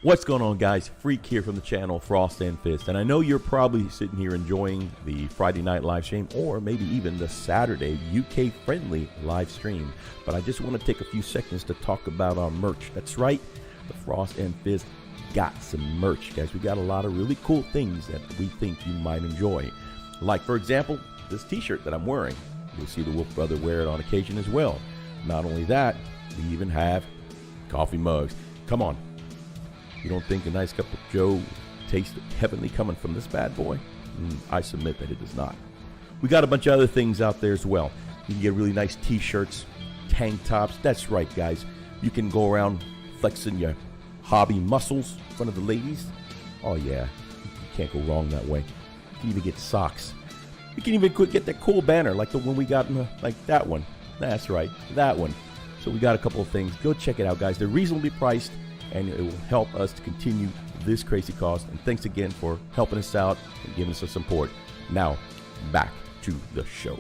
What's going on, guys? Freak here from the channel Frost and Fist, and I know you're probably sitting here enjoying the Friday night live stream or maybe even the Saturday UK friendly live stream, but I just want to take a few seconds to talk about our merch. That's right, the Frost and Fist got some merch, guys. We got a lot of really cool things that we think you might enjoy, like for example this t-shirt that I'm wearing. You'll see the Wolf Brother wear it on occasion as well. Not only that, we even have coffee mugs. Come on, you don't think a nice cup of Joe tastes heavenly coming from this bad boy? I submit that it does not. We got a bunch of other things out there as well. You can get really nice t-shirts, tank tops. That's right, guys. You can go around flexing your hobby muscles in front of the ladies. Oh yeah, you can't go wrong that way. You can even get socks. You can even get that cool banner like the one we got, like that one. That's right, that one. So we got a couple of things. Go check it out, guys. They're reasonably priced, and it will help us to continue this crazy cause. And thanks again for helping us out and giving us some support. Now, back to the show.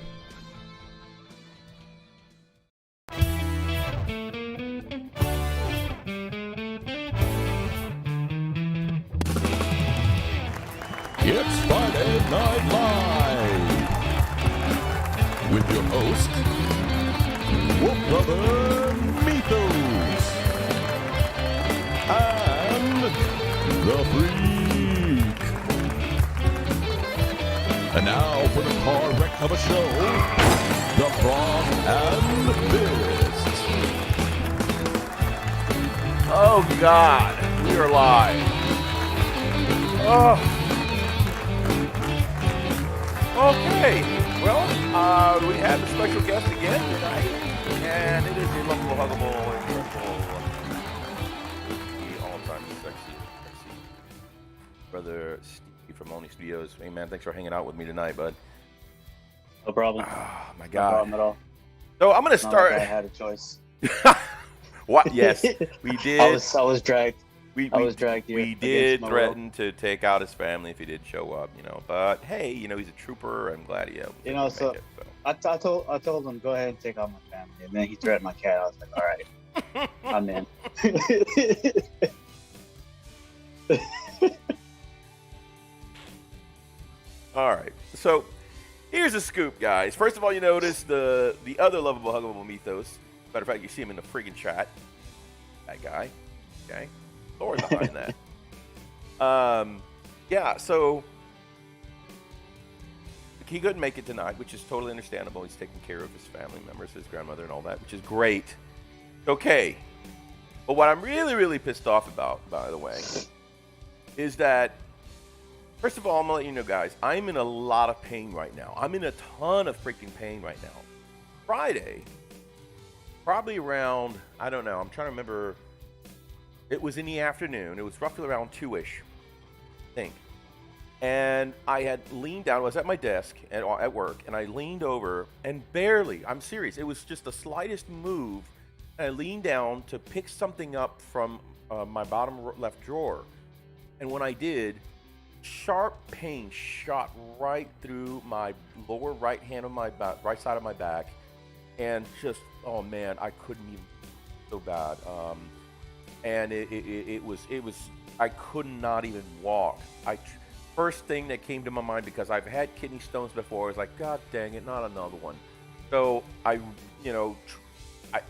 It's Friday Night Live with your host, Wolf Brother Mythos, and the Freak. And now for the car wreck of a show, the Frost and Fist. Oh God, we are live. Oh. Okay, well, we have a special guest again tonight, and it is a lovable, huggable, incredible, all-time sexy brother Steve from ONI Studios. Hey man, thanks for hanging out with me tonight, bud. No problem. Oh my God. No problem at all. So I'm gonna start. Like I had a choice. What? Yes, we did. I was dragged. I was dragged here. We did threaten to take out his family if he did show up, you know. But hey, you know, he's a trooper. I'm glad he. You know, so it, so. I told him go ahead and take out my family, and then he threatened my cat. I was like, all right, I'm in. All right. So here's a scoop, guys. First of all, you notice the other lovable, huggable Mythos. Matter of fact, you see him in the friggin' chat. That guy. Okay. Story behind that. Yeah, so he couldn't make it tonight, which is totally understandable. He's taking care of his family members, his grandmother and all that, which is great. Okay. But what I'm really, really pissed off about, by the way, is that, first of all, I'm going to let you know, guys, I'm in a lot of pain right now. I'm in a ton of freaking pain right now. Friday, probably around, I don't know, I'm trying to remember. It was in the afternoon. It was roughly around 2-ish, I think. And I had leaned down. I was at my desk at work, and I leaned over, and barely, I'm serious, it was just the slightest move. And I leaned down to pick something up from my bottom left drawer. And when I did, sharp pain shot right through my lower right hand of my back, right side of my back. And just, oh man, I couldn't even, so bad. And it was I could not even walk. First thing that came to my mind, because I've had kidney stones before, I was like, God dang it, not another one. So I was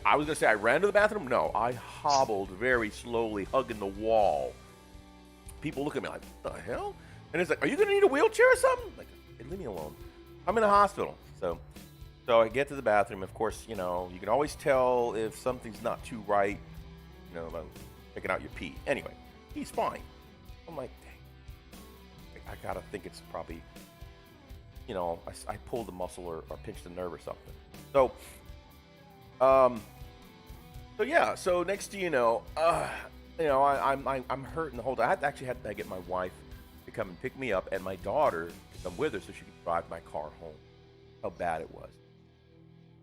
gonna say I ran to the bathroom. No, I hobbled very slowly, hugging the wall. People look at me like, what the hell? And it's like, are you gonna need a wheelchair or something? Like, hey, leave me alone. I'm in a hospital. So I get to the bathroom. Of course, you know, you can always tell if something's not too right. You know, about taking out your pee. Anyway, he's fine. I'm like, dang, I gotta think it's probably, you know, I pulled a muscle or pinched a nerve or something. So, yeah. So next to you know, I'm hurting the whole time. I actually had to get my wife to come and pick me up, and my daughter to come with her so she could drive my car home. How bad it was.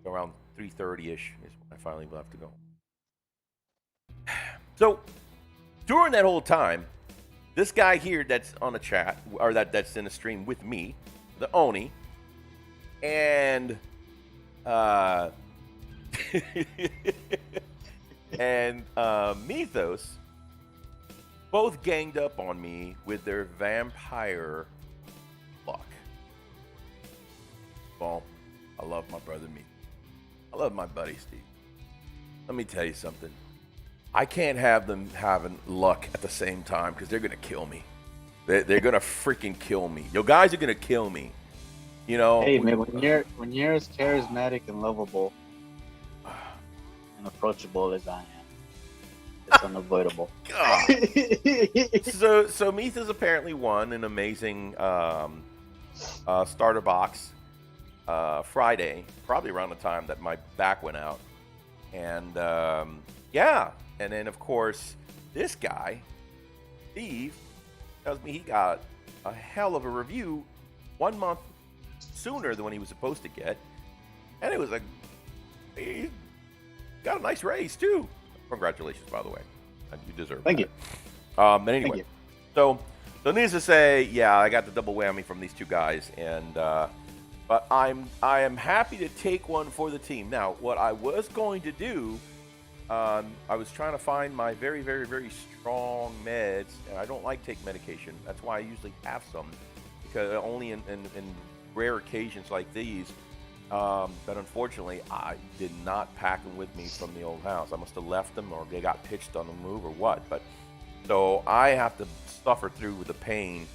So around 3:30ish is when I finally left to go. So during that whole time, this guy here that's on the chat, or that's in the stream with me, the Oni, and and Mythos both ganged up on me with their vampire luck. Well, I love my brother me. I love my buddy Steve. Let me tell you something. I can't have them having luck at the same time because they're gonna kill me. They're gonna freaking kill me. Yo, guys are gonna kill me. You know. Hey man, when you're as charismatic and lovable and approachable as I am, it's unavoidable. God. So Meath has apparently won an amazing starter box Friday, probably around the time that my back went out, and yeah, and then of course this guy, Steve, tells me he got a hell of a review 1 month sooner than when he was supposed to get, and it was like he got a nice raise too. Congratulations, by the way. You deserve it. Thank you. But anyway, Thank you. so needless to say, yeah, I got the double whammy from these two guys, and but I am happy to take one for the team. Now, what I was going to do, I was trying to find my very, very, very strong meds, and I don't like taking medication. That's why I usually have some, because only in rare occasions like these. But unfortunately, I did not pack them with me from the old house. I must have left them, or they got pitched on the move, or what. But so I have to suffer through with the pain.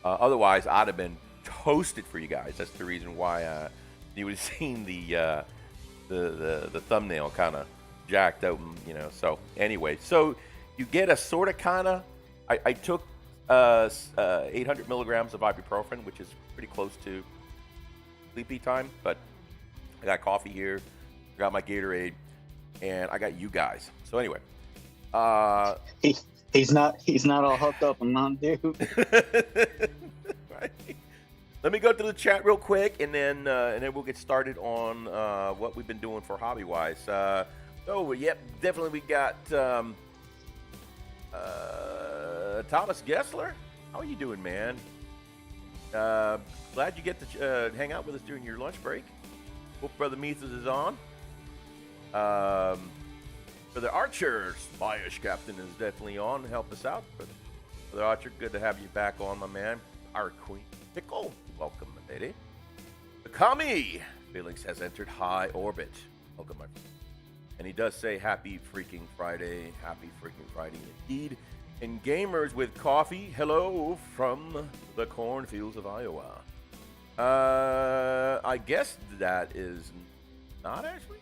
Otherwise, I'd have been toasted for you guys. That's the reason why you would have seen the thumbnail kind of jacked out, you know. So anyway, so you get a sort of kind of. I took 800 milligrams of ibuprofen, which is pretty close to sleepy time, but I got coffee here, I got my Gatorade, and I got you guys. So anyway, he's not all hooked up and Mountain Dew. Right. Let me go through the chat real quick, and then we'll get started on what we've been doing for hobby wise. Yep, definitely we got Thomas Gessler. How are you doing, man? Glad you get to hang out with us during your lunch break. Hope Brother Meathas is on. Brother Archer, Spyish Captain, is definitely on to help us out. Brother Archer, good to have you back on, my man. Our Queen Pickle, welcome, my lady. Kami, Felix has entered high orbit. Welcome, my friend. And he does say happy freaking Friday. Happy freaking Friday indeed. And Gamers with Coffee, hello from the cornfields of Iowa. I guess that is not actually.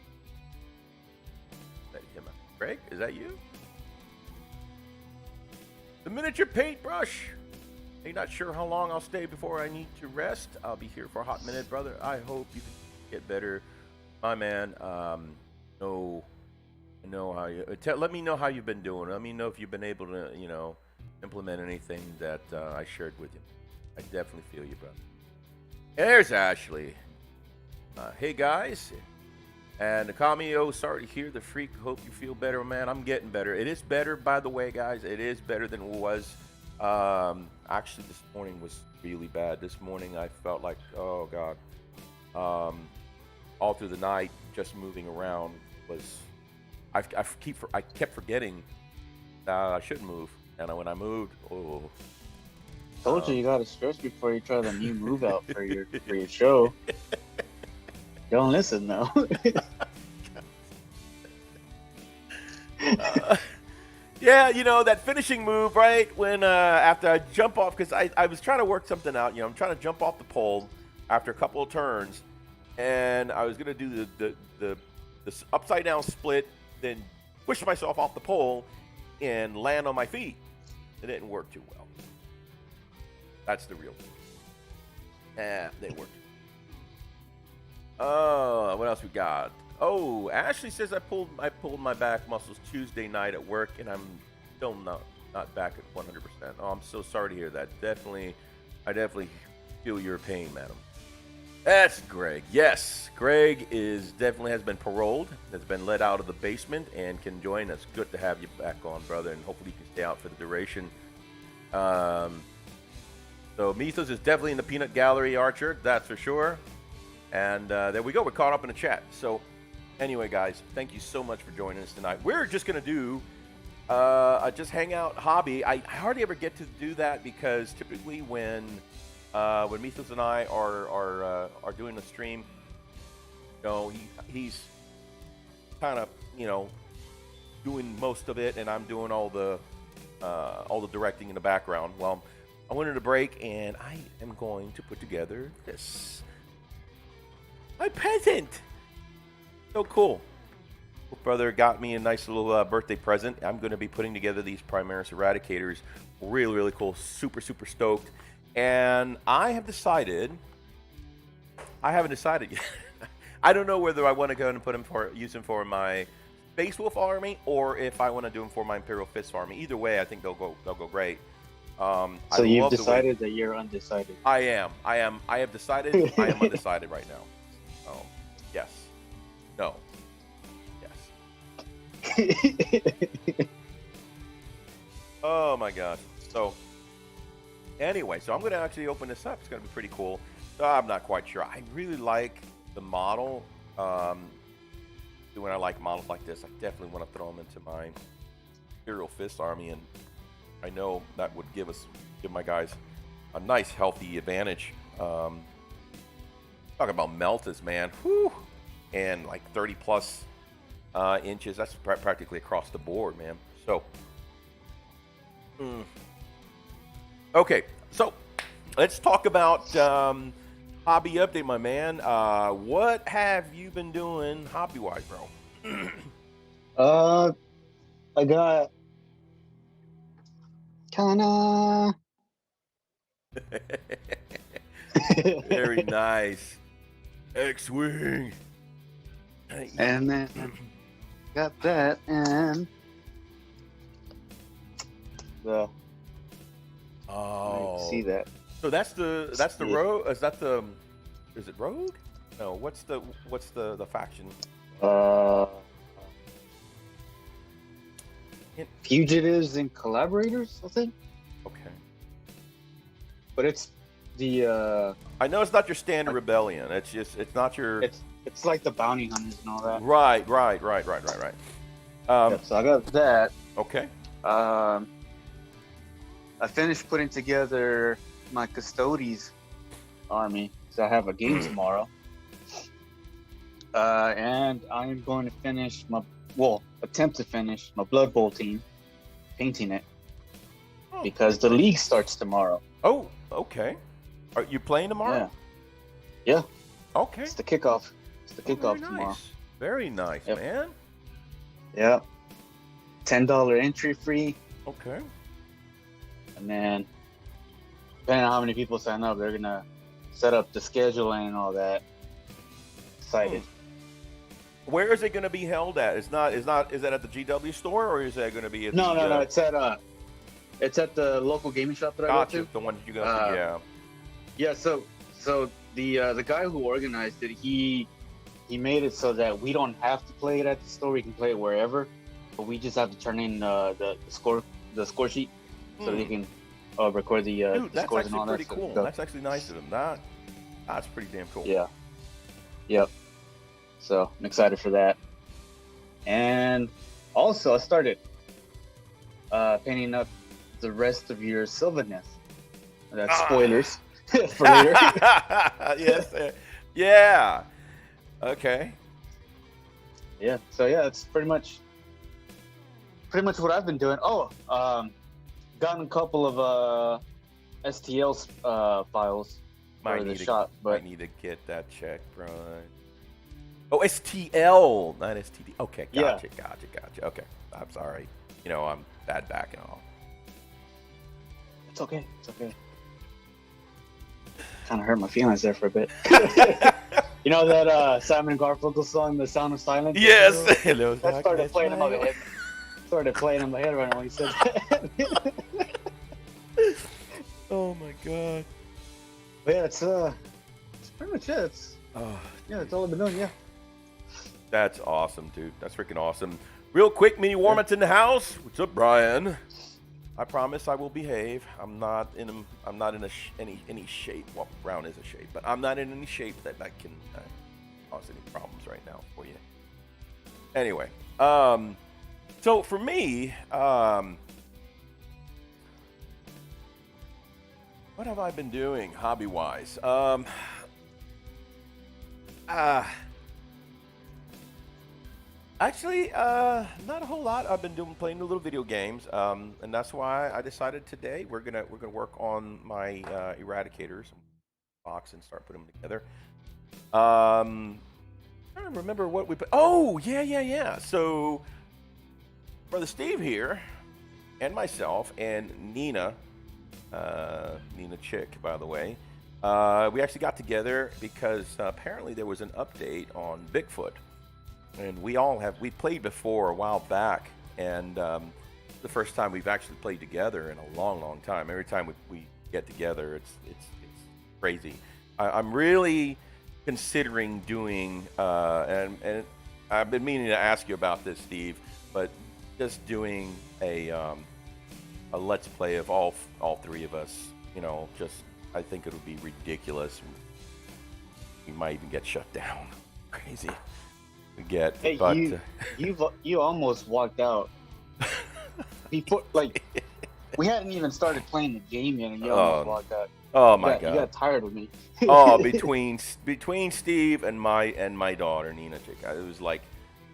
Is that him? Greg, is that you? The miniature paintbrush. I'm not sure how long I'll stay before I need to rest. I'll be here for a hot minute, brother. I hope you can get better, my man. Know how you. Let me know how you've been doing. Let me know if you've been able to, implement anything that I shared with you. I definitely feel you, brother. There's Ashley. Hey guys, and Kamio, sorry to hear the freak. Hope you feel better, man. I'm getting better. It is better, by the way, guys. It is better than it was. Actually, this morning was really bad. This morning I felt like, oh god, all through the night, just moving around was. I kept forgetting that I shouldn't move, and when I moved, oh. Told you gotta stretch before you try the new move out for your show. Don't listen though. Yeah, that finishing move, right? When after I jump off, because I was trying to work something out. I'm trying to jump off the pole after a couple of turns, and I was gonna do the upside down split, then push myself off the pole and land on my feet. It didn't work too well. That's the real thing. They worked. What else we got? Oh, Ashley says I pulled my back muscles Tuesday night at work, and I'm still not back at 100%. Oh, I'm so sorry to hear that. I definitely feel your pain, madam. That's Greg. Yes, Greg definitely has been paroled, has been let out of the basement, and can join us. Good to have you back on, brother, and hopefully you can stay out for the duration. So Mythos is definitely in the peanut gallery, Archer, that's for sure. And there we go. We're caught up in the chat. So anyway, guys, thank you so much for joining us tonight. We're just going to do I just hang out, hobby. I hardly ever get to do that because typically when Mythos and I are doing a stream, you know, he's kind of, you know, doing most of it, and I'm doing all the directing in the background. Well, I went on a break, and I am going to put together this, my present. So cool. Brother got me a nice little birthday present. I'm going to be putting together these Primaris Eradicators. Really, really cool. Super, super stoked. And I haven't decided yet. I don't know whether I want to go and use them for my Space Wolf army, or if I want to do them for my Imperial Fist army. Either way, I think they'll go great. So you've decided that you're undecided. I have decided. I am undecided right now. Oh, yes. No. Oh my gosh. So anyway, so I'm going to actually open this up. It's going to be pretty cool. I'm not quite sure. I really like the model. When I like models like this, I definitely want to throw them into my Imperial Fist army, and I know that would give my guys a nice healthy advantage. Talking about Meltas, man. Whew. And like 30 plus inches. That's practically across the board, man. So, okay. So, let's talk about hobby update, my man. What have you been doing hobby-wise, bro? I got kinda. Very nice. X-Wing. And then got that, and the see that. So that's the Rogue. Is it Rogue? No. What's the faction? Fugitives and Collaborators, I think. Okay. But it's the. I know it's not your standard rebellion. It's not your. It's like the bounty hunters and all that. Right. So I got that. Okay. I finished putting together my Custodes army, so I have a game tomorrow. And I'm going to attempt to finish my Blood Bowl team, painting it, because the league starts tomorrow. Oh, okay. Are you playing tomorrow? Yeah. Okay. It's the kickoff. Tomorrow. Nice. Very nice, Yep. man. Yeah. $10 entry fee. Okay. And then, depending on how many people sign up, they're gonna set up the scheduling and all that. Excited. Where is it going to be held at? Is that at the GW store, or is that going to be at No. It's at the local gaming shop that I go to. The one you go to, yeah. Yeah. So the guy who organized it, he made it so that we don't have to play it at the store. We can play it wherever, but we just have to turn in the score sheet so they can record the Dude, the scores and all that. That's actually pretty cool. That's actually nice of them. That's pretty damn cool. Yeah. Yep. So I'm excited for that. And also I started painting up the rest of your Sylvaneth. That's spoilers for later. Yes. Yeah. Okay. Yeah. So yeah, it's pretty much what I've been doing. Gotten a couple of STL files for the shop, but I need to get that checked, Brian. Oh, STL, not STD. Okay, gotcha. Okay, I'm sorry. I'm bad back and all. It's okay. Kind of hurt my feelings there for a bit. You know that Simon Garfunkel song, "The Sound of Silence"? Yes. That started playing in my head. Right now when he said that. Oh my god. But yeah, it's pretty much it. That's all I've been doing. Yeah. That's awesome, dude. That's freaking awesome. Real quick, Mini Warmint's in the house. What's up, Brian? I promise I will behave. I'm not in any shape. Well, Brown is a shape, but I'm not in any shape that can cause any problems right now for you. Anyway, So for me, what have I been doing hobby-wise? Actually, not a whole lot. I've been playing a little video games, and that's why I decided today we're gonna work on my eradicators box and start putting them together. I'm trying to remember what we put. Oh, yeah. So, Brother Steve here, and myself, and Nina Chick, by the way, we actually got together because apparently there was an update on Bigfoot. And we played before a while back, and the first time we've actually played together in a long time. Every time we get together, it's crazy. I'm really considering doing, and I've been meaning to ask you about this, Steve, but just doing a let's play of all three of us. You know, I think it would be ridiculous. We might even get shut down. Crazy. Hey, but you almost walked out before, like, we hadn't even started playing the game yet, and you almost walked out. Oh my God! You got tired of me. Oh, between Steve and my daughter Nina Chick, it was like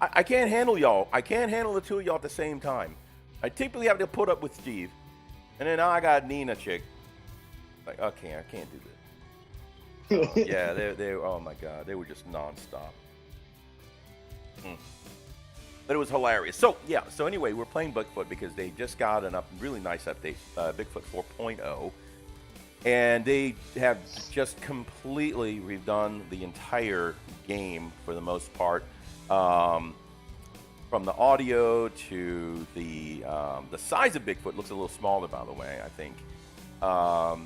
I can't handle y'all. I can't handle the two of y'all at the same time. I typically have to put up with Steve, and then now I got Nina Chick. Like, okay, I can't do this. Yeah, they oh my God, they were just nonstop. But it was hilarious. So anyway, we're playing Bigfoot because they just got a really nice update, Bigfoot 4.0, and they have just completely redone the entire game for the most part, from the audio to the size of Bigfoot looks a little smaller, by the way, I think. But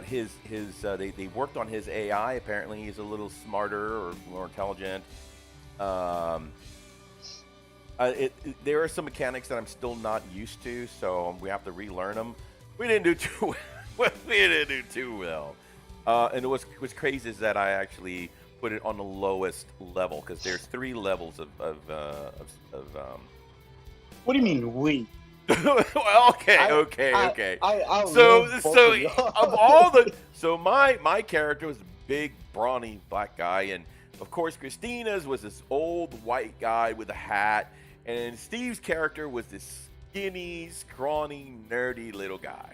they worked on his AI. Apparently, he's a little smarter or more intelligent. There are some mechanics that I'm still not used to, so we have to relearn them. We didn't do too well. We didn't do too well. And what's crazy is that I actually put it on the lowest level because there's 3 levels of What do you mean we? Well, okay. So of all the my character was a big brawny black guy, and of course Christina's was this old white guy with a hat, and Steve's character was this skinny, scrawny, nerdy little guy.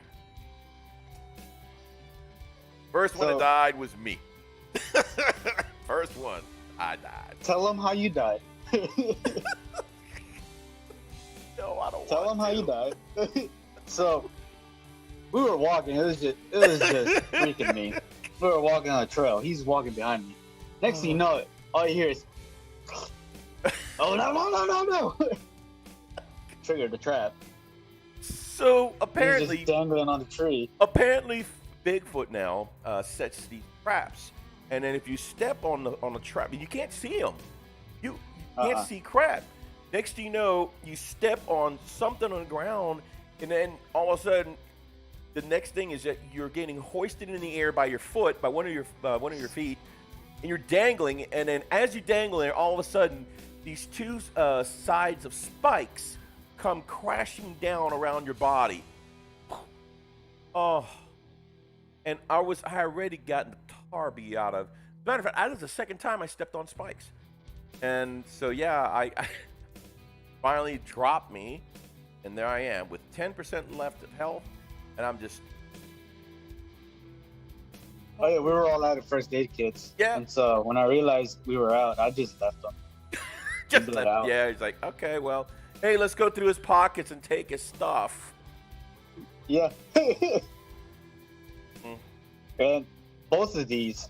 First one that died was me. First one, I died. Tell them how you died. No, I don't. Tell them how you died. So we were walking. It was just freaking me. We were walking on a trail. He's walking behind me. Next thing you know, all you hear is, "Oh no!" Triggered the trap. So apparently, he's just dangling on the tree. Apparently, Bigfoot now sets these traps, and then if you step on the trap, you can't see them. You can't see crap. Next thing you know, you step on something on the ground, and then all of a sudden, the next thing is that you're getting hoisted in the air by your foot, by one of your feet, and you're dangling. And then as you dangle there, all of a sudden, these 2 sides of spikes come crashing down around your body. Oh, and I already gotten the tar beat out of. As a matter of fact, that was the second time I stepped on spikes, and so yeah, I finally dropped me, and there I am with 10% left of health, and I'm just. Oh yeah, we were all out of first aid kits. Yeah. And so when I realized we were out, I just left them. Just left. Yeah, he's like, okay, well, hey, let's go through his pockets and take his stuff. Yeah. And both of these,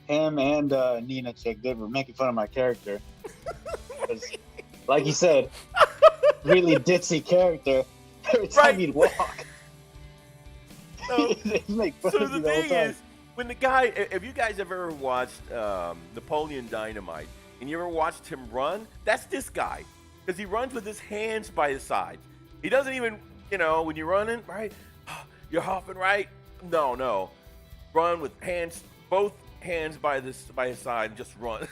him and Nina Chick, they were making fun of my character. Like you said, really ditzy character. Every time he'd walk. So, make fun so of the me the whole thing time. is, when the guy, if you guys have ever watched Napoleon Dynamite, and you ever watched him run, that's this guy. Because he runs with his hands by his sides. He doesn't even, when you're running, right? You're hopping, right? No. Run with both hands by his side and just run.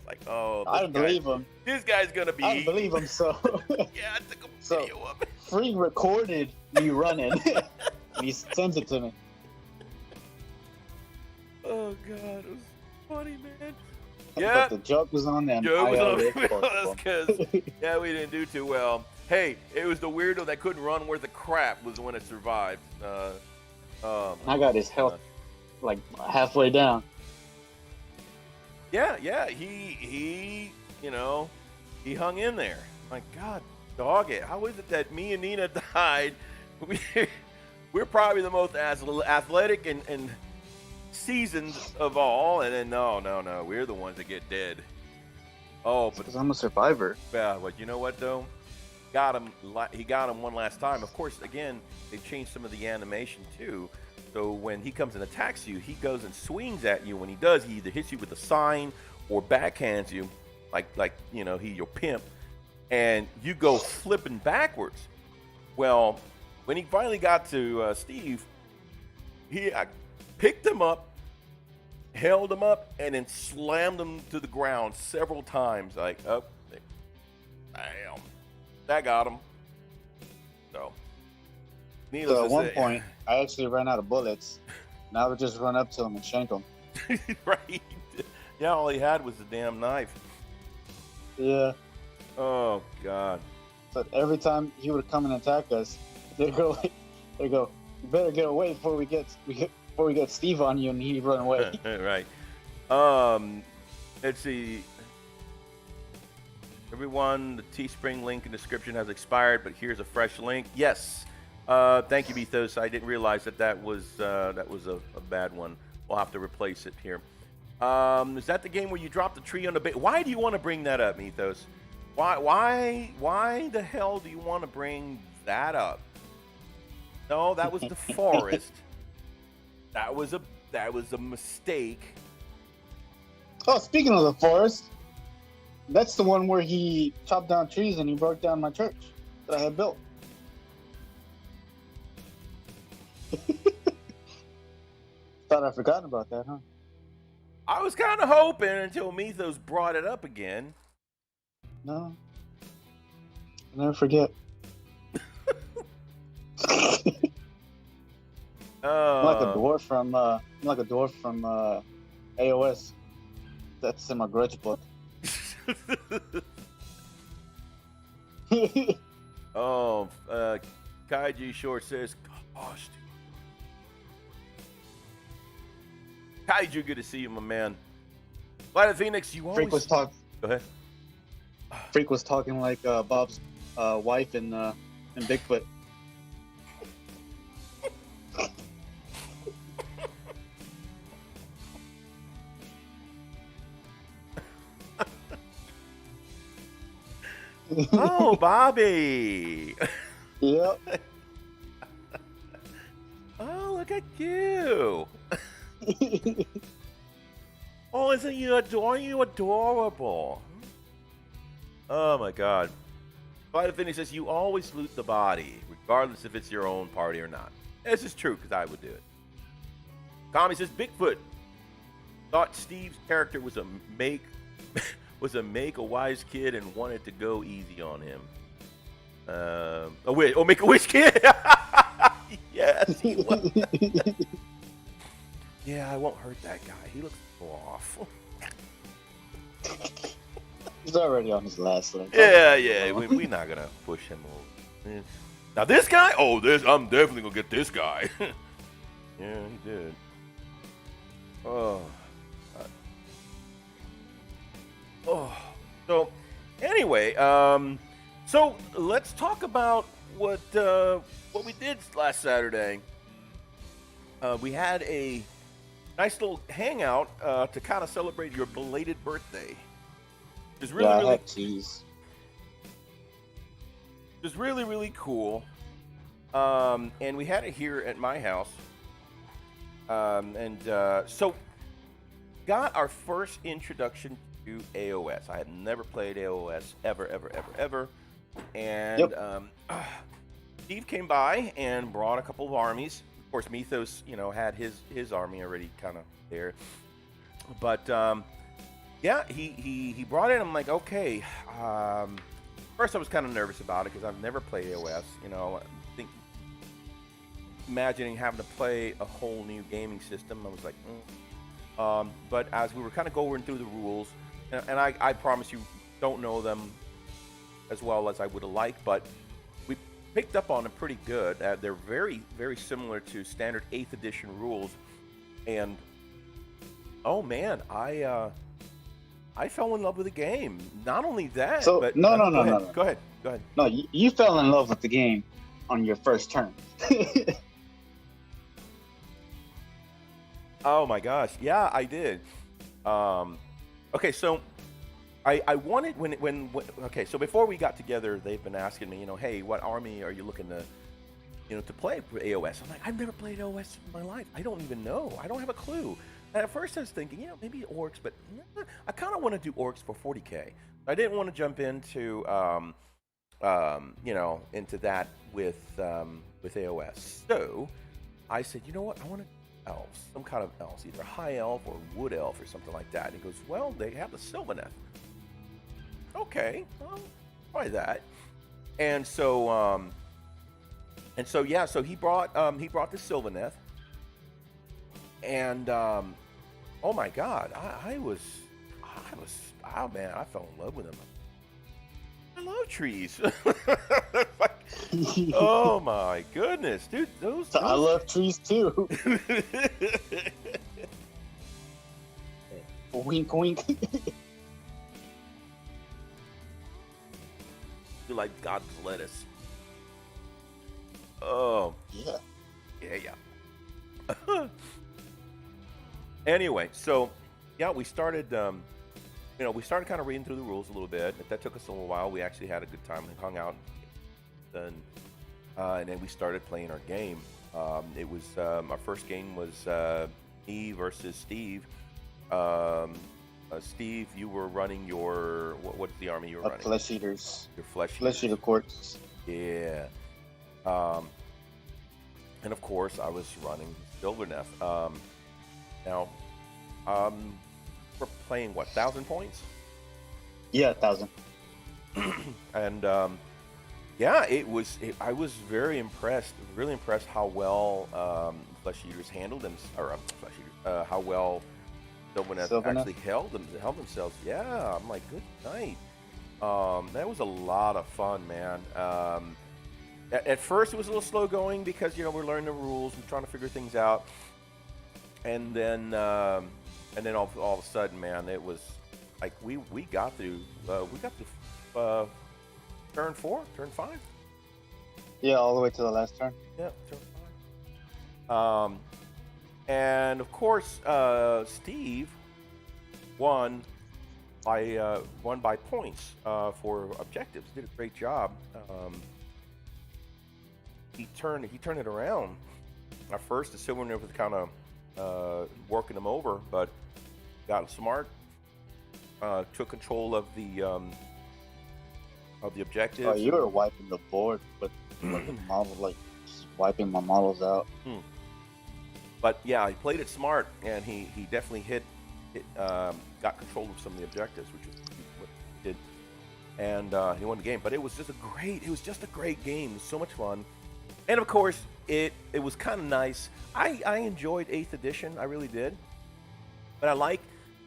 like, oh, I don't believe him. This guy's gonna be. I don't believe him. So Yeah, I took a video of it. Free recorded me running. And he sends it to me. Oh God, it was funny, man. But the joke was on them. Joke was on IDICBeer. us because yeah, we didn't do too well. Hey, it was the weirdo that couldn't run worth a crap was the one that survived. I got his health like halfway down. Yeah, he he hung in there. My God, dog it. How is it that me and Nina died? We're probably the most athletic and seasoned of all, and then no, we're the ones that get dead. Oh, but Because I'm a survivor. yeah, but you know what though? He got him one last time. Of course, again, they changed some of the animation too. So when he comes and attacks you, he goes and swings at you. When he does, he either hits you with a sign or backhands you, like he your pimp, and you go flipping backwards. Well, when he finally got to Steve, I picked him up, held him up, and then slammed him to the ground several times. Like, oh, bam, that got him. So, needless So at to one say, point, I actually ran out of bullets. And I would just run up to him and shank him. right? Yeah, all he had was the damn knife. Yeah. Oh God. So every time he would come and attack us, they go, you better get away before we get Steve on you, and he'd run away. Right. Let's see. Everyone, the Teespring link in the description has expired, but here's a fresh link. Yes. Thank you, Mythos. I didn't realize that was a bad one. We'll have to replace it here. Is that the game where you drop the tree on the base? Why do you want to bring that up, Mythos? Why the hell do you want to bring that up? No, that was the forest. That was a mistake. Oh, speaking of the forest, that's the one where he chopped down trees and he broke down my church that I had built. Thought I'd forgotten about that, huh? I was kind of hoping until Mythos brought it up again. No. I'll never forget. I'm like a dwarf from AOS. That's in my grudge book. Oh, Kaiji Short says, gosh, Kaiju, good to see you, my man. Light of Phoenix, you always... Go ahead. Freak was talking like Bob's wife in Bigfoot. Oh, Bobby. Yep. Oh, look at you. Oh, isn't you adorable? Oh my God. Light of Phoenix says you always loot the body, regardless if it's your own party or not. This is true, because I would do it. Kami says Bigfoot thought Steve's character was a Make-A-Wish kid and wanted to go easy on him. Make-A-Wish kid. Yes, he was. Yeah, I won't hurt that guy. He looks awful. He's already on his last leg. Yeah. We're not gonna push him over. Now this guy, I'm definitely gonna get this guy. Yeah, he did. Oh. So anyway, so let's talk about what we did last Saturday. We had a nice little hangout to kind of celebrate your belated birthday. It was really, I had cheese. It was really, really cool. And we had it here at my house. So got our first introduction to AOS. I had never played AOS ever. And Steve came by and brought a couple of armies. Of course, Mythos, had his army already kind of there. But yeah, he brought it. I'm like, okay. First, I was kind of nervous about it because I've never played AOS. You know, I think imagining having to play a whole new gaming system, I was like, but as we were kind of going through the rules, and I promise you, don't know them as well as I would have liked, but we picked up on them pretty good. They're very, very similar to standard 8th edition rules, and oh man, I fell in love with the game. Not only that, So but no. Go ahead. No, you fell in love with the game on your first turn. Oh my gosh, yeah, I did. Okay, so I wanted when okay, so before we got together, they've been asking me, you know, hey, what army are you looking to, you know, to play for AOS? I'm like, I've never played AOS in my life. I don't even know. I don't have a clue. And at first I was thinking, you know, maybe orcs, but I kind of want to do orcs for 40K. I didn't want to jump into, you know, into that with AOS. So I said, you know what, I want to elves, some kind of elves, either high elf or wood elf or something like that. And he goes, well, they have the Sylvaneth. Okay, well, try that. And so yeah, so he brought the Sylvaneth, and oh my God, I was, oh man, I fell in love with him. I love trees. Oh my goodness, dude, those. I love trees too. Wink, wink. You like God's lettuce. Oh. Yeah. Yeah. Anyway, so yeah, we started, you know, we started kind of reading through the rules a little bit. That took us a little while. We actually had a good time. We hung out, and then we started playing our game. It was our first game was me versus Steve. Steve, you were running your what's the army you were running? Flesh eaters. Your flesh eater courts. Yeah. And of course, I was running Sylvaneth. Now, we're playing what, 1,000 points? Yeah, 1,000. And yeah, I was very impressed, really impressed how well flesh eaters handled them, or flesh eaters, how well Sylvaneth actually held themselves. Yeah, I'm like, good night. That was a lot of fun, man. At first, it was a little slow going because, you know, we're learning the rules and trying to figure things out. And then all of a sudden, man, it was like we got through turn 4, turn 5. Yeah, all the way to the last turn. Yeah, turn 5. And of course, Steve won by points for objectives. Did a great job. He turned it around. At first, the Sylvaneth was kind of working him over, but got smart. Took control of the objectives. Oh, you were wiping the board, but the model, like, just wiping my models out. But yeah, he played it smart, and he definitely got control of some of the objectives, which is what he did, and he won the game. But it was just a great game. It was so much fun, and of course, it was kind of nice. I enjoyed 8th edition, I really did, but I like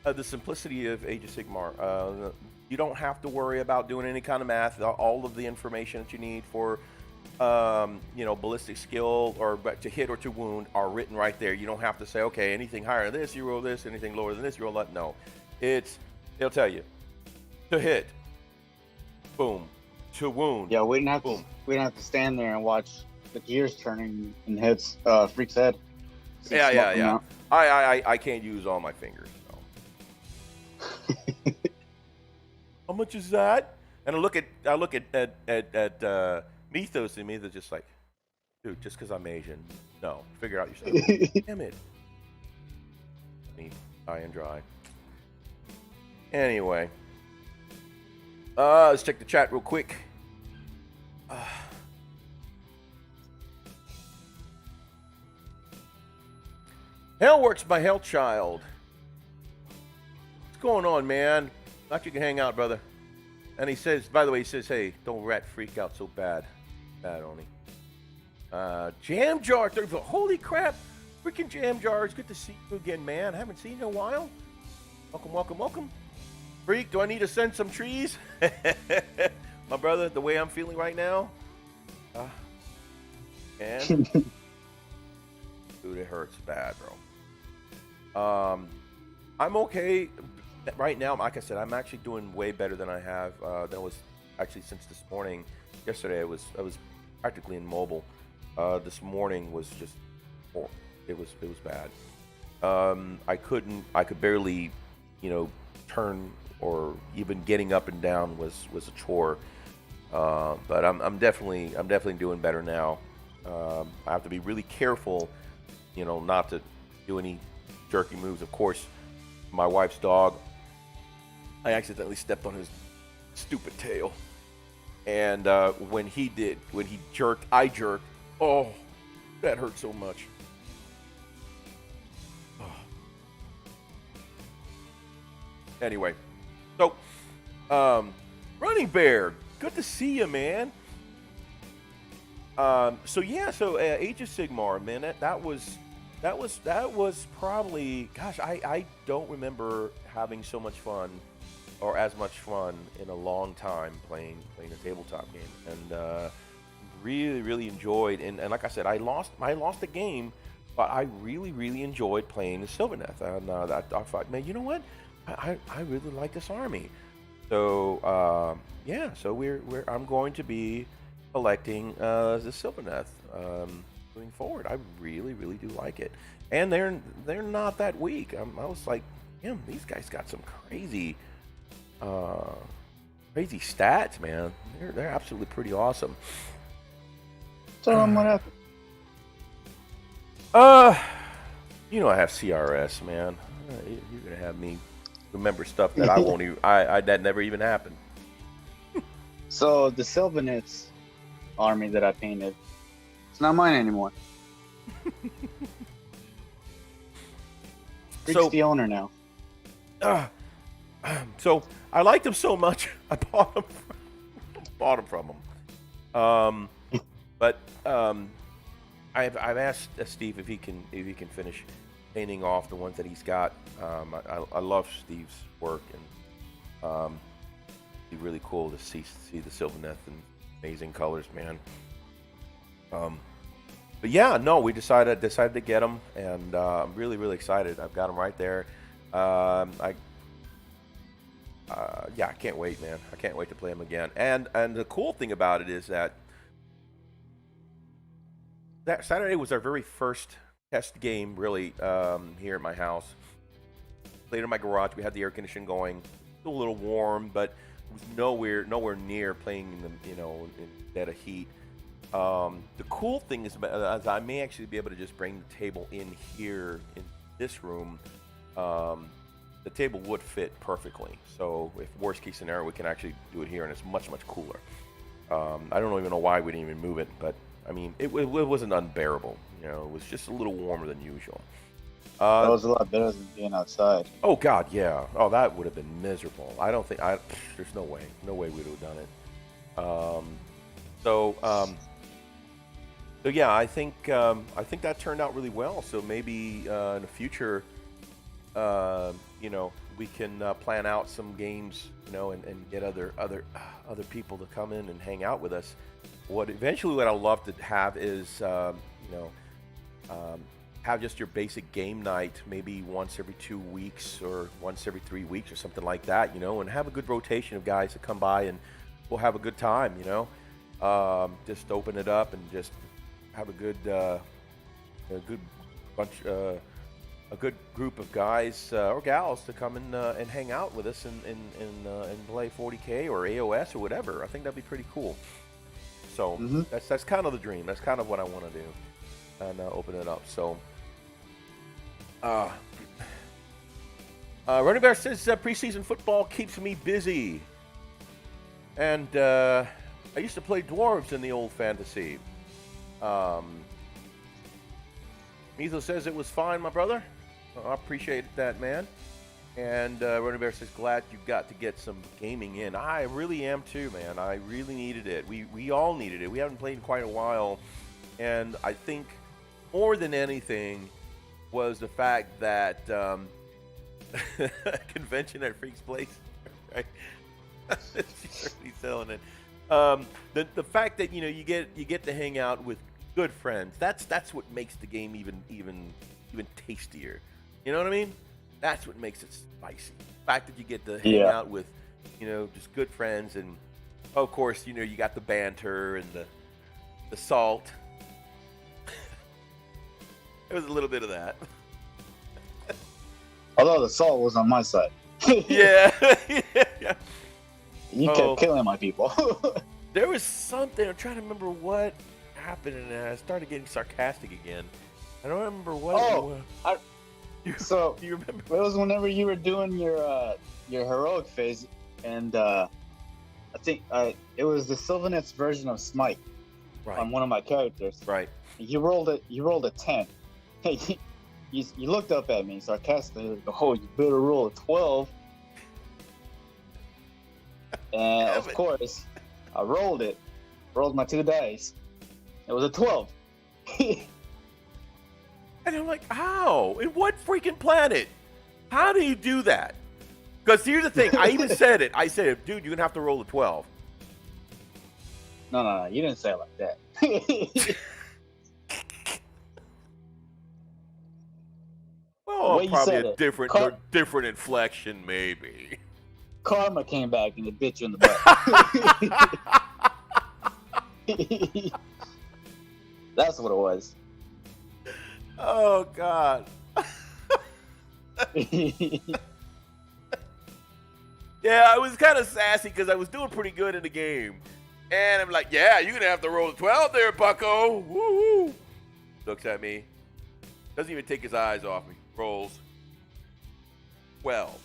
the simplicity of Age of Sigmar. You don't have to worry about doing any kind of math. All of the information that you need for you know, ballistic skill or to hit or to wound are written right there. You don't have to say, okay, anything higher than this, you roll this, anything lower than this, you roll that. No, they'll tell you to hit, boom, to wound. Yeah, we didn't have to stand there and watch the gears turning in Freak's head. Yeah. I can't use all my fingers. So. How much is that? And I look at Mythos, and Mythos just like, dude, just because I'm Asian, no, figure out yourself. Damn it. Me, high and dry. Anyway, let's check the chat real quick. Hell Works by Hellchild. What's going on, man? Thought you could hang out, brother. And he says, by the way, he says, hey, don't rat freak out so bad. Bad, Oni. Jam Jar 34. Holy crap. Freaking Jam Jar. It's good to see you again, man. I haven't seen you in a while. Welcome, welcome, welcome. Freak, do I need to send some trees? My brother, the way I'm feeling right now. And dude, it hurts bad, bro. I'm okay right now. Like I said, I'm actually doing way better than I have. That was actually since this morning. Yesterday, I was practically immobile. This morning was just, it was bad. I could barely, turn, or even getting up and down was a chore. But I'm definitely doing better now. I have to be really careful, not to do any jerky moves. Of course, my wife's dog, I accidentally stepped on his stupid tail. And when he jerked, I jerked. Oh, that hurt so much. Oh. Anyway, so Running Bear, good to see you, man. So Age of Sigmar, man, that was probably, gosh, I don't remember having so much fun, or as much fun, in a long time playing a tabletop game, and really enjoyed. And like I said, I lost the game, but I really enjoyed playing the Sylvaneth, and I thought, man, you know what, I really like this army. So so I'm going to be collecting the Sylvaneth moving forward. I really do like it, and they're not that weak. I was like, damn, these guys got some crazy stats, man. They're absolutely pretty awesome. So what happened? I have CRS, man. You're gonna have me remember stuff that I won't even. That never even happened. So the Sylvaneth's army that I painted, it's not mine anymore. Rick's the owner now. So I liked him so much, I bought him from him. But I've asked Steve if he can finish painting off the ones that he's got. I love Steve's work, and it'd be really cool to see the Sylvaneth in amazing colors, man. But yeah, no, we decided to get them, and I'm really excited. I've got them right there. I can't wait, man. I can't wait to play them again. And the cool thing about it is that Saturday was our very first test game, really, here at my house. Played in my garage. We had the air conditioning going. Still a little warm, but it was nowhere near playing in the, in dead of heat. The cool thing is I may actually be able to just bring the table in here in this room. The table would fit perfectly. So if worst case scenario, we can actually do it here, and it's much cooler. I don't even know why we didn't even move it, but I mean, it wasn't unbearable. It was just a little warmer than usual. That was a lot better than being outside. Oh God, yeah. Oh, that would have been miserable. I don't think there's no way we would have done it. So yeah, I think that turned out really well. So maybe in the future, we can plan out some games, and get other people to come in and hang out with us. What I'd love to have is, have just your basic game night, maybe once every 2 weeks or once every 3 weeks or something like that, and have a good rotation of guys that come by, and we'll have a good time, just open it up and just have a good group of guys or gals to come in and hang out with us and play 40K or AOS or whatever. I think that'd be pretty cool. So that's kind of the dream. That's kind of what I want to do, and open it up. So, Running Bear says preseason football keeps me busy, and I used to play dwarves in the old fantasy. Mizo says it was fine, my brother. I appreciate that, man. And Ronnie Bear says, glad you got to get some gaming in. I really am too, man. I really needed it. We all needed it. We haven't played in quite a while. And I think more than anything was the fact that convention at Freak's Place, right? She's certainly selling it. The fact that you get to hang out with good friends. That's what makes the game even tastier. You know what I mean? That's what makes it spicy. The fact that you get to hang out with, just good friends, and of course, you got the banter and the salt. There was a little bit of that. Although the salt was on my side. Yeah. You kept killing my people. There was something, I'm trying to remember what happened, and I started getting sarcastic again. I don't remember what it was. So do you remember? It was whenever you were doing your heroic phase, and I think it was the Sylvanet's version of Smite on one of my characters. Right. You rolled a 10. Hey, you looked up at me sarcastically. Oh, you better roll a 12. And of course, I rolled my 2 dice. It was a 12. And I'm like, how? In what freaking planet? How do you do that? Because here's the thing. I even said it. I said, dude, you're going to have to roll a 12. No. You didn't say it like that. Well, probably a different inflection, maybe. Karma came back and it bit you in the butt. That's what it was. Oh, God. Yeah, I was kind of sassy because I was doing pretty good in the game. And I'm like, yeah, you're going to have to roll a 12 there, bucko. Woo-hoo. Looks at me. Doesn't even take his eyes off me. Rolls. 12.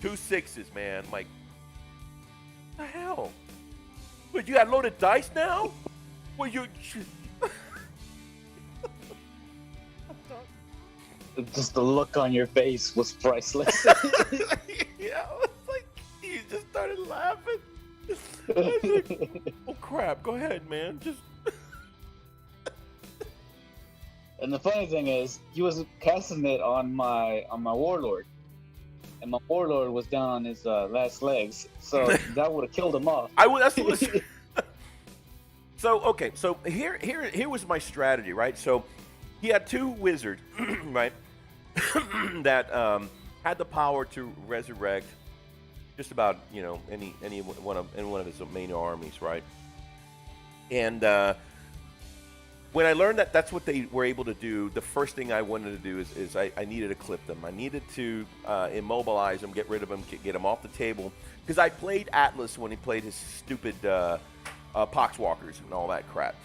2 6s, man. I'm like, what the hell? What, you got loaded dice now? Well, you... Just the look on your face was priceless. Yeah, I was like, you just started laughing. I was like, oh crap, go ahead, man. Just. And the funny thing is, he was casting it on my warlord, and my warlord was down on his last legs, so that would have killed him off. That's what was. So okay, so here was my strategy, right? So he had 2 wizards, right? that had the power to resurrect just about any one of his main armies, right? And when I learned that that's what they were able to do, the first thing I wanted to do is I needed to clip them. I needed to immobilize them, get rid of them, get them off the table, because I played Atlas when he played his stupid Poxwalkers and all that crap.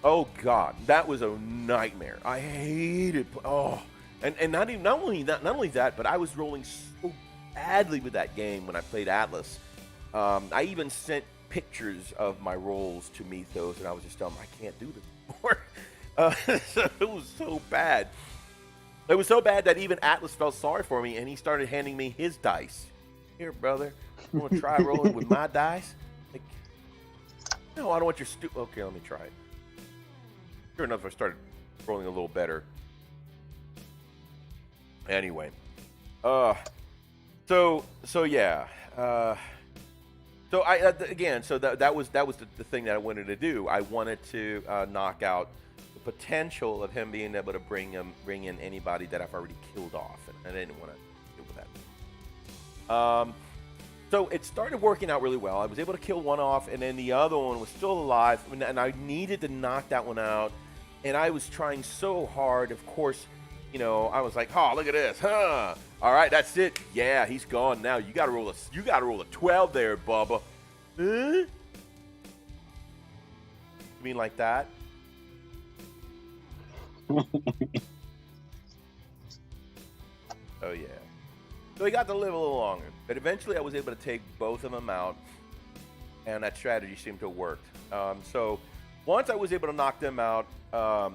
Oh God, that was a nightmare. I hated. And not only that, but I was rolling so badly with that game when I played Atlas. I even sent pictures of my rolls to Mythos, and I was just telling them, I can't do this anymore. So it was so bad. It was so bad that even Atlas felt sorry for me, and he started handing me his dice. Here, brother, you want to try rolling with my dice? Like, no, I don't want your stupid. Okay, let me try it. Sure enough, I started rolling a little better. Anyway, so yeah, so I again, so that was the thing that I wanted to do. I wanted to knock out the potential of him being able to bring in anybody that I've already killed off, and I didn't want to deal with that. So it started working out really well. I was able to kill one off, and then the other one was still alive, and I needed to knock that one out, and I was trying so hard. Of course, I was like, oh, look at this, huh? All right, that's it. Yeah, he's gone now. You gotta roll a 12 there, Bubba. Huh? You mean like that? Oh yeah. So he got to live a little longer, but eventually I was able to take both of them out, and that strategy seemed to have worked. So once I was able to knock them out, so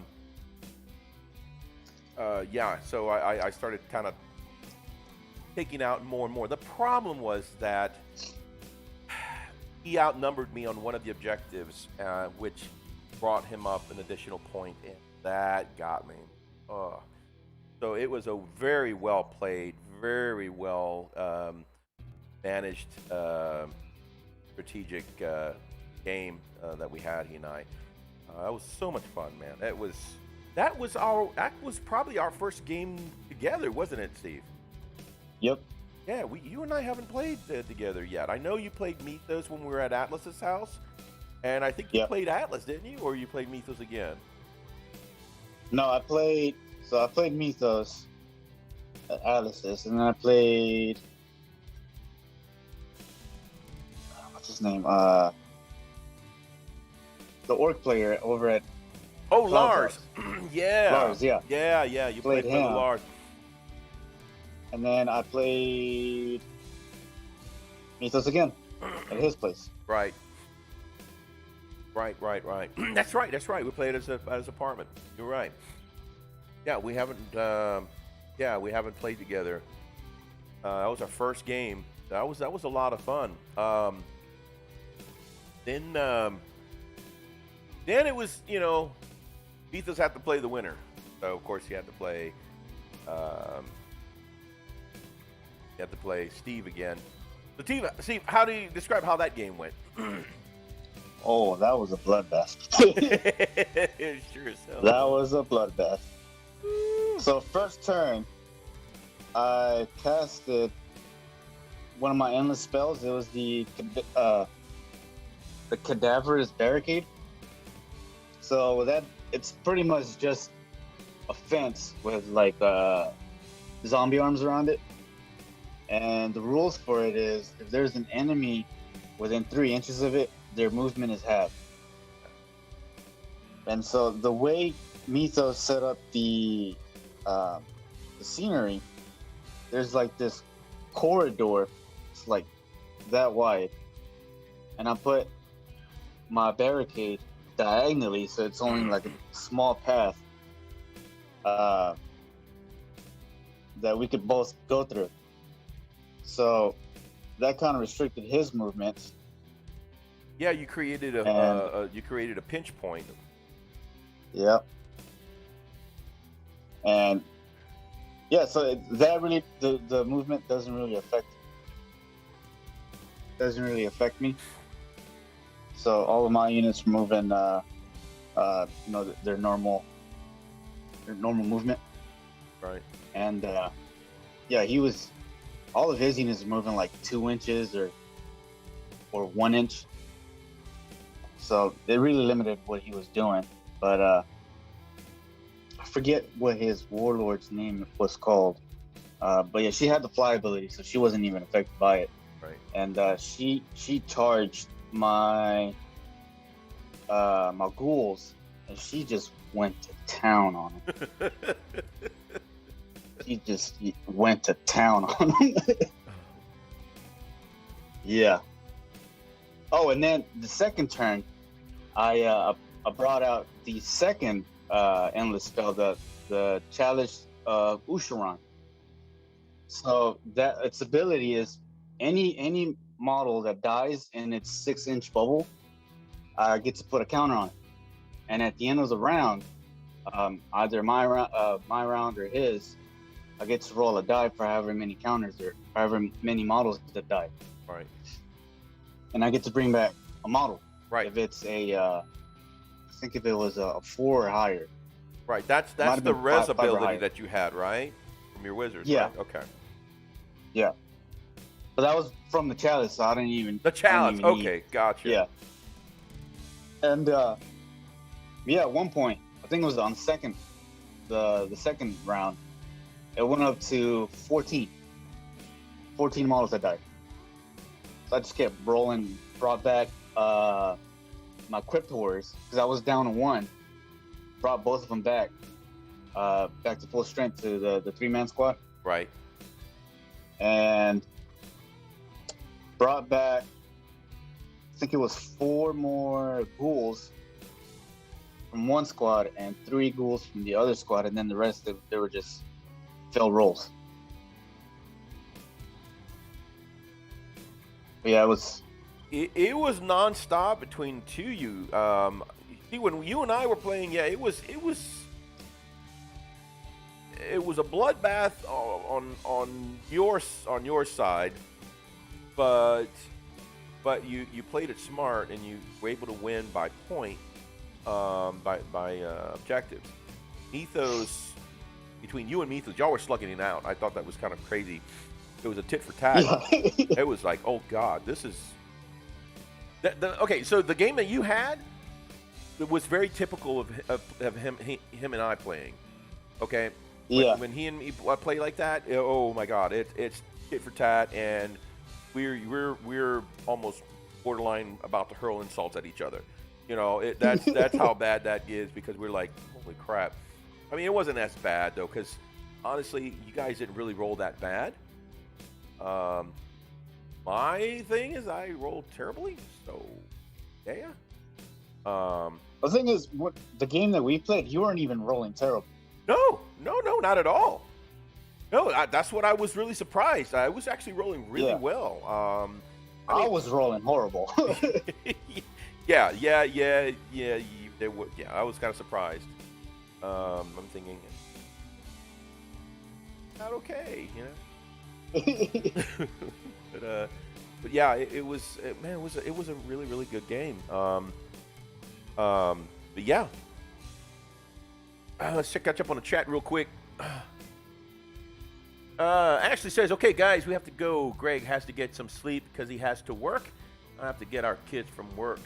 I started kind of taking out more and more. The problem was that he outnumbered me on one of the objectives, which brought him up an additional point, and that got me. So it was a very well played, very well managed strategic game that we had, he and I. That was so much fun, man. That was probably our first game together, wasn't it, Steve? Yep. Yeah, you and I haven't played together yet. I know you played Mythos when we were at Atlas's house, and I think you played Atlas, didn't you? Or you played Mythos again? No, I played Mythos at Atlas's, and then I played what's his name? The orc player over at Lars. Yeah. Lars, yeah. Yeah. You played with Lars. And then I played Mythos again at his place. Right. That's right. We played at his apartment. You're right. Yeah, we haven't played together. That was our first game. That was a lot of fun. Then it was, Mythos had to play the winner. So of course he had to play Steve again. So Steve, how do you describe how that game went? Oh, that was a bloodbath. Sure as hell. That was a bloodbath. So first turn, I casted one of my endless spells. It was the cadaverous barricade. So with that, it's pretty much just a fence with like zombie arms around it. And the rules for it is if there's an enemy within 3 inches of it, their movement is halved. And so the way Mythos set up the scenery, there's like this corridor, it's like that wide, and I put my barricade diagonally, so it's only like a small path that we could both go through. So that kind of restricted his movements. Yeah, you created a pinch point. Yep. And yeah, so that really the movement doesn't really affect me. So all of my units are moving their normal movement. Right. And all of his units are moving like 2 inches or 1 inch. So it really limited what he was doing. But I forget what his warlord's name was called. But yeah, she had the fly ability, so she wasn't even affected by it. Right. And she charged my my ghouls, and she just went to town on them. He just went to town on him. Yeah. Oh, and then the second turn, I brought out the second endless spell, the Chalice Usharan. So that its ability is any model that dies in its 6-inch bubble gets to put a counter on it. And at the end of the round, either my round or his, I get to roll a die for however many counters or however many models that die. Right. And I get to bring back a model. Right. If it's I think if it was a 4 or higher. Right. That's the res ability that you had, right? From your wizards. Yeah. Right? Okay. Yeah. But that was from the Chalice, so I didn't even. The Chalice. Okay, gotcha. Yeah. And at one point, I think it was on the second round, it went up to 14 models that died. So I just kept rolling, brought back my Crypt Horrors, because I was down to 1, brought both of them back to full strength to the 3-man squad. Right. And brought back, I think it was 4 more ghouls from one squad and 3 ghouls from the other squad, and then the rest they were just failed rolls. Yeah, it was. It was nonstop between two you. See, when you and I were playing, yeah, it was a bloodbath on your side, but you played it smart and you were able to win by point, by objectives. Mythos, between you and Mythos, y'all were slugging it out. I thought that was kind of crazy. It was a tit for tat. Yeah. It was like, oh god, this is. Okay, so the game that you had, it was very typical of him and I playing. Okay. Yeah. When he and me play like that, oh my god, it's tit for tat, and we're almost borderline about to hurl insults at each other. You know, that's how bad that is, because we're like, holy crap. I mean, it wasn't as bad though, because honestly, you guys didn't really roll that bad. My thing is I rolled terribly, so yeah. The thing is, the game that we played, you weren't even rolling terrible. No, not at all. No, that's what I was really surprised. I was actually rolling really well. I was rolling horrible. yeah. I was kind of surprised. I'm thinking, not okay, you know. But yeah, it was a really, really good game. But yeah. Let's catch up on the chat real quick. Ashley says, okay, guys, we have to go. Greg has to get some sleep because he has to work. I have to get our kids from work.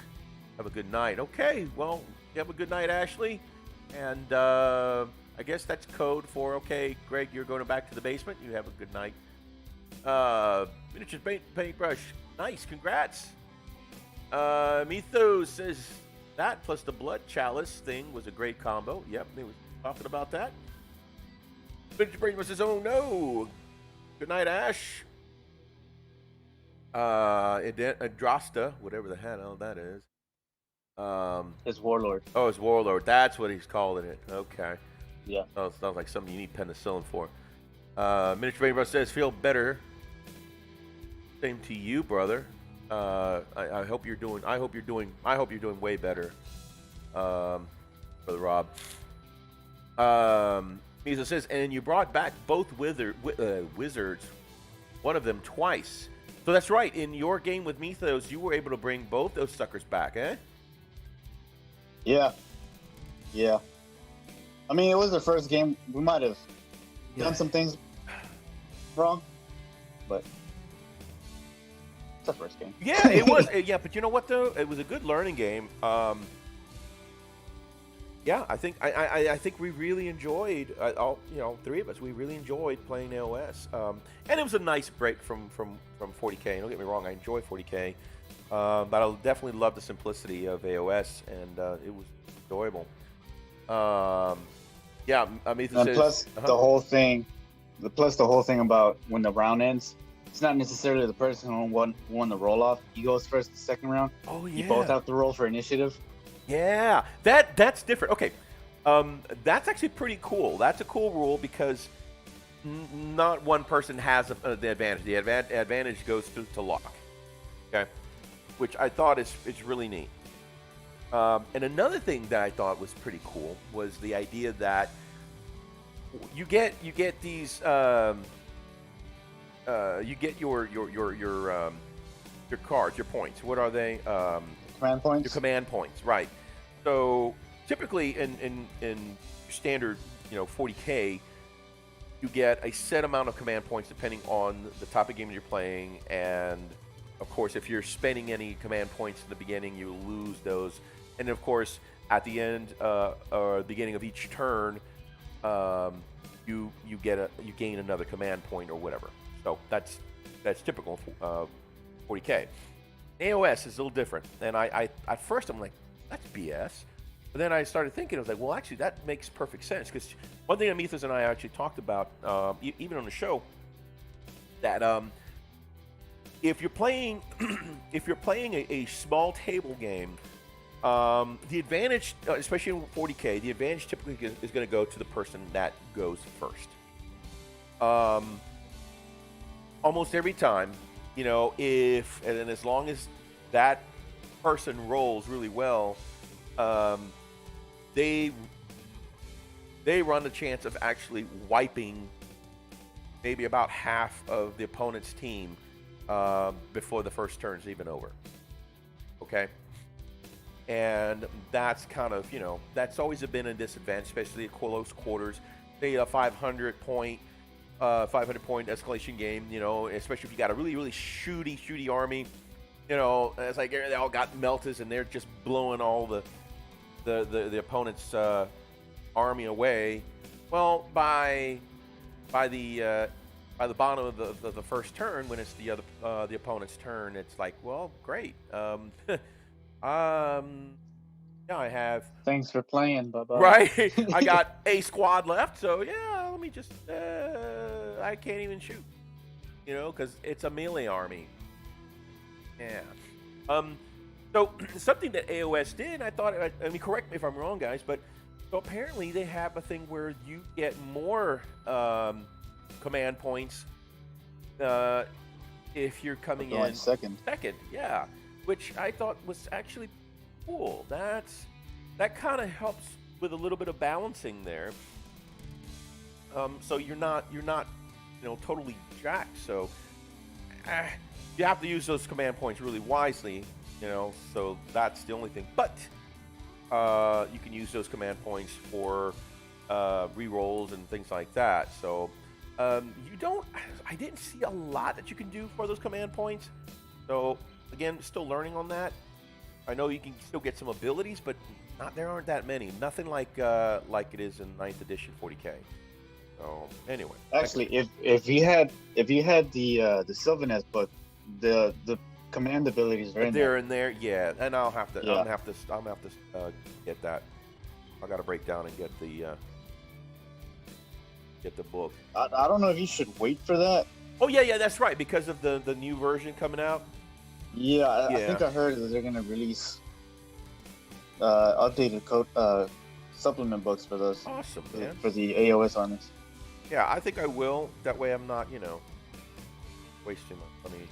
Have a good night. Okay, well, you have a good night, Ashley. And I guess that's code for, okay, Greg, you're going back to the basement. You have a good night. Miniatures paintbrush. Nice, congrats. Mythos says, that plus the blood chalice thing was a great combo. Yep, they were talking about that. Vintage Brain says, oh no. Good night, Ash. Andrasta, whatever the hell that is. His warlord. Oh, his warlord. That's what he's calling it. Okay. Yeah. Oh, it sounds like something you need penicillin for. Miniature Brain says, feel better. Same to you, brother. I hope you're doing. I hope you're doing way better, Brother Rob. Misa says, and you brought back both wizards, one of them twice. So that's right. In your game with Mythos, you were able to bring both those suckers back, eh? Yeah. I mean, it was the first game. We might have done some things wrong, but. It's the first game. Yeah, it was. Yeah, but you know what though? It was a good learning game. Yeah, I think we really enjoyed. All three of us. We really enjoyed playing AOS. And it was a nice break from 40K. Don't get me wrong. I enjoy 40K, but I definitely love the simplicity of AOS, and it was enjoyable. Yeah, I mean, and plus the whole thing about when the round ends. It's not necessarily the person who won the roll-off. He goes first the second round. Oh, yeah. You both have to roll for initiative. Yeah, that's different. Okay, that's actually pretty cool. That's a cool rule because not one person has the advantage. The advantage goes to luck. Okay, which I thought is really neat. And another thing that I thought was pretty cool was the idea that you get these. You get your cards, your points. What are they? Command points. Your command points, right? So typically in standard, 40K, you get a set amount of command points depending on the type of game you're playing, and of course, if you're spending any command points in the beginning, you lose those. And of course, at the end or beginning of each turn, you gain another command point or whatever. So that's typical 40K. AOS is a little different, and I at first I'm like, that's BS, but then I started thinking, I was like, well, actually that makes perfect sense, because one thing that Mythos and I actually talked about, even on the show, that if you're playing a small table game, the advantage, especially in 40K, the advantage typically is going to go to the person that goes first. Almost every time, you know, and as long as that person rolls really well, they run the chance of actually wiping maybe about half of the opponent's team before the first turn's even over. Okay? And that's kind of, you know, that's always been a disadvantage, especially at close quarters. Say a 500 point escalation game, you know, especially if you got a really, really shooty army, you know, it's like they all got meltas and they're just blowing all the opponent's army away. Well, by the bottom of the first turn, when it's the opponent's turn, it's like, well, great. Yeah, I have. Thanks for playing, bye-bye. Right, I got a squad left, so yeah, let me just. I can't even shoot, you know, because it's a melee army. Yeah. So something that AOS did, I thought. I mean, correct me if I'm wrong, guys, but so apparently they have a thing where you get more command points if you're coming in second. Second, yeah, which I thought was actually cool. That kind of helps with a little bit of balancing there. So you're not you know, totally jacked. So you have to use those command points really wisely, you know. So that's the only thing. But you can use those command points for re-rolls and things like that. So you don't. I didn't see a lot that you can do for those command points. So again, still learning on that. I know you can still get some abilities, but there aren't that many. Nothing like it is in 9th edition 40K. So anyway, Actually, if you had the Sylvaness book, the command abilities are in there. They're in there, yeah. And I'll have to get that. I got to break down and get the book. I don't know if you should wait for that. Oh yeah, that's right, because of the new version coming out. Yeah, I think I heard that they're gonna release updated code supplement books for those. Awesome, man. For the AOS armies. Yeah, I think I will. That way, I'm not, you know, wasting my money.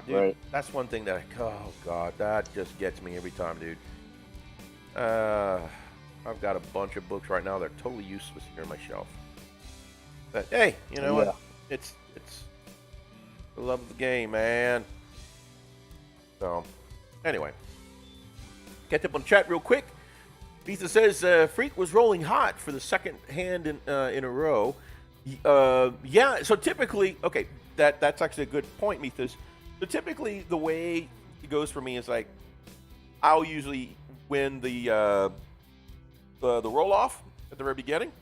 Dude, that's one thing that oh god, that just gets me every time, dude. I've got a bunch of books right now that are totally useless here on my shelf. But hey, you know what? It's the love of the game, man. So, anyway, catch up on chat real quick. Lisa says Freak was rolling hot for the second hand in a row. Yeah, so typically, okay, that's actually a good point, Methus. So typically, the way it goes for me is like I'll usually win the roll off at the very beginning.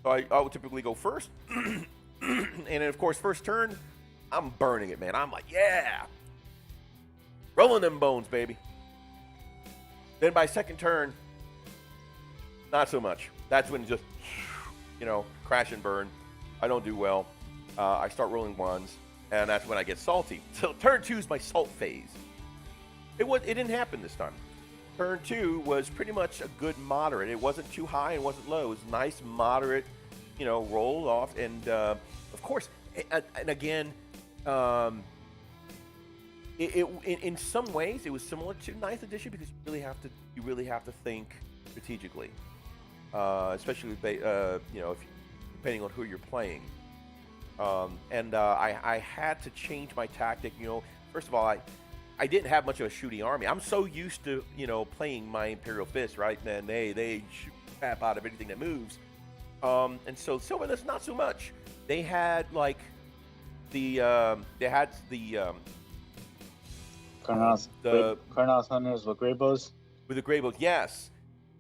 So I will typically go first, and then of course first turn, I'm burning it, man. I'm like, yeah. Rolling them bones, baby. Then by second turn, not so much. That's when just, you know, crash and burn. I don't do well. I start rolling ones, and that's when I get salty. So turn 2 is my salt phase. It didn't happen this time. Turn 2 was pretty much a good moderate. It wasn't too high and wasn't low. It was nice, moderate, you know, roll off. And of course, and again, in some ways, it was similar to 9th edition because you really have to think strategically, especially you know, depending on who you're playing. And I had to change my tactic. You know, first of all, I didn't have much of a shooty army. I'm so used to, you know, playing my Imperial Fist, right? Man, they shoot crap out of anything that moves. And so Sylvanus, not so much. They had like Karnath Hunters with Grey Bows? With the Grey Bows, yes.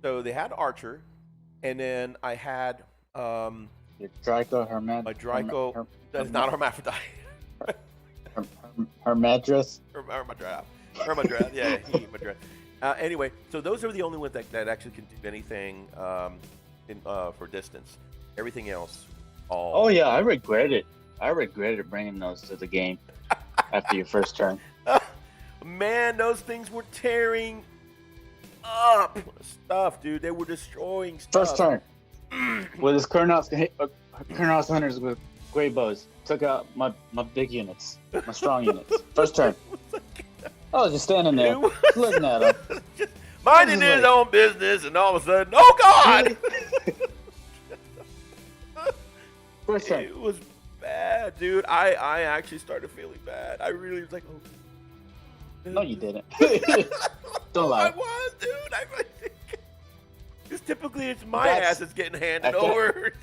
So they had Archer, and then I had your Draco my Draco. That's not hermaphrodite. Hermadras? Hermadras, yeah, Hermadras. Anyway, so those are the only ones that actually can do anything for distance. Everything else, all. Oh yeah, I regret it. I regretted bringing those to the game after your first turn. Man, those things were tearing up stuff, dude. They were destroying stuff. First turn. With his Karnath Hunters with Great bows. Took out my big units, my strong units. First turn. I was just standing there, looking at him. Just minding his own business, and all of a sudden, oh God! First turn. It was bad, dude. I actually started feeling bad. I really was like, oh. No, you didn't. Don't lie. I was, dude. I think. Because typically it's my ass that's getting handed over.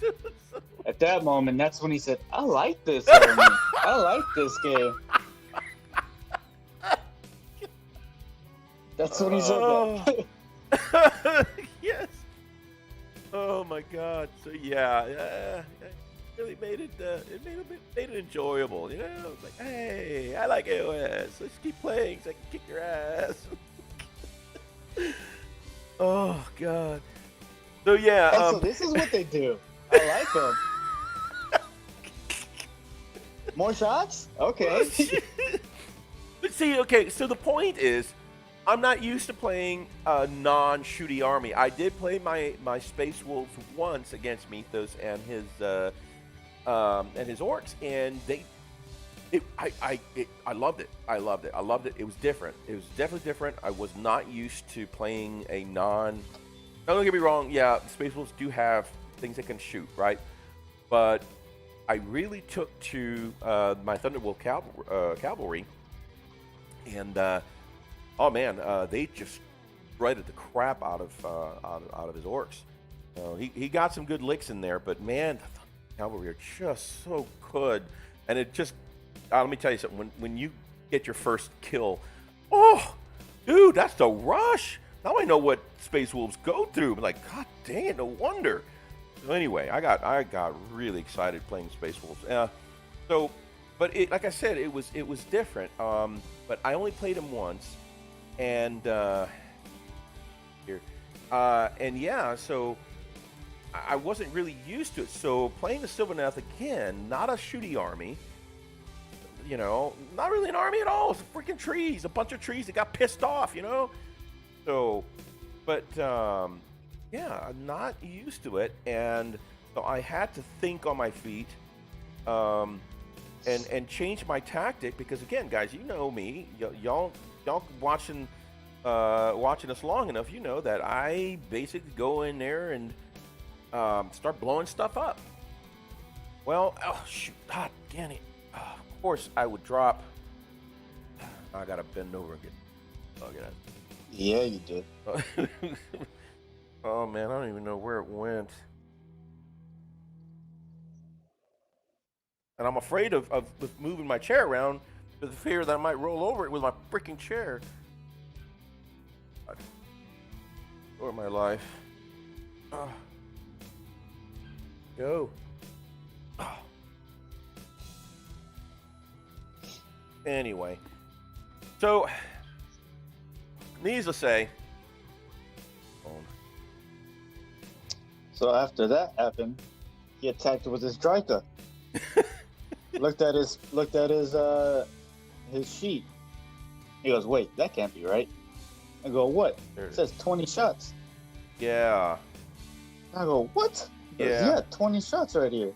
At that moment, that's when he said, I like this army. I like this game. That's when he said that. Yes. Oh my God. So yeah, it really made it. It made it enjoyable. You know, it's like, hey, I like AOS. Let's keep playing so I can kick your ass. Oh God. So yeah. So this is what they do. I like them. More shots? Okay. But see, okay. So the point is, I'm not used to playing a non-shooty army. I did play my Space Wolves once against Mythos and his orcs, and I loved it. I loved it. I loved it. It was different. It was definitely different. I was not used to playing a non. Now, don't get me wrong. Yeah, Space Wolves do have things that can shoot, right? But I really took to my Thunderbolt cavalry, and oh man, they just shredded the crap out of his orcs. He got some good licks in there, but man, the cavalry are just so good. And it just, let me tell you something. When you get your first kill, oh, dude, that's the rush. Now I know what Space Wolves go through. I'm like, God dang it, no wonder. So anyway, I got really excited playing Space Wolves. But like I said, it was different. But I only played him once. And yeah, so I wasn't really used to it. So playing the Sylvaneth again, not a shooty army, you know, not really an army at all. It's freaking trees, a bunch of trees that got pissed off, you know. So, but yeah, I'm not used to it, and so I had to think on my feet, and change my tactic because again, guys, you know me, y'all watching us long enough, you know that I basically go in there and start blowing stuff up. Well, oh shoot, God damn it! Of course, I would drop. I gotta bend over and get it. Yeah, you did. Oh man, I don't even know where it went. And I'm afraid of moving my chair around for the fear that I might roll over it with my freaking chair. Or my life. Go. Anyway. So, needless to say. So after that happened, he attacked with his Drika. looked at his sheet. He goes, "Wait, that can't be right." I go, "What?" It says 20 shots. Yeah. I go, "What?" He goes, yeah, 20 shots right here.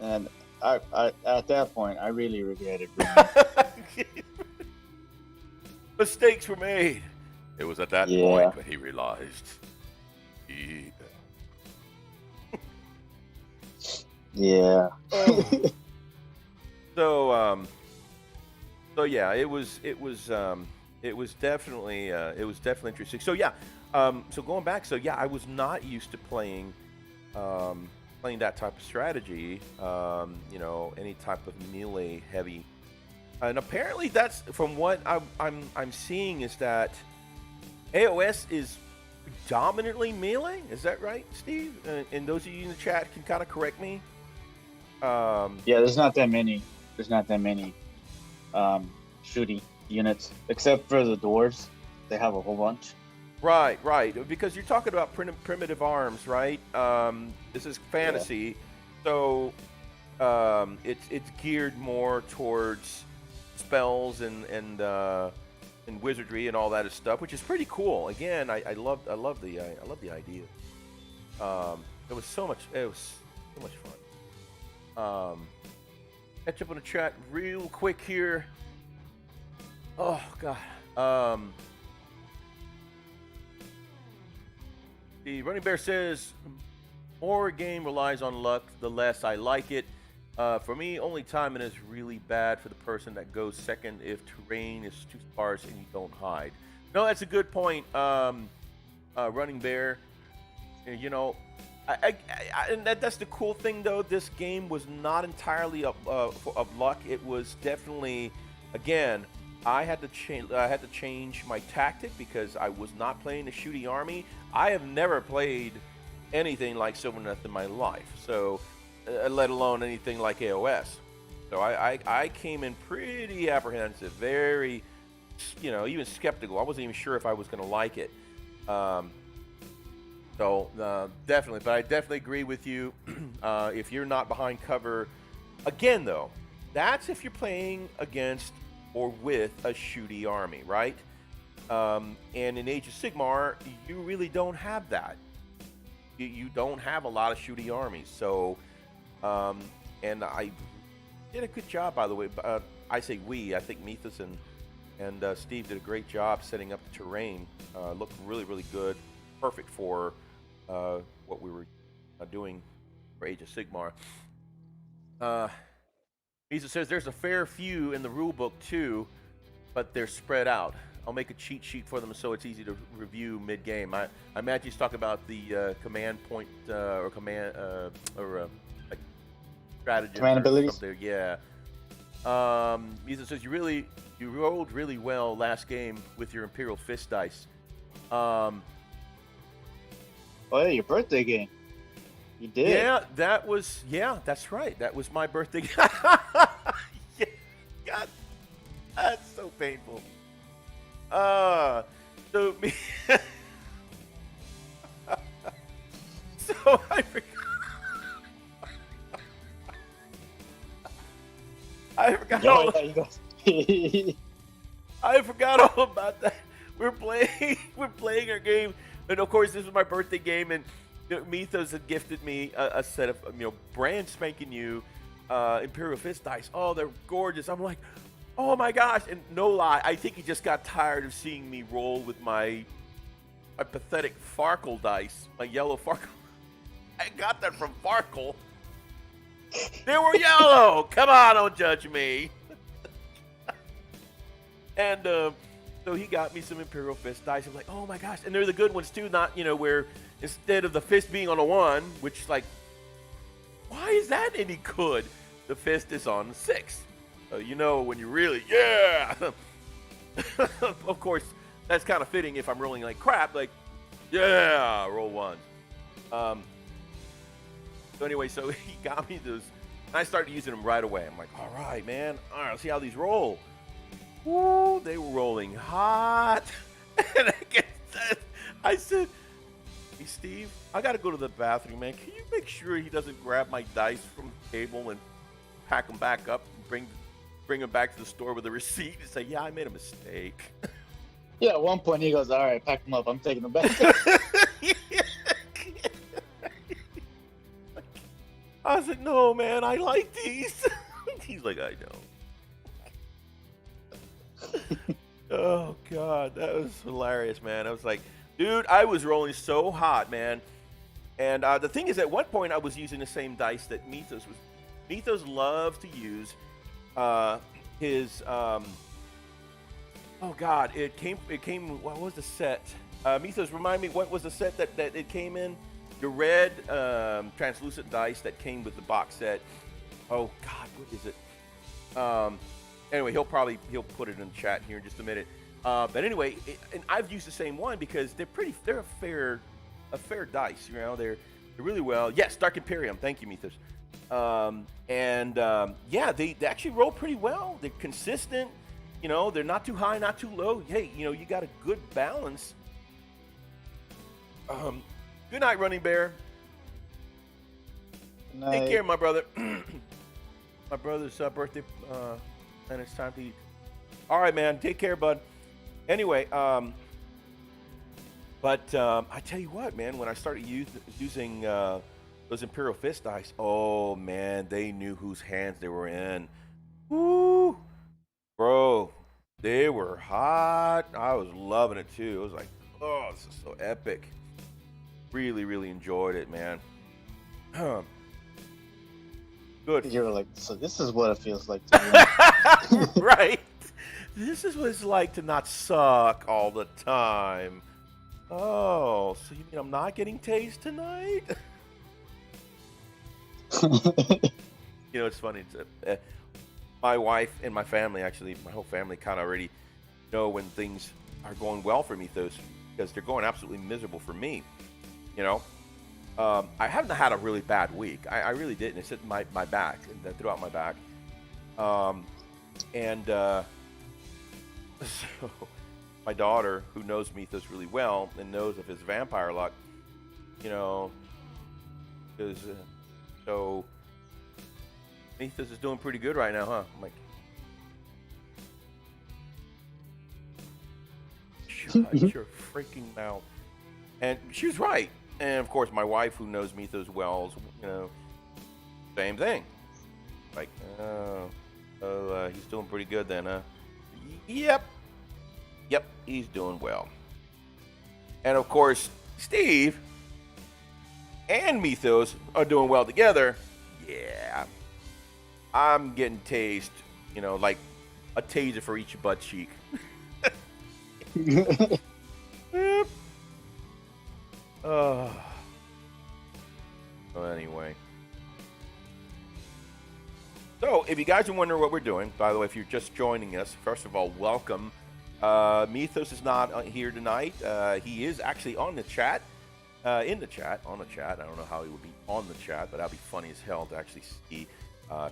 And I at that point, I really regretted it. Mistakes were made. It was at that point when he realized. Yeah. So yeah, it was definitely interesting. So yeah, so going back, so yeah, I was not used to playing that type of strategy. You know, any type of melee heavy, and apparently that's from what I'm seeing is that AOS is predominantly melee. Is that right, Steve? And those of you in the chat can kind of correct me. Yeah, there's not that many. Shooting units, except for the dwarves. They have a whole bunch. Right. Because you're talking about primitive arms, right? This is fantasy, so it's geared more towards spells and wizardry and all that stuff, which is pretty cool. Again, I love the idea. It was so much fun. Catch up on the chat real quick here. Oh God. The Running Bear says, more game relies on luck, the less I like it. For me, only timing is really bad for the person that goes second if terrain is too sparse and you don't hide. No, that's a good point, Running Bear. You know, and that's the cool thing, though. This game was not entirely of luck. It was definitely, again, I had to change my tactic because I was not playing a shooty army. I have never played anything like Sylvaneth in my life, so let alone anything like AOS. So I came in pretty apprehensive, very, you know, even skeptical. I wasn't even sure if I was going to like it. Definitely, but I definitely agree with you. If you're not behind cover, again though, that's if you're playing against or with a shooty army, right? And in Age of Sigmar, you really don't have that. You don't have a lot of shooty armies. So, and I did a good job, by the way. I say we. I think Mythos and Steve did a great job setting up the terrain. Looked really, really good. Perfect for what we were doing for Age of Sigmar. Mythos says there's a fair few in the rulebook too, but they're spread out. I'll make a cheat sheet for them so it's easy to review mid-game. I imagine he's talking about the command point or command like strategy. Command abilities. Yeah. Mythos says you rolled really well last game with your Imperial Fist dice. Oh yeah, your birthday game. You did. Yeah, that's right. That was my birthday. Yeah, God, that's so painful. So me. So I forgot. I forgot all. I forgot all about that. We're playing our game, and of course this was my birthday game, and Mythos had gifted me a set of brand spanking new Imperial Fist dice. Oh, they're gorgeous. I'm like, oh my gosh! And no lie, I think he just got tired of seeing me roll with my pathetic Farkle dice, my yellow Farkle. I got that from Farkle. They were yellow. Come on, don't judge me. And so he got me some Imperial Fist dice. I'm like, oh my gosh. And they're the good ones too, not, where instead of the fist being on a 1, which like, why is that any good? The fist is on 6. So when you really, yeah. Of course, that's kind of fitting if I'm rolling like crap, like, yeah, roll 1. So anyway, so he got me those, and I started using them right away. I'm like, all right, man. All right, let's see how these roll. Woo, they were rolling hot. And I said, hey, Steve, I got to go to the bathroom, man. Can you make sure he doesn't grab my dice from the table and pack them back up and bring them back to the store with a receipt and say, yeah, I made a mistake. Yeah, at one point he goes, all right, pack them up. I'm taking them back. I was like, no, man, I like these. He's like, I know. Oh, God, that was hilarious, man. I was like, dude, I was rolling so hot, man. And the thing is, at one point, I was using the same dice that Mythos was. Mythos loves to use his, oh, God, it came, what was the set? Mythos, remind me, what was the set that it came in? The red translucent dice that came with the box set. Oh God, what is it? Anyway, he'll put it in the chat here in just a minute. But anyway, and I've used the same one because they're a fair dice. They're really well. Yes, Dark Imperium. Thank you, Mythos. Yeah, they actually roll pretty well. They're consistent. They're not too high, not too low. Hey, you got a good balance. Good night, Running Bear. Good night. Take care, my brother. My brother's birthday, and it's time to eat. All right, man. Take care, bud. Anyway, but I tell you what, man. When I started using those Imperial Fist dice, oh man, they knew whose hands they were in. Woo! Bro, they were hot. I was loving it too. It was like, oh, this is so epic. Really, really enjoyed it, man. Good. You were like, so this is what it feels like to be. Right. This is what it's like to not suck all the time. Oh, so you mean I'm not getting tased tonight? You know, it's funny. My wife and my family, actually, my whole family kind of already know when things are going well for Mythos because they're going absolutely miserable for me. You know, I haven't had a really bad week. I really didn't. It's hit my back, and throughout my back. So my daughter, who knows Mythos really well and knows of his vampire luck, you know, is so Mythos is doing pretty good right now, huh? I'm like, shut your freaking mouth. And she was right. And of course, my wife, who knows Mythos well, you know, same thing. Like, he's doing pretty good then, huh? Yep, he's doing well. And of course, Steve and Mythos are doing well together. Yeah, I'm getting tased, you know, like a taser for each butt cheek. Yep. Well, anyway. So, if you guys are wondering what we're doing, by the way, if you're just joining us, first of all, welcome. Mythos is not here tonight. He is actually on the chat. On the chat. I don't know how he would be on the chat, but that'd be funny as hell to actually see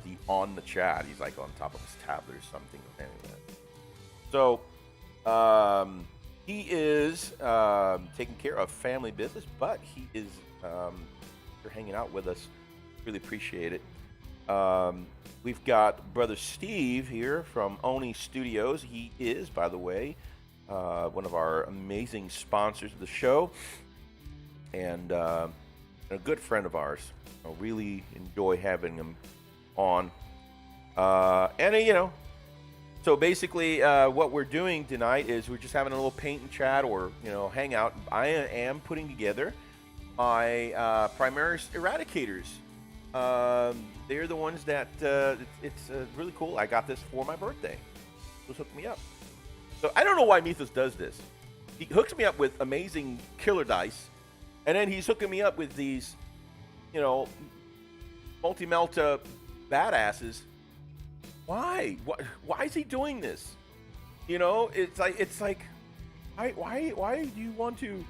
he on the chat. He's like on top of his tablet or something. Anyway. So, he is taking care of family business, but he is you're hanging out with us. Really appreciate it. We've got Brother Steve here from ONI Studios. He is, by the way, one of our amazing sponsors of the show and a good friend of ours. I really enjoy having him on. You know, so basically what we're doing tonight is we're just having a little paint and chat or, you know, hang out. I am putting together my Primaris Eradicators. They're the ones that it's really cool. I got this for my birthday. Just hooked me up. So I don't know why Mythos does this. He hooks me up with amazing killer dice, and then he's hooking me up with these, you know, multi-melta badasses. Why? Why is he doing this? You know, it's like, why do you want to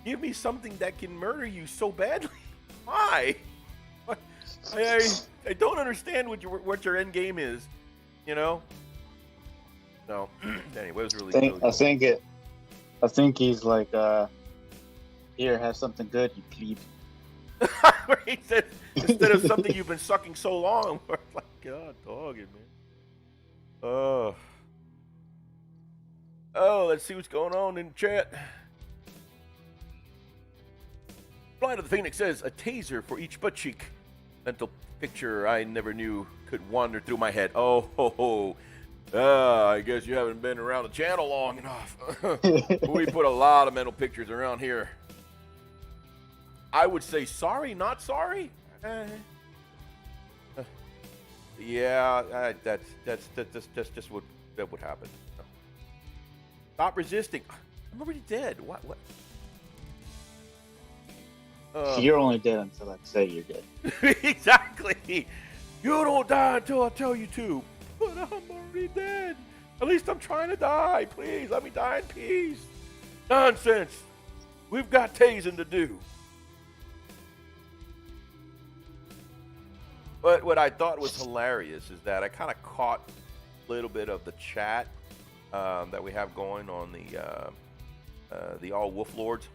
give me something that can murder you so badly? Why? I don't understand what your end game is, you know. So anyway, it was really. I think he's like, here, have something good, you plebe. He said, instead of something you've been sucking so long, we're like, God, dog it, man. Let's see what's going on in chat. Flight of the Phoenix says a taser for each butt cheek. Mental picture I never knew could wander through my head. I guess you haven't been around the channel long enough. We put a lot of mental pictures around here. I would say sorry, not sorry. Yeah, that's just what that would happen. Stop resisting. I'm already dead. What? You're only dead until I say you're dead. Exactly. You don't die until I tell you to. But I'm already dead. At least I'm trying to die. Please, let me die in peace. Nonsense. We've got tasing to do. But what I thought was hilarious is that I kind of caught a little bit of the chat that we have going on the All Wolf Lords.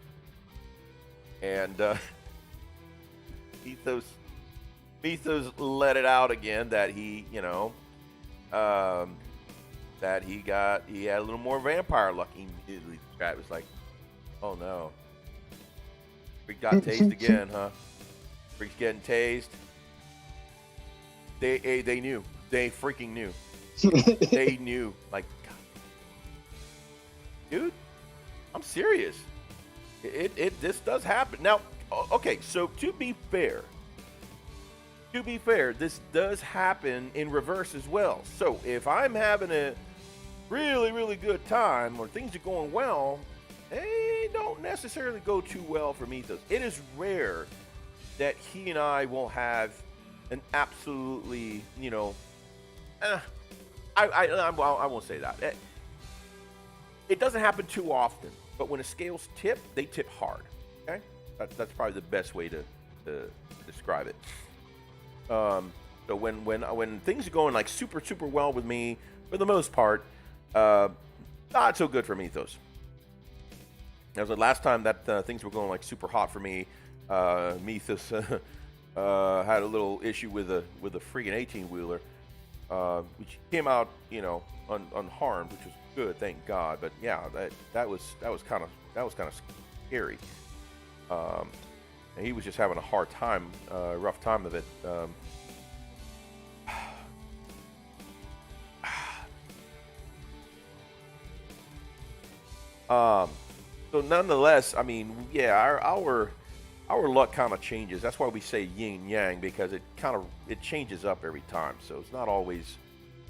And Mythos let it out again that he, you know, that he had a little more vampire luck. Immediately, the chat was like, "Oh no, we got tased again, huh? Freaks getting tased. They knew. They freaking knew. They knew. Like, God. Dude, I'm serious. This does happen. Now, okay, so to be fair, this does happen in reverse as well. So if I'm having a really, really good time or things are going well, they don't necessarily go too well for Mythos. It is rare that he and I will have an absolutely, I won't say that. It doesn't happen too often, but when the scales tip, they tip hard. Okay, that's probably the best way to describe it. So when things are going like super well with me, for the most part, not so good for Mythos. That was the last time that things were going like super hot for me. Mythos had a little issue with a freaking 18-wheeler, which came out unharmed, which was good, thank God. But yeah, that was kind of scary. And he was just having a hard time, rough time of it. So nonetheless, I mean, yeah, our luck kind of changes. That's why we say yin yang, because it changes up every time. So it's not always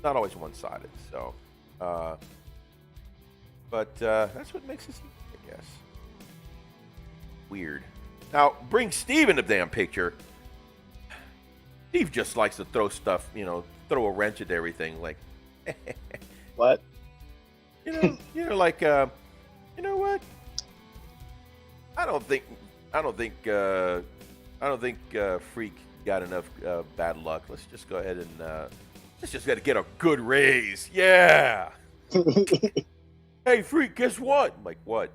one-sided. So, but that's what makes us, I guess, weird. Now bring Steve in the damn picture. Steve just likes to throw stuff, throw a wrench at everything. Like, what? Like, you know what? I don't think Freak got enough bad luck. Let's just go ahead and let's just got to get a good raise. Yeah. Hey, Freak, guess what? I'm like, what?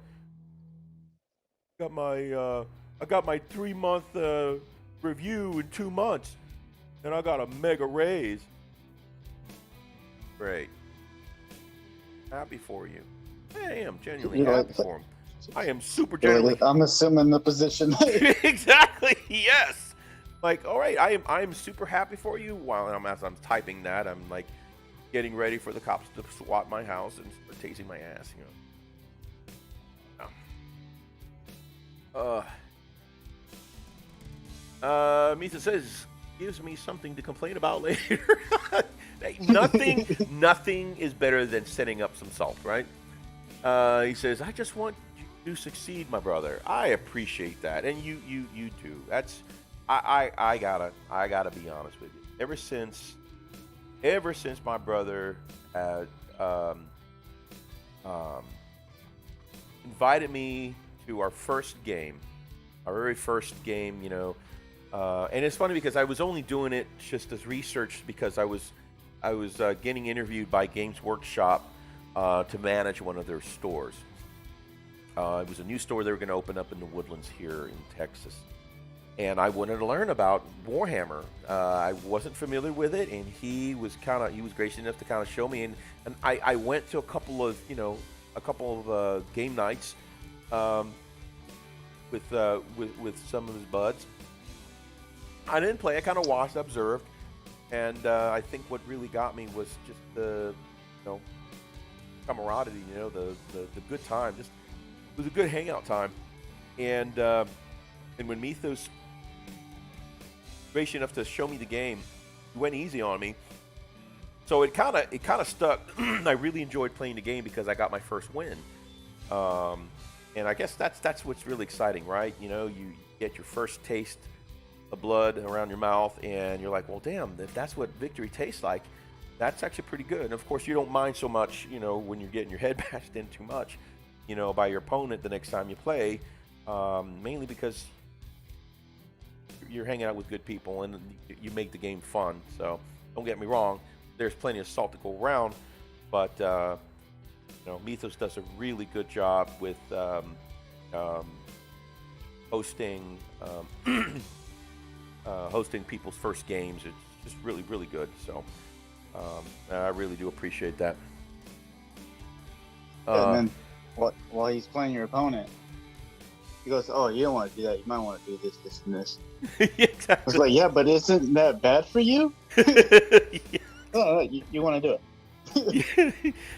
I got my 3-month review in 2 months, and I got a mega raise. Great. Happy for you. I am genuinely happy for him. I am super genuinely. I'm assuming the position. Exactly. Yes. Like, all right. I am super happy for you. While as I'm typing that, I'm like getting ready for the cops to swat my house and start tasing my ass. Misa says, gives me something to complain about later. Hey, nothing is better than setting up some salt, right? He says, I just want you to succeed, my brother. I appreciate that, and you too. That's I gotta be honest with you. Ever since my brother had invited me to our very first game, and it's funny because I was only doing it just as research because I was getting interviewed by Games Workshop to manage one of their stores. It was a new store they were going to open up in the Woodlands here in Texas, and I wanted to learn about Warhammer. I wasn't familiar with it, and he was gracious enough to kind of show me, and I went to a couple of game nights with some of his buds. I didn't play. I kind of watched, observed, and I think what really got me was just the camaraderie. The good time. Just it was a good hangout time, and when Mythos was gracious enough to show me the game, he went easy on me. So it kind of stuck. I really enjoyed playing the game because I got my first win. And I guess that's what's really exciting, right? You get your first taste of blood around your mouth, and you're like, well, damn, if that's what victory tastes like, that's actually pretty good. And of course, you don't mind so much, when you're getting your head bashed in too much, by your opponent the next time you play, mainly because you're hanging out with good people and you make the game fun. So don't get me wrong, there's plenty of salt to go around, but Mythos does a really good job with hosting people's first games. It's just really, really good. So I really do appreciate that. And then while he's playing your opponent, he goes, "Oh, you don't want to do that. You might want to do this, this, and this." Exactly. It's like, yeah, but isn't that bad for you? Yeah. Oh, you want to do it.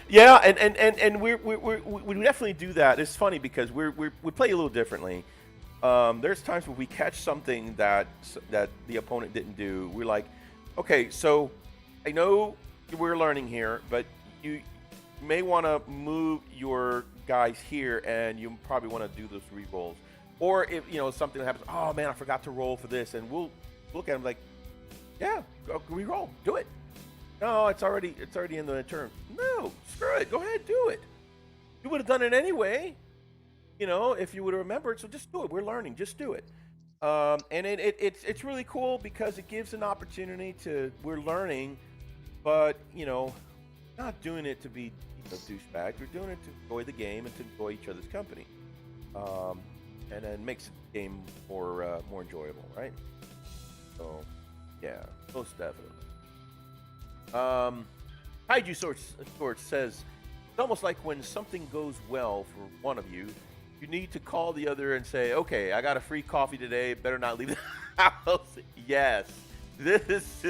Yeah, and we definitely do that. It's funny because we play a little differently. There's times where we catch something that the opponent didn't do. We're like, okay, so I know we're learning here, but you may want to move your guys here, and you probably want to do those re-rolls. Or if something happens, oh man, I forgot to roll for this, and we'll look at them like, yeah, go re-roll, do it. No, it's already in the turn. No, screw it. Go ahead, do it. You would have done it anyway, if you would have remembered. So just do it. We're learning. Just do it. And it's really cool because it gives an opportunity we're learning, but not doing it to be douchebags. We're doing it to enjoy the game and to enjoy each other's company. And then makes the game more enjoyable, right? So, yeah, most definitely. Kaiju Sword says, it's almost like when something goes well for one of you, you need to call the other and say, okay, I got a free coffee today, better not leave the house. Yes, this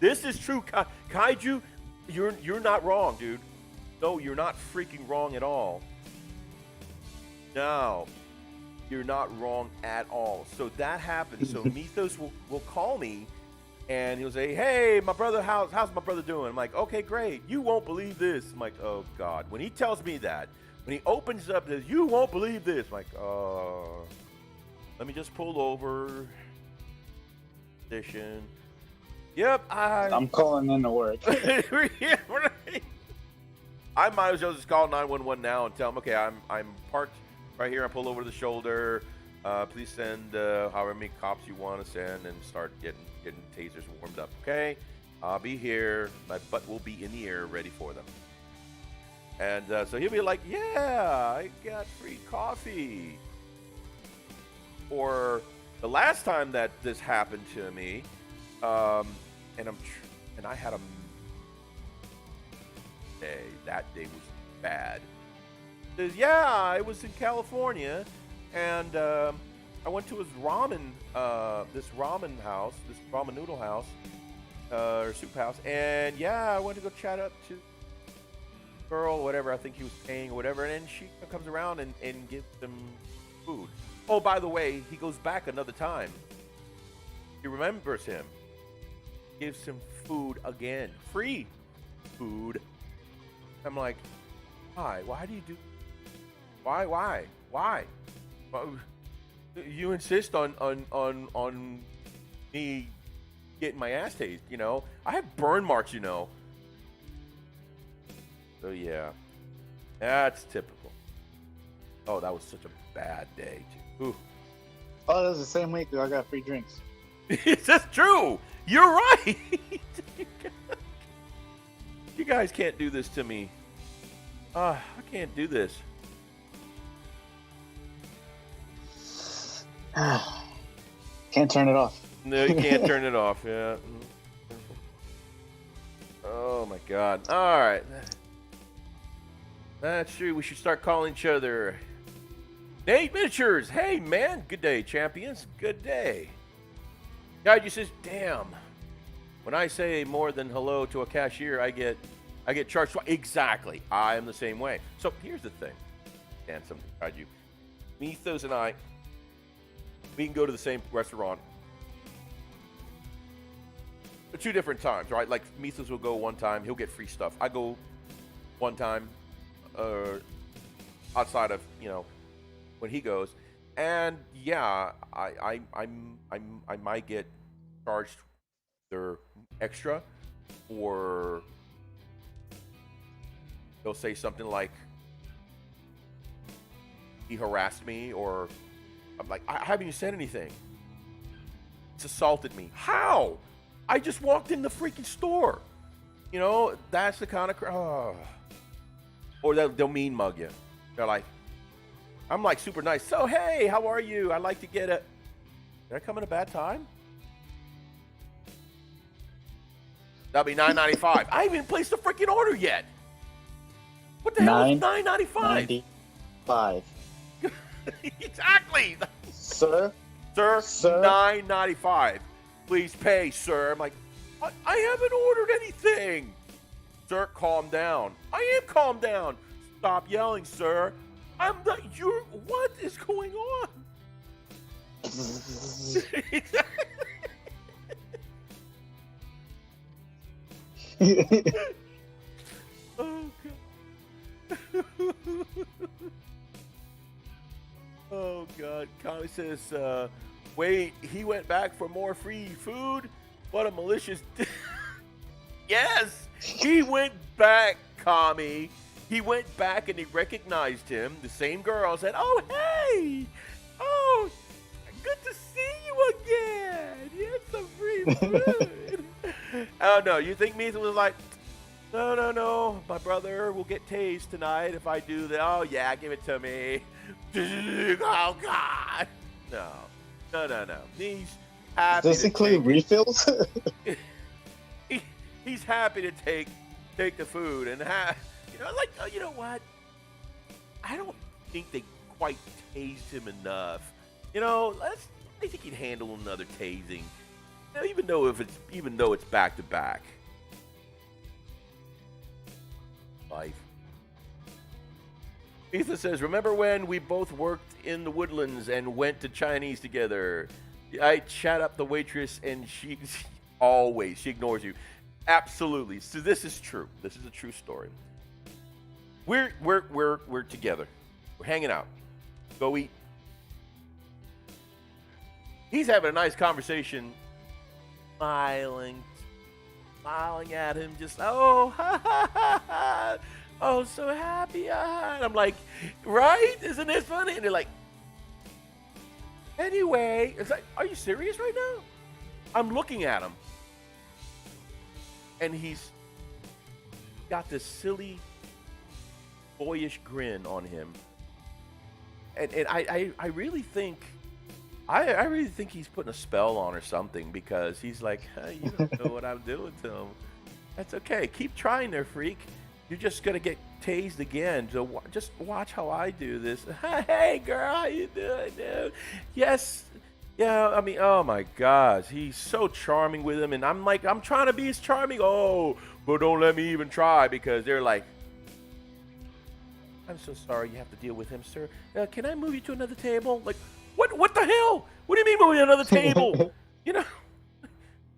is true. Kaiju, you're not wrong, dude. No, you're not freaking wrong at all. No, you're not wrong at all. So that happens. So Mythos will call me, and he'll say, hey, my brother, how's my brother doing? I'm like, okay, great. You won't believe this. I'm like, oh, God. When he tells me that, when he opens up and says, you won't believe this, I'm like, let me just pull over. Position. Yep, I'm calling in to work. Yeah, right. I might as well just call 911 now and tell them, okay, I'm parked right here. I pull over the shoulder. Please send however many cops you want to send, and start getting tasers warmed up. Okay, I'll be here. My butt will be in the air, ready for them. And so he'll be like, "Yeah, I got free coffee." Or the last time that this happened to me, and I had a day. That day was bad. He says, yeah, I was in California, and I went to his this ramen house, this ramen noodle house, or soup house, and yeah, I went to go chat up to a girl, or whatever, I think he was paying or whatever, and then she comes around and gives them food. Oh, by the way, he goes back another time. He remembers him. Gives him food again. Free food. I'm like, why? Why do you do? Why? Why? You insist on me getting my ass tased, I have burn marks, So yeah, that's typical. Oh, that was such a bad day, too. Ooh. Oh, that was the same week that I got free drinks. That's true. You're right. You guys can't do this to me. I can't do this. Can't turn it off. No, you can't turn it off. Yeah. Oh my God. All right. That's true. We should start calling each other. Nate Miniatures. Hey man. Good day, champions. Good day. Guy just says, damn. When I say more than hello to a cashier, I get charged twice. Exactly. I am the same way. So here's the thing. And something about you. Mythos and I, we can go to the same restaurant at 2 different times, right? Like Mythos will go one time, he'll get free stuff. I go one time, outside of when he goes, and yeah, I might get charged either extra, or they'll say something like he harassed me, or I'm like, I haven't even said anything. It's assaulted me. How? I just walked in the freaking store. That's the kind of or they'll mean mug you. They're like, I'm like super nice. So hey, how are you? I'd like to get a. Did I come at a bad time? That'll be $9.95. I haven't even placed the freaking order yet. What the hell is $9.95? $9.95. Exactly. Sir, Sir, Sir? $9.95. Please pay, sir. I'm like, I haven't ordered anything. Sir, calm down. I am calm down. Stop yelling, sir. I'm the, you're, what is going on? Oh, God. Oh, God. Connie says, wait, he went back for more free food? What a malicious... Yes, he went back, Kami. He went back and he recognized him. The same girl said, oh, hey. Oh, good to see you again. Here's some free food. Oh, no, you think Meatha was like, no, my brother will get tased tonight if I do that. Oh, yeah, give it to me. Oh, God. No. He's happy. Does it include refills? He's happy to take the food and you know what? I don't think they quite tased him enough. I think he'd handle another tasing. Even though it's back to back. Life. Ethan says, remember when we both worked in the Woodlands and went to Chinese together? I chat up the waitress and she ignores you. Absolutely. So this is true. This is a true story. We're together. We're hanging out. Go eat. He's having a nice conversation, smiling at him, just oh so happy. And I'm like, right? Isn't this funny? And they're like, anyway, it's like, are you serious right now? I'm looking at him. And he's got this silly, boyish grin on him. And I really think he's putting a spell on or something, because he's like, hey, you don't know what I'm doing to him. That's okay. Keep trying there, freak. You're just going to get tased again. So just watch how I do this. Hey, girl, how you doing, dude? Yes. Yeah, I mean, oh my gosh, he's so charming with him, and I'm like, I'm trying to be as charming. Oh, but don't let me even try, because they're like, I'm so sorry you have to deal with him, sir. Can I move you to another table? Like, what the hell? What do you mean move to another table?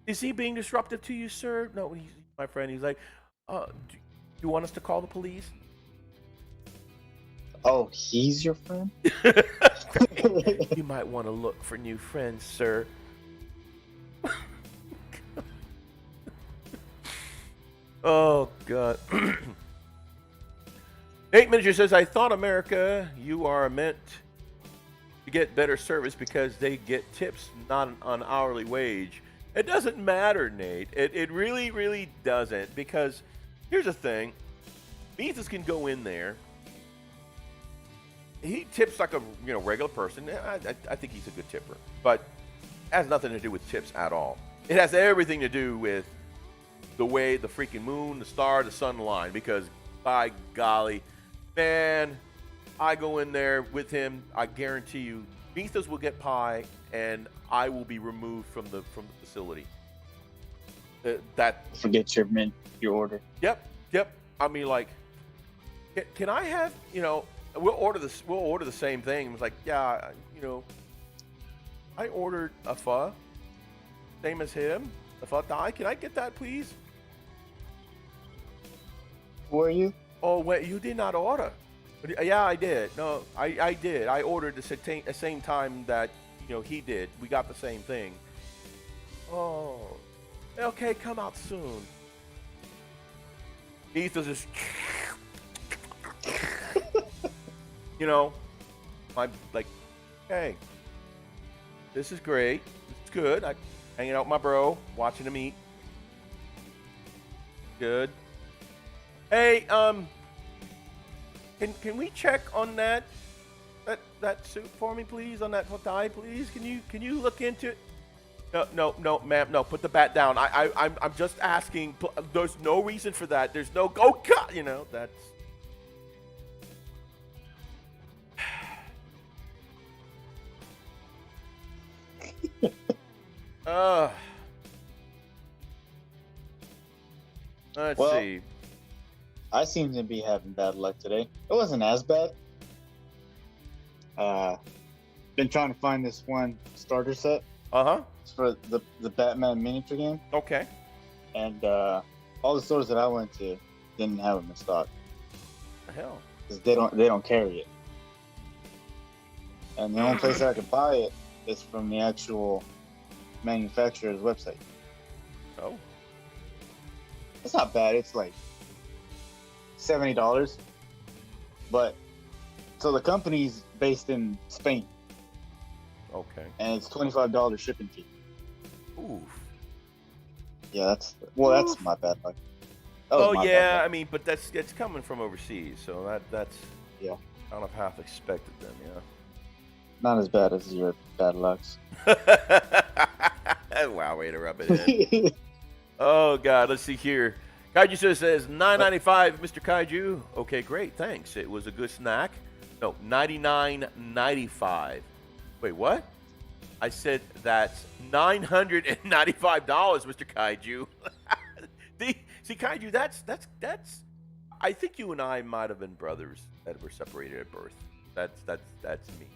Is he being disruptive to you, sir? No, he's my friend. He's like, do you want us to call the police? Oh, he's your friend? You might want to look for new friends, sir. Oh, God. Nate Manager says, I thought, America, you are meant to get better service because they get tips, not an hourly wage. It doesn't matter, Nate. It really, really doesn't, because here's the thing. Meathas can go in there. He tips like a regular person. I think he's a good tipper, but it has nothing to do with tips at all. It has everything to do with the way the freaking moon, the star, the sun align. Because by golly, man, I go in there with him. I guarantee you, Meathas will get pie, and I will be removed from the facility. Forget your order. Yep. I mean, like, can I have We'll order the same thing. It's like, yeah, I ordered a pho, same as him. A pho thai. Can I get that, please? Who are you? Oh, wait, you did not order. Yeah, I did. No, I did. I ordered the same time that he did. We got the same thing. Oh, okay. Come out soon. Ethan's just. I'm like, hey, this is great. It's good. I'm hanging out with my bro, watching him eat. Good. Hey, can we check on that soup for me, please? On that thai, please? Can you look into it? No, ma'am, no. Put the bat down. I'm just asking. There's no reason for that. There's no. Oh God, that's. Let's Well, see. I seem to be having bad luck today. It wasn't as bad. Been trying to find this one starter set. It's for the Batman miniature game, Okay. and all the stores that I went to didn't have them in stock The hell. because they don't carry it. And the only place that I could buy it is from the actual manufacturer's website. Oh. It's not bad. It's like $70, but so the company's based in Spain, Okay. and it's $25 shipping fee. Oof. Yeah, that's my bad luck. That was Oh my yeah, bad luck. I mean, but it's coming from overseas, so that's Yeah. kind of half expected then, Not as bad as your bad lucks. yeah. Wow, way to rub it in. Oh God, let's see here. Kaiju says $9.95, Mr. Kaiju. Okay, great, thanks. It was a good snack. No, $99.95. Wait, what? I said that's $995, Mr. Kaiju. See, Kaiju, that's. I think you and I might have been brothers that were separated at birth. That's me.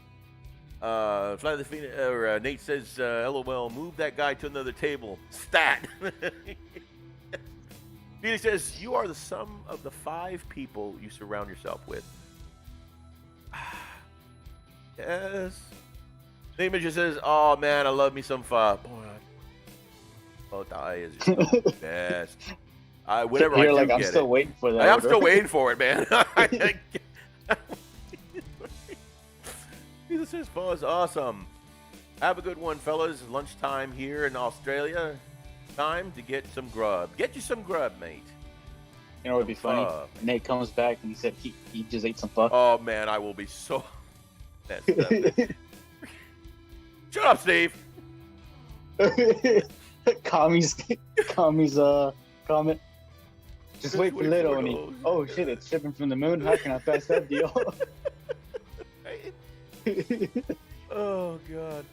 Fly the Phoenix, Nate says, "LOL, move that guy to another table." Stat. Felix says, "You are the sum of the 5 people you surround yourself with." Yes. Nate just says, "Oh man, I love me some pho." Boy, die is just the best. Whenever You're I like, do I'm get still it. waiting for that. I'm order. still waiting for it, man. Jesus says, "Pho is awesome." Have a good one, fellas. Lunchtime here in Australia. Time to get some grub. Get you some grub, mate. You know what would be funny? Pho. Nate comes back and he said he just ate some pho. Oh man, I will be so messed up. Shut up, Steve. Kami's comment. Just wait for wait little for and those. oh shit, it's shipping from the moon. How can I pass that deal? Oh god.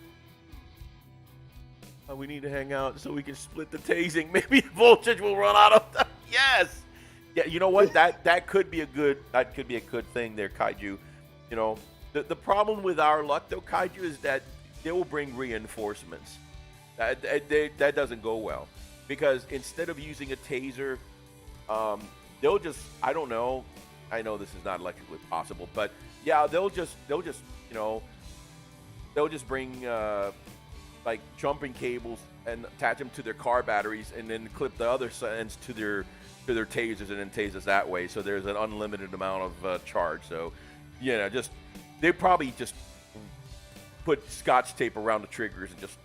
We need to hang out so we can split the tasing. Maybe the voltage will run out of time. Yes. Yeah, you know what? That could be a good thing there, Kaiju. You know, the problem with our luck though, Kaiju, is that they will bring reinforcements. That doesn't go well. Because instead of using a taser, they'll just, I don't know. I know this is not electrically possible, but yeah, they'll just bring like jumping cables and attach them to their car batteries, and then clip the other ends to their tasers, and then tase us that way. So there's an unlimited amount of charge. So they probably just put Scotch tape around the triggers and just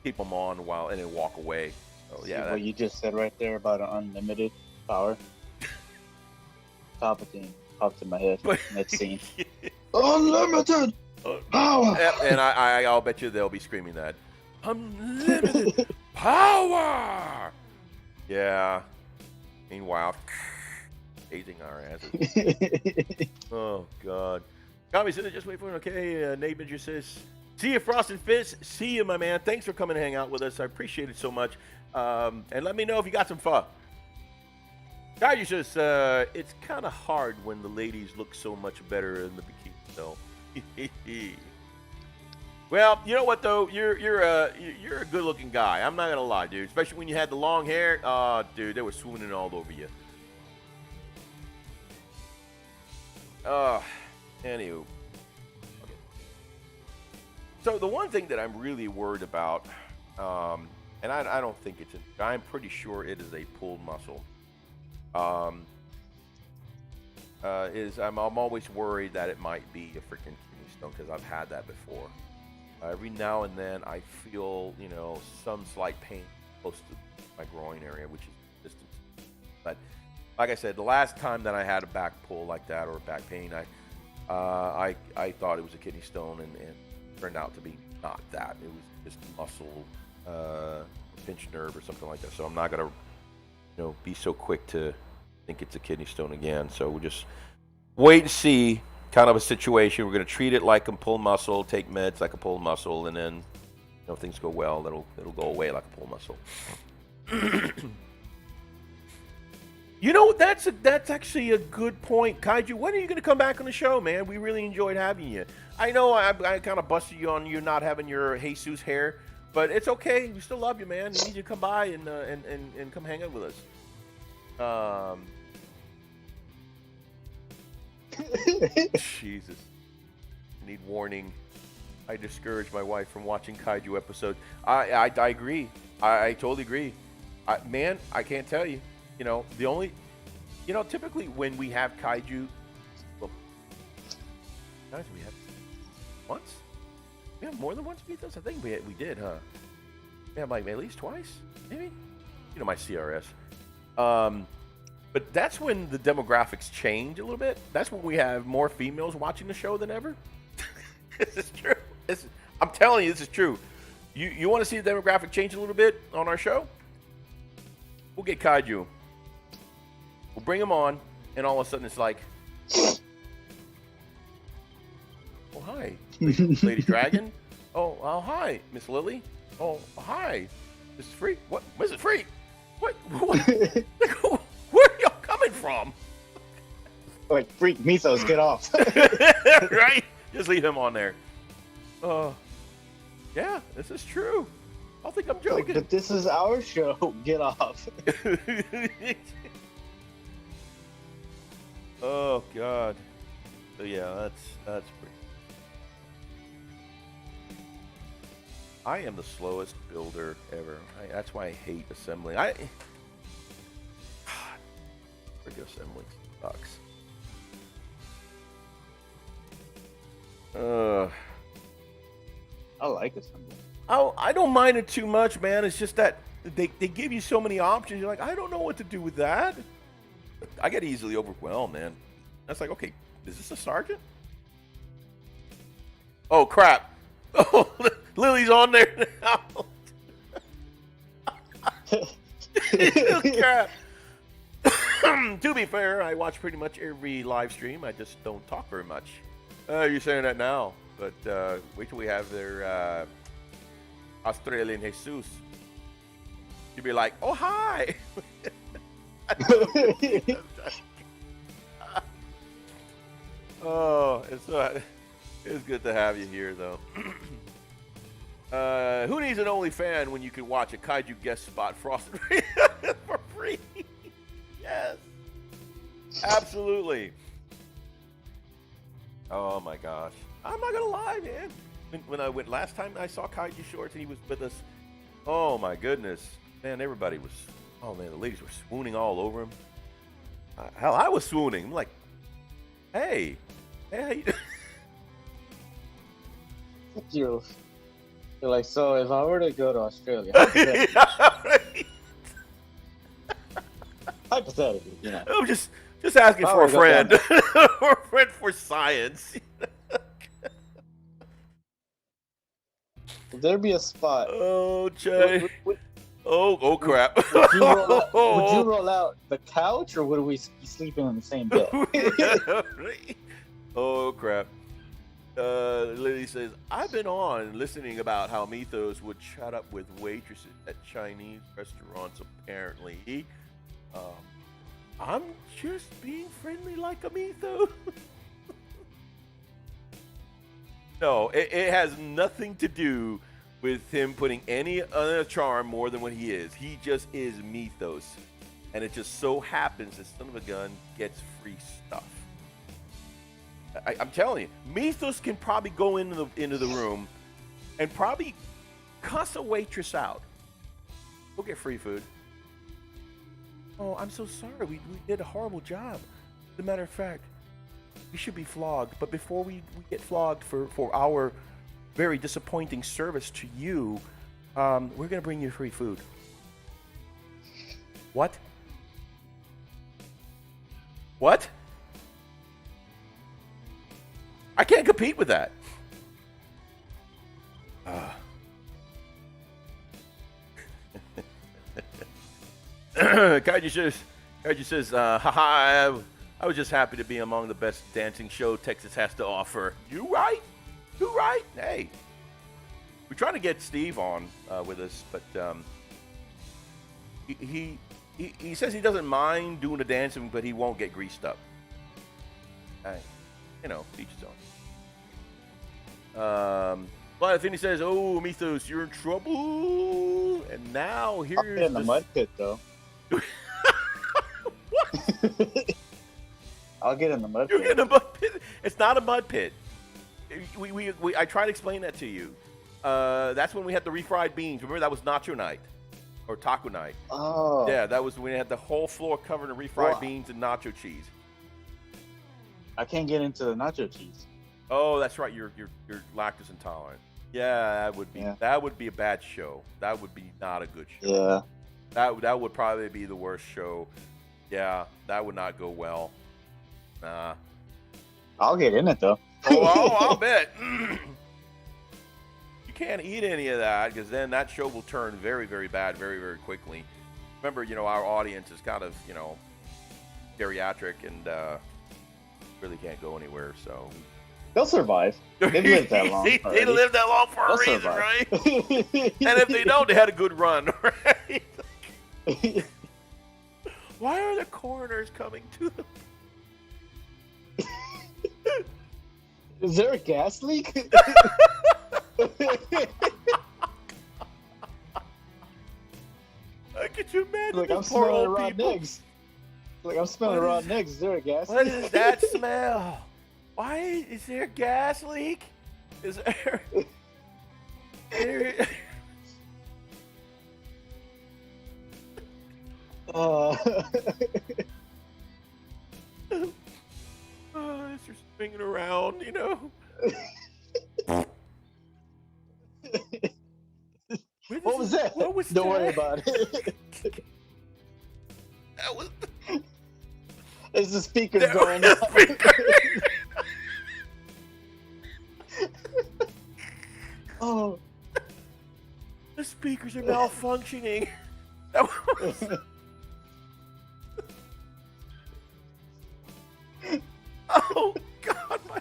keep them on and then walk away. So yeah, what you just said right there about an unlimited power. Palpatine popped in my head in that scene. Unlimited power. And I'll bet you they'll be screaming that. Unlimited power. Yeah. Meanwhile, tasing our asses. Oh God. Kami said, "Just wait for it." Okay. Nate Midger says, "See you, Frost and Fizz. See you, my man. Thanks for coming to hang out with us. I appreciate it so much. And let me know if you got some fun." Kaiju says, "It's kind of hard when the ladies look so much better in the bikini, though." Well, you know what though? You're a good-looking guy. I'm not gonna lie, dude. Especially when you had the long hair. Dude, they were swooning all over you. Anywho. Okay. So the one thing that I'm really worried about, and I don't think it's I'm pretty sure it is a pulled muscle. Is I'm always worried that it might be a freaking kidney stone, because I've had that before. Every now and then I feel, some slight pain close to my groin area, which is distant. But like I said, the last time that I had a back pull like that, or back pain, I thought it was a kidney stone, and it turned out to be not that. It was just muscle, pinched nerve or something like that. So I'm not gonna, be so quick to think it's a kidney stone again. So we'll just wait and see. Kind of a situation. We're going to treat it like a pulled muscle, take meds like a pulled muscle, and then know, if things go well, it'll go away like a pull muscle. You know, that's actually a good point, Kaiju. When are you going to come back on the show, man? We really enjoyed having you. I know I kind of busted you on you not having your Jesus hair, but it's okay. We still love you, man. We need you to come by and come hang out with us. Jesus. I need warning. I discourage my wife from watching Kaiju episodes. I agree. I totally agree. Man, I can't tell you. You know, the only, you know, typically when we have Kaiju, well, guys, we have once? We have more than once beat us? I think we did, huh? We have like at least twice, maybe? You know, my CRS. But that's when the demographics change a little bit. That's when we have more females watching the show than ever. This is true. I'm telling you, this is true. You want to see the demographic change a little bit on our show? We'll get Kaiju. We'll bring him on, and all of a sudden it's like, oh, hi, Lady Dragon. Oh, hi, Miss Lily. Oh, hi, Mrs. Freak. What, Mrs. Freak? What? Where are y'all coming from? Like, Freak Mythos, get off. Right? Just leave him on there. Yeah, this is true. I think I'm joking. Like, but this is our show. Get off. Oh God. So yeah, that's pretty. I am the slowest builder ever. That's why I hate assembling. Freaking assembling sucks. I like assembling. Oh, I don't mind it too much, man. It's just that they give you so many options. You're like, I don't know what to do with that. I get easily overwhelmed, man. That's like, okay, is this a sergeant? Oh, crap. Oh, Lily's on there now. Crap. To be fair, I watch pretty much every live stream. I just don't talk very much. You're saying that now, but wait till we have their Australian Jesus. You'd be like, oh, hi. Oh, it's good to have you here, though. Who needs an OnlyFan when you can watch a Kaiju guest spot frosted for free? Yes, absolutely. Oh my gosh, I'm not gonna lie, man. When I went last time, I saw Kaiju Shorts and he was with us. Oh my goodness, man! Everybody was. Oh man, the ladies were swooning all over him. Hell, I was swooning. I'm like, hey, how you You're like, so if I were to go to Australia, yeah, right. hypothetically, you know. I'm just asking for a friend. For a friend for science. Would there be a spot? Oh, Jay. Oh, crap. Would you roll out the couch, or would we be sleeping in the same bed? Oh, crap. Lily says, I've been on listening about how Mythos would chat up with waitresses at Chinese restaurants, apparently. I'm just being friendly like a Mythos. No, it has nothing to do with him putting any other charm more than what he is. He just is Mythos. And it just so happens that son of a gun gets free stuff. I'm telling you, Mythos can probably go into the room and probably cuss a waitress out. We'll get free food. Oh, I'm so sorry. We did a horrible job. As a matter of fact, we should be flogged. But before we get flogged for our very disappointing service to you, we're going to bring you free food. What? What? I can't compete with that. Kaiju says, haha, I was just happy to be among the best dancing show Texas has to offer. You right? Hey. we're trying to get Steve on with us, but he says he doesn't mind doing the dancing, but he won't get greased up. You know, each his own. But then he says, "Oh, Mythos, you're in trouble." And now here's I'll get in the mud pit, though. What? I'll get in the mud You're pit. in a mud pit. It's not a mud pit. I tried to explain that to you. That's when we had the refried beans. Remember, that was nacho night or taco night. Oh. Yeah, that was when we had the whole floor covered in refried beans and nacho cheese. I can't get into the nacho cheese. Oh, that's right. You're lactose intolerant. Yeah, that would be a bad show. That would be not a good show. Yeah. That would probably be the worst show. Yeah, that would not go well. Nah. I'll get in it, though. I'll bet. You can't eat any of that because then that show will turn very, very bad very, very quickly. Remember, our audience is kind of, geriatric and really can't go anywhere, so. They'll survive. They've lived that long. They lived that long for a reason, survive. right? And if they don't, they had a good run, right? Why are the coroners coming to them? Is there a gas leak? Could you imagine Like, I'm these poor smelling old rotten people? eggs. Like, I'm smelling rotten eggs. Is there a gas What leak? is that smell? Why is there a gas leak? Is there? It's just spinning around, What was that? What was Don't that? worry about it. That was It's the speakers that going was off. the speaker. Oh. The speakers are malfunctioning. That was... Oh God, my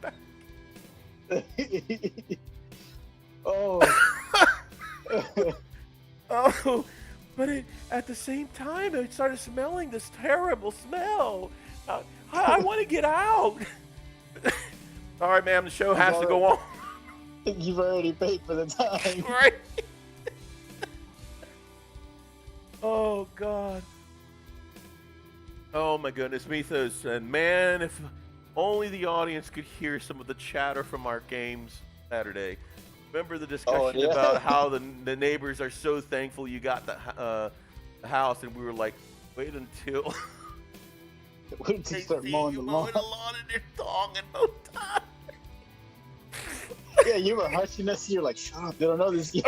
back. Oh. Oh, but at the same time, it started smelling this terrible smell. I want to get out. All right, ma'am, the show has to go on. You've already paid for the time. Right? Oh, God. Oh, my goodness, Mythos. And man, if only the audience could hear some of the chatter from our games Saturday. Remember the discussion about how the neighbors are so thankful you got the house, and we were like, wait until Wait till you start mowing the lawn. in your thong and bow tie. Yeah, you were hushing us. You're like, shut up. They don't know this yet.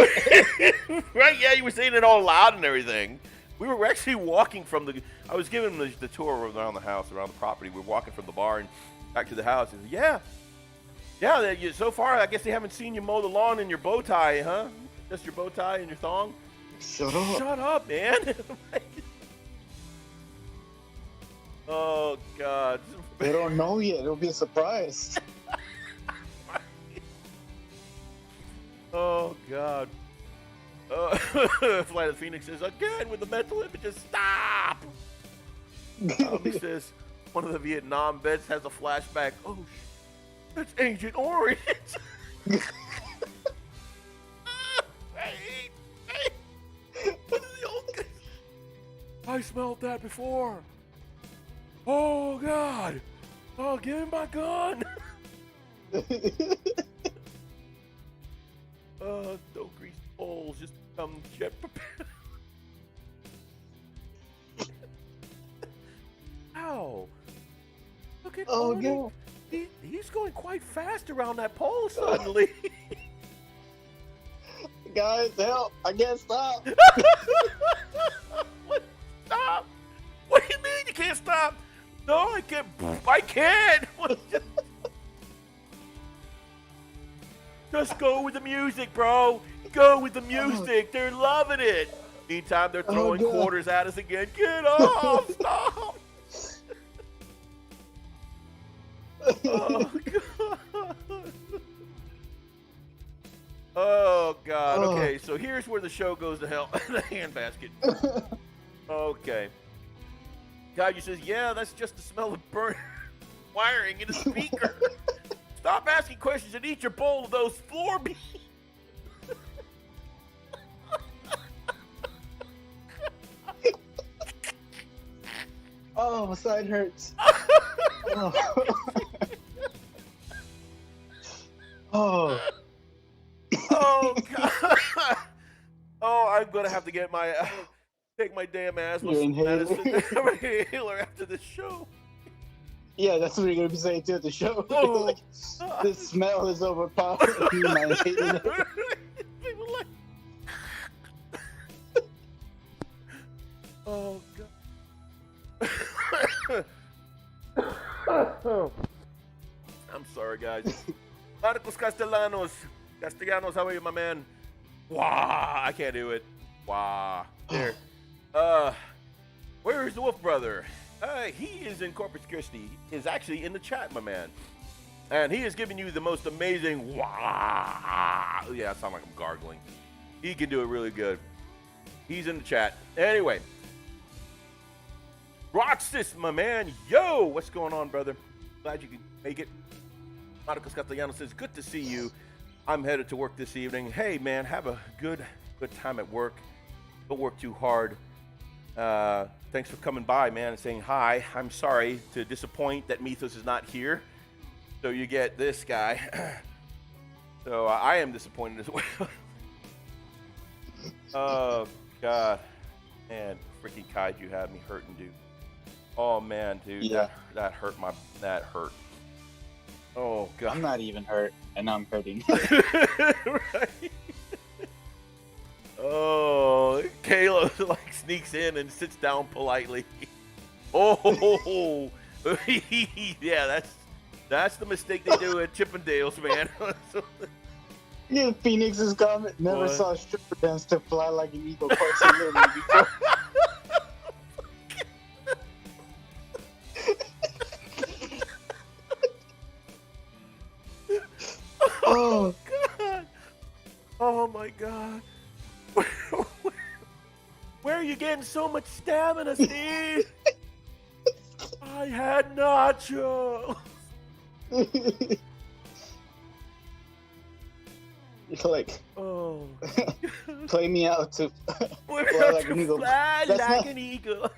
Right? Yeah, you were saying it all loud and everything. We were actually walking from I was giving them the tour around the house, around the property. We were walking from the bar and back to the house. And yeah, so far, I guess they haven't seen you mow the lawn in your bow tie, huh? Just your bow tie and your thong? Shut up. Shut up, man. Oh, God. They don't know yet. It'll be a surprise. Oh, God. Flight of Phoenix says, again with the mental images, stop! He says, one of the Vietnam vets has a flashback. Oh, that's Agent Orange. I smelled that before. Oh, God. Oh, give me my gun. No grease poles, just become jet prepared. Ow. Look at God. He's going quite fast around that pole suddenly. Guys, help. I can't stop. What? Stop. What do you mean you can't stop? No, I can't. I can't. Just go with the music, bro. Go with the music. They're loving it. Meantime, they're throwing quarters at us again. Get off. Stop. Oh, God. Oh God. Oh. Okay, so here's where the show goes to hell. The handbasket. Okay. Kaiju says, yeah, that's just the smell of burnt wiring in a speaker. Stop asking questions and eat your bowl of those floor beans. Oh, my side hurts. Oh. Oh. Oh God. Oh, I'm gonna have to get my take my damn asthma Your inhaler. inhaler after this show. Yeah, that's what you're gonna be saying too at the show. Oh. Like, the smell is overpowering. My inhaler. People like, oh God. I'm sorry, guys. Marcos Castellanos, how are you, my man? Wah, I can't do it. Wah. There. Where is the Wolf Brother? He is in Corpus Christi. He is actually in the chat, my man. And he is giving you the most amazing wah. Yeah, I sound like I'm gargling. He can do it really good. He's in the chat. Anyway. Roxas, my man. Yo, what's going on, brother? Glad you could make it. Marcos Castellanos says, good to see you. I'm headed to work this evening. Hey, man, have a good time at work. Don't work too hard. Thanks for coming by, man, and saying hi. I'm sorry to disappoint that Mythos is not here. So you get this guy. So I am disappointed as well. Oh, God. Man, freaking Kaiju had me hurting, dude. Oh, man, dude. Yeah. That hurt that hurt. Oh, God. I'm not even hurt, and I'm hurting. Right? Oh, Kayla like sneaks in and sits down politely. Oh, yeah, that's the mistake they do at Chippendales, man. Yeah, Phoenix's comment. Never What? saw a stripper dance to fly like an eagle cartoon movie before. Oh, God. Oh, my God. Where are you getting so much stamina, Steve? I had nacho. You're like, Oh. play me out to Fly fly like an eagle. Fly That's like not- an eagle.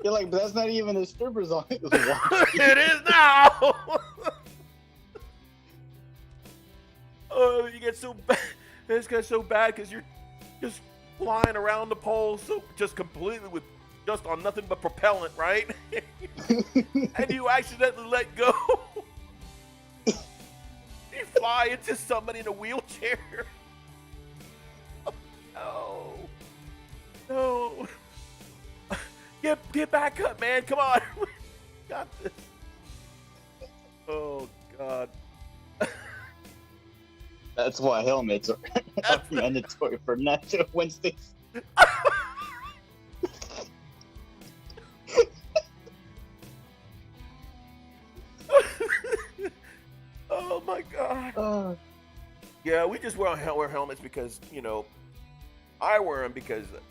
You're like, but that's not even a stripper's on it. It is now. Oh, you get so bad. This gets so bad because you're just flying around the pole, so just completely with just on nothing but propellant, right? And you accidentally let go. You fly into somebody in a wheelchair. Oh, no. Get back up, man. Come on. Got this. Oh, God. That's why helmets are mandatory for Nacho Wednesdays. Oh, my God. Yeah, we just wear helmets because, you know, I wear them because it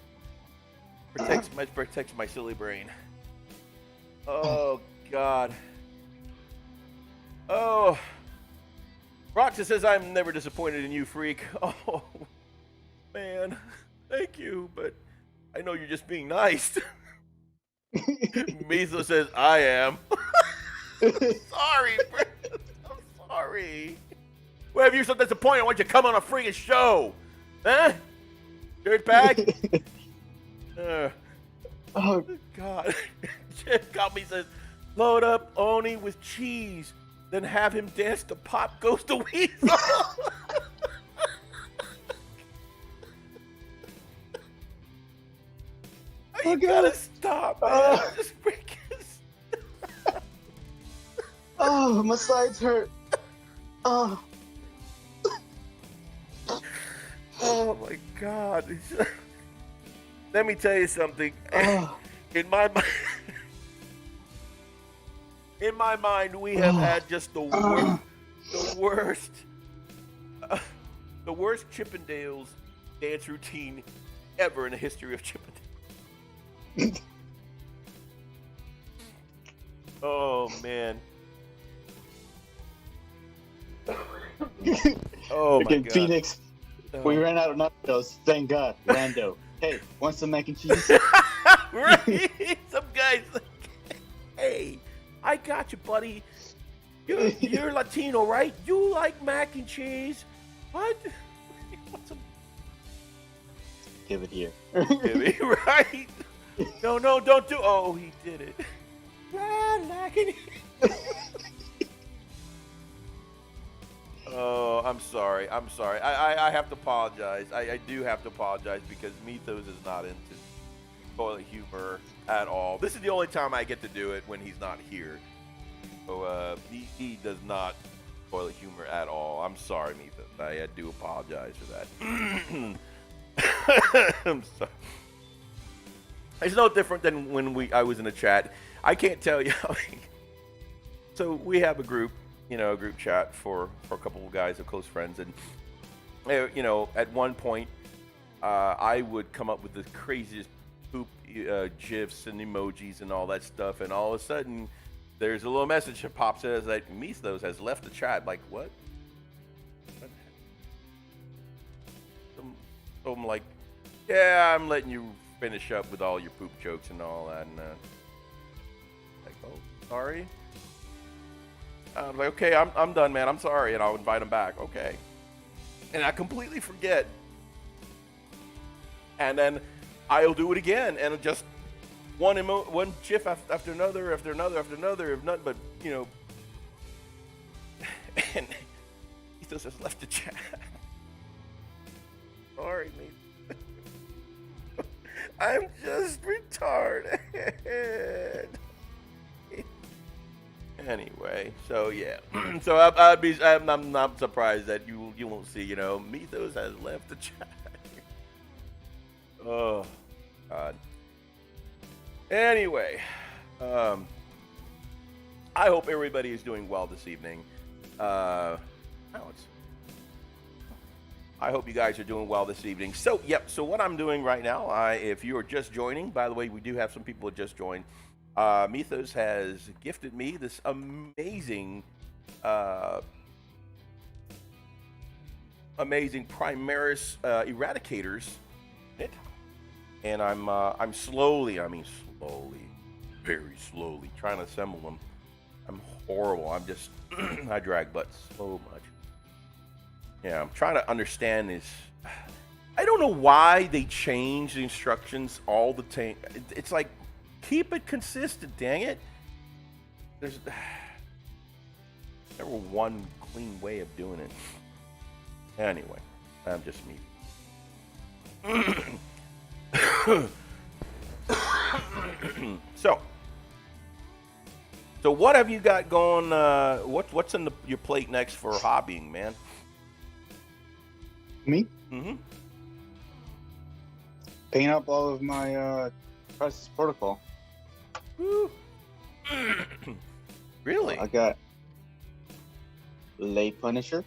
protects my silly brain. Oh, God. Oh. Roxa says, I'm never disappointed in you, freak. Oh, man. Thank you, but I know you're just being nice. Mizo says, I am. Sorry, Brent. I'm sorry. Well, if you're so disappointed, why don't you come on a freaking show? Huh? Dirtbag? Oh, God. Jeff Copy says, load up Oni with cheese, then have him dance to Pop Goes the Weasel. You gotta stop, man. Just freaking oh, my sides hurt. Oh, oh my God. Let me tell you something. oh. In my mind, we have had just the worst the worst Chippendales dance routine ever in the history of Chippendales. Oh man. Oh my God. Phoenix, we ran out of nachos. Thank God. Lando. Hey, want some mac and cheese? Right? Some guys like, hey, I got you, buddy. You're Latino, right? You like mac and cheese? What? Want some? Give it here. Right? No, don't do. Oh, he did it. Oh, I'm sorry. I have to apologize. I do have to apologize because Mythos is not into toilet humor at all. This is the only time I get to do it when he's not here. So he does not toilet humor at all. I'm sorry, Mythos. I do apologize for that. I'm sorry. It's no different than when I was in the chat. I can't tell you. So we have a group, a group chat for a couple of guys, of close friends, and at one point, I would come up with the craziest poop gifs and emojis and all that stuff, and all of a sudden, there's a little message that pops in as like, Mythos has left the chat. Like, what? So I'm like, yeah, I'm letting you finish up with all your poop jokes and all that, and like, oh, sorry. I'm like, okay, I'm done, man. I'm sorry, and I'll invite him back. Okay, and I completely forget, and then I'll do it again, and just one GIF after another, if not, but and he just has left the chat. Sorry, mate. I'm just retarded. Anyway, so yeah, so I'm not surprised that you won't see, Mythos has left the chat. Oh God. Anyway, I hope everybody is doing well this evening. I hope you guys are doing well this evening. So, yep. So what I'm doing right now, if you are just joining, by the way, we do have some people that just joined. Mythos has gifted me this amazing Primaris Eradicators kit, and I'm slowly, very slowly trying to assemble them. I'm horrible. I drag butts so much. Yeah, I'm trying to understand this. I don't know why they change the instructions all the time. It's like, keep it consistent, dang it. There's never one clean way of doing it. Anyway, I'm just me. So what have you got going? What's in your plate next for hobbying, man? Me? Mm-hmm. Paint up all of my Crisis Protocol. Woo. Really? I got Lay Punisher.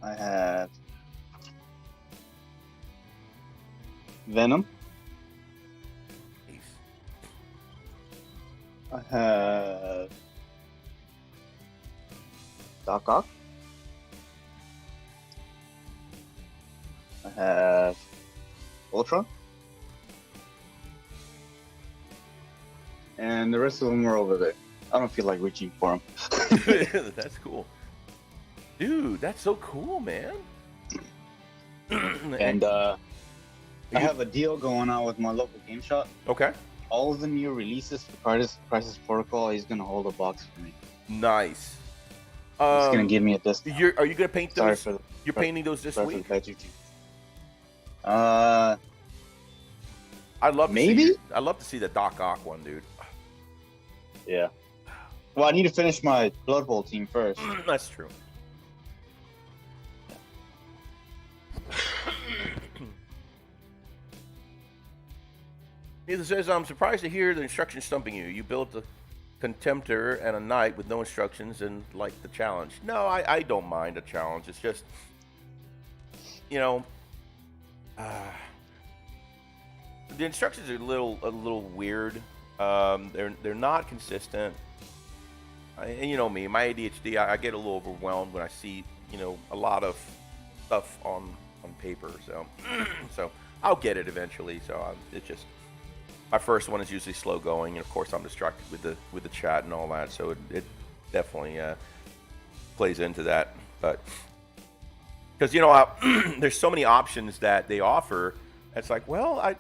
I have Venom. Nice. I have Doc Ock. I have Ultron. And the rest of them are over there. I don't feel like reaching for them. That's cool. Dude, that's so cool, man. And I have a deal going on with my local game shop. Okay. All of the new releases for Crisis Protocol, he's going to hold a box for me. Nice. He's going to give me a discount. Are you going to paint those? You're painting those this week? I'd love to see the Doc Ock one, dude. Yeah. Well, I need to finish my Blood Bowl team first. That's true. Neither says, I'm surprised to hear the instructions stumping you. You built a Contemptor and a knight with no instructions and like the challenge. No, I don't mind a challenge. It's just, you know, the instructions are a little weird. They're not consistent. And you know me, my ADHD, I get a little overwhelmed when I see, you know, a lot of stuff on paper. So so I'll get it eventually. So it's just, my first one is usually slow going, and of course I'm distracted with the chat and all that. So it definitely plays into that. But because, you know, there's so many options that they offer. It's like, well,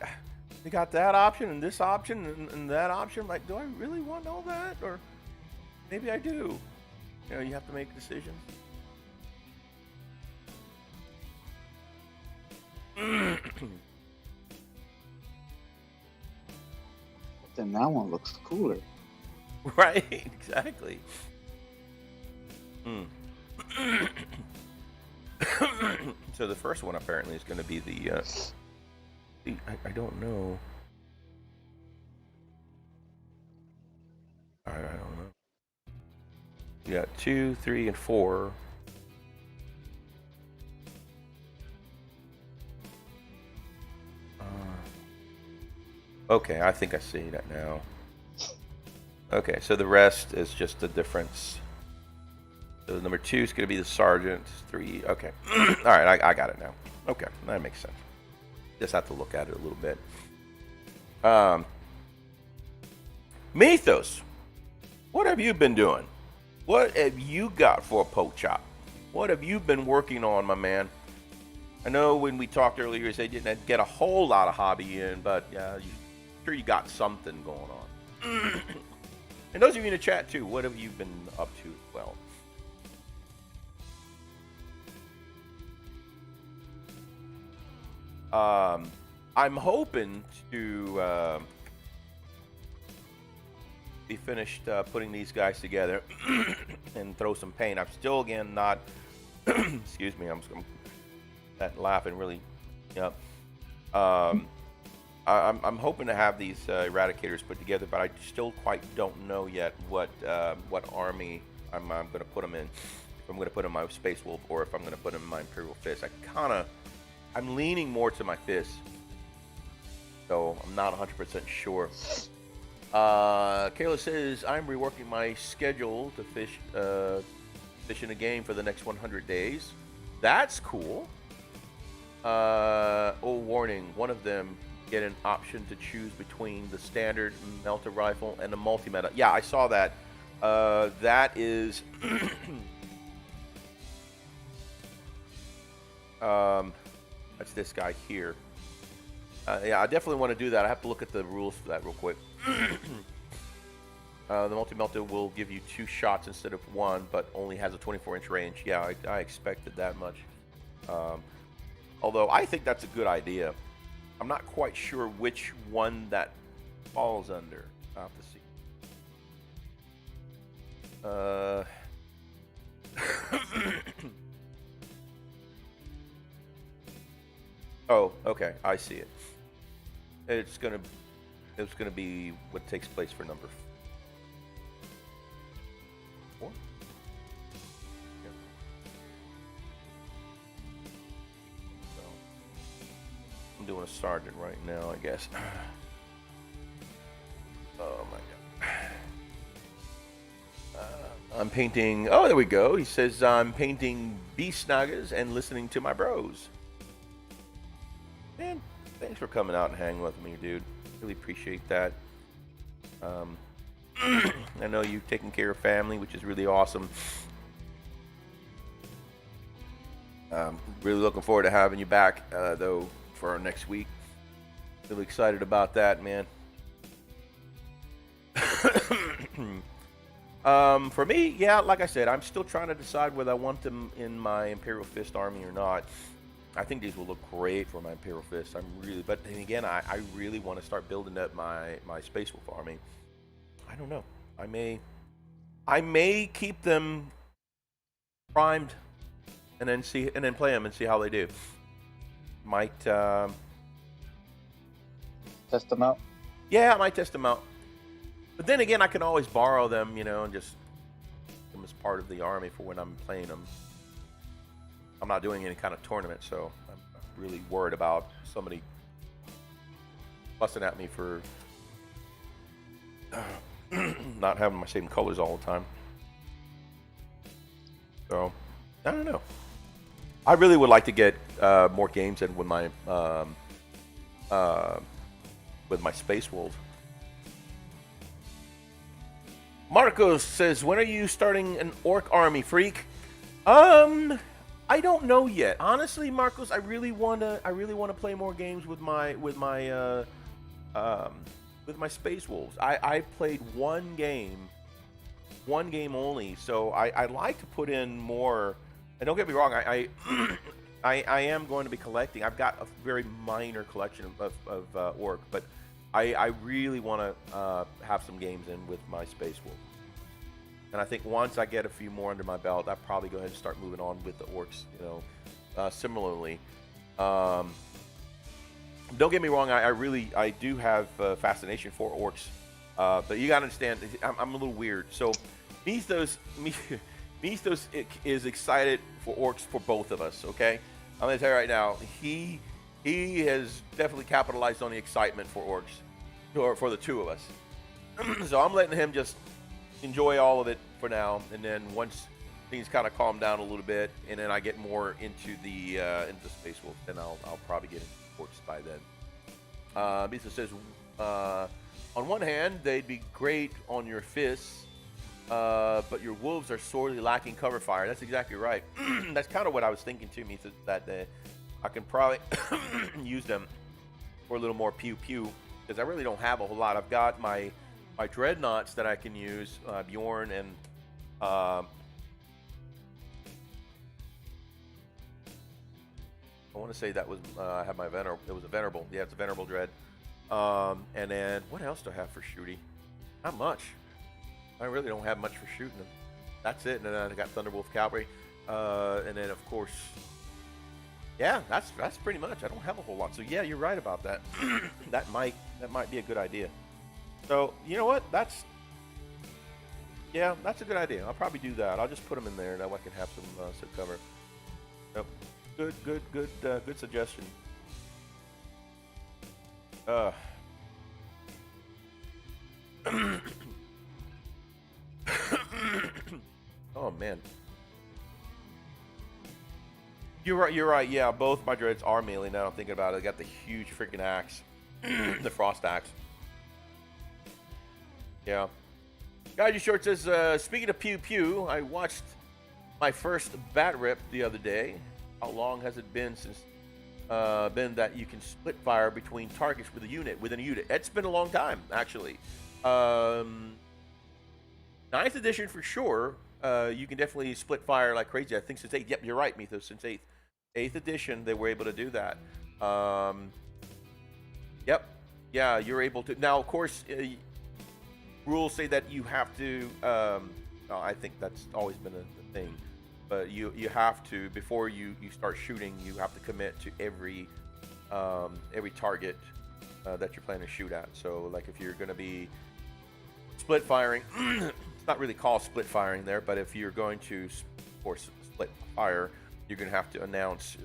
they got that option and this option and that option. Like, do I really want all that? Or maybe I do. You know, you have to make decisions. Then that one looks cooler. Right, exactly. So the first one apparently is going to be the I don't know. I don't know. You got 2, 3, and 4. Okay, I think I see that now. Okay, so the rest is just the difference. So number 2 is going to be the sergeant. 3, okay. All right, I got it now. Okay, that makes sense. Just have to look at it a little bit. Mythos, what have you been doing? What have you got for a poke chop? What have you been working on, my man? I know when we talked earlier, you said you didn't get a whole lot of hobby in, but sure you got something going on. And those of you in the chat too, what have you been up to as well? I'm hoping to be finished putting these guys together and throw some paint. I'm still, again, not excuse me, I'm that laughing really, yep. I'm hoping to have these eradicators put together, but I still quite don't know yet what army I'm going to put them in. If I'm going to put them in my Space Wolf or if I'm going to put them in my Imperial Fist. I'm leaning more to my Fist, so I'm not 100% sure. Kayla says, I'm reworking my schedule to fish in a game for the next 100 days. That's cool. Oh, warning, one of them get an option to choose between the standard melter rifle and the multi-meta. Yeah, I saw that. That is that's this guy here. Yeah, I definitely want to do that. I have to look at the rules for that real quick. The multi-melter will give you 2 shots instead of 1, but only has a 24-inch range. Yeah, I expected that much. Although I think that's a good idea. I'm not quite sure which one that falls under. I'll have to see. Oh, okay, I see it. It's gonna be what takes place for number 4. Yeah. So, I'm doing a sergeant right now, I guess. Oh my god. I'm painting. Oh, there we go. He says I'm painting beast nagas and listening to my bros. Man, thanks for coming out and hanging with me, dude. Really appreciate that. I know you've taken care of family, which is really awesome. Really looking forward to having you back, though, for our next week. Really excited about that, man. For me, yeah, like I said, I'm still trying to decide whether I want them in my Imperial Fist army or not. I think these will look great for my Imperial Fist. But then again, I really want to start building up my Space Wolf army. I don't know. I may keep them primed and then play them and see how they do. Might test them out. Yeah, I might test them out. But then again, I can always borrow them, you know, and just put them as part of the army for when I'm playing them. I'm not doing any kind of tournament, so I'm really worried about somebody busting at me for not having my same colors all the time. So, I don't know. I really would like to get more games in with my Space Wolves. Marcos says, "When are you starting an orc army, freak?" I don't know yet. Honestly, Marcos, I really wanna play more games with my Space Wolves. I played one game only, so I'd like to put in more. And don't get me wrong, I am going to be collecting. I've got a very minor collection of orc, but I really want to have some games in with my Space Wolf. And I think once I get a few more under my belt, I'll probably go ahead and start moving on with the orcs. You know, similarly. Don't get me wrong, I do have fascination for orcs, but you gotta understand, I'm a little weird. So, Mythos is excited for orcs for both of us. Okay, I'm gonna tell you right now, he has definitely capitalized on the excitement for orcs, or for the two of us. So I'm letting him just enjoy all of it for now, and then once things kind of calm down a little bit, and then I get more into the Space Wolf, then I'll probably get into orcs by then. Misa says, on one hand, they'd be great on your fists, but your wolves are sorely lacking cover fire. That's exactly right. That's kind of what I was thinking too, Misa, that I can probably use them for a little more pew pew, because I really don't have a whole lot. I've got my dreadnoughts that I can use, Bjorn and I want to say that was I have my venerable. It was a venerable. Yeah, it's a venerable dread. And then what else do I have for shooting? Not much. I really don't have much for shooting them. That's it. And then I got Thunderwolf Cavalry. And then of course, yeah, that's pretty much. I don't have a whole lot. So yeah, you're right about that. that might be a good idea. So you know what? That's a good idea. I'll probably do that. I'll just put them in there, and that way I can have some cover. Yep. Good suggestion. Oh man. You're right. Yeah, both my dreads are melee now. I'm thinking about it. I got the huge freaking axe, the frost axe. Yeah. Guy Short says, speaking of pew pew, I watched my first bat rip the other day. How long has it been since that you can split fire between targets within a unit? It's been a long time, actually. 9th edition for sure. You can definitely split fire like crazy. I think since 8th. Yep, you're right, Mythos. Since 8th. 8th edition, they were able to do that. Yep. Yeah, you're able to. Now, of course, rules say that you have to. I think that's always been a thing. But you have to, before you start shooting, you have to commit to every target that you're planning to shoot at. So, like if you're going to be split firing, it's not really called split firing there, but if you're going to, of course, split fire, you're going to have to announce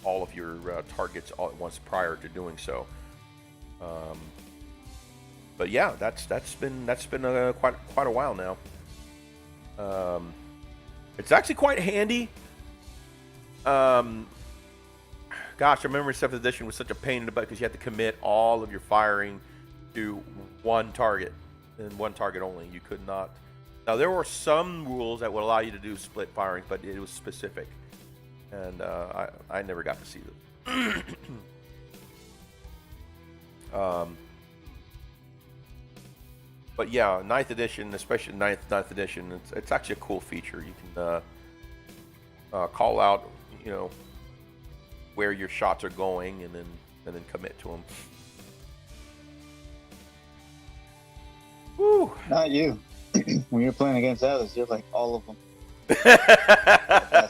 all of your targets all at once prior to doing so. But yeah, that's been quite a while now. It's actually quite handy. Gosh, I remember 7th edition was such a pain in the butt because you had to commit all of your firing to one target and one target only. You could not. Now there were some rules that would allow you to do split firing, but it was specific, and I never got to see them. But yeah, 9th edition, especially 9th edition, it's actually a cool feature. You can call out, where your shots are going, and then commit to them. Woo! Not you. When you're playing against others, you're like all of them.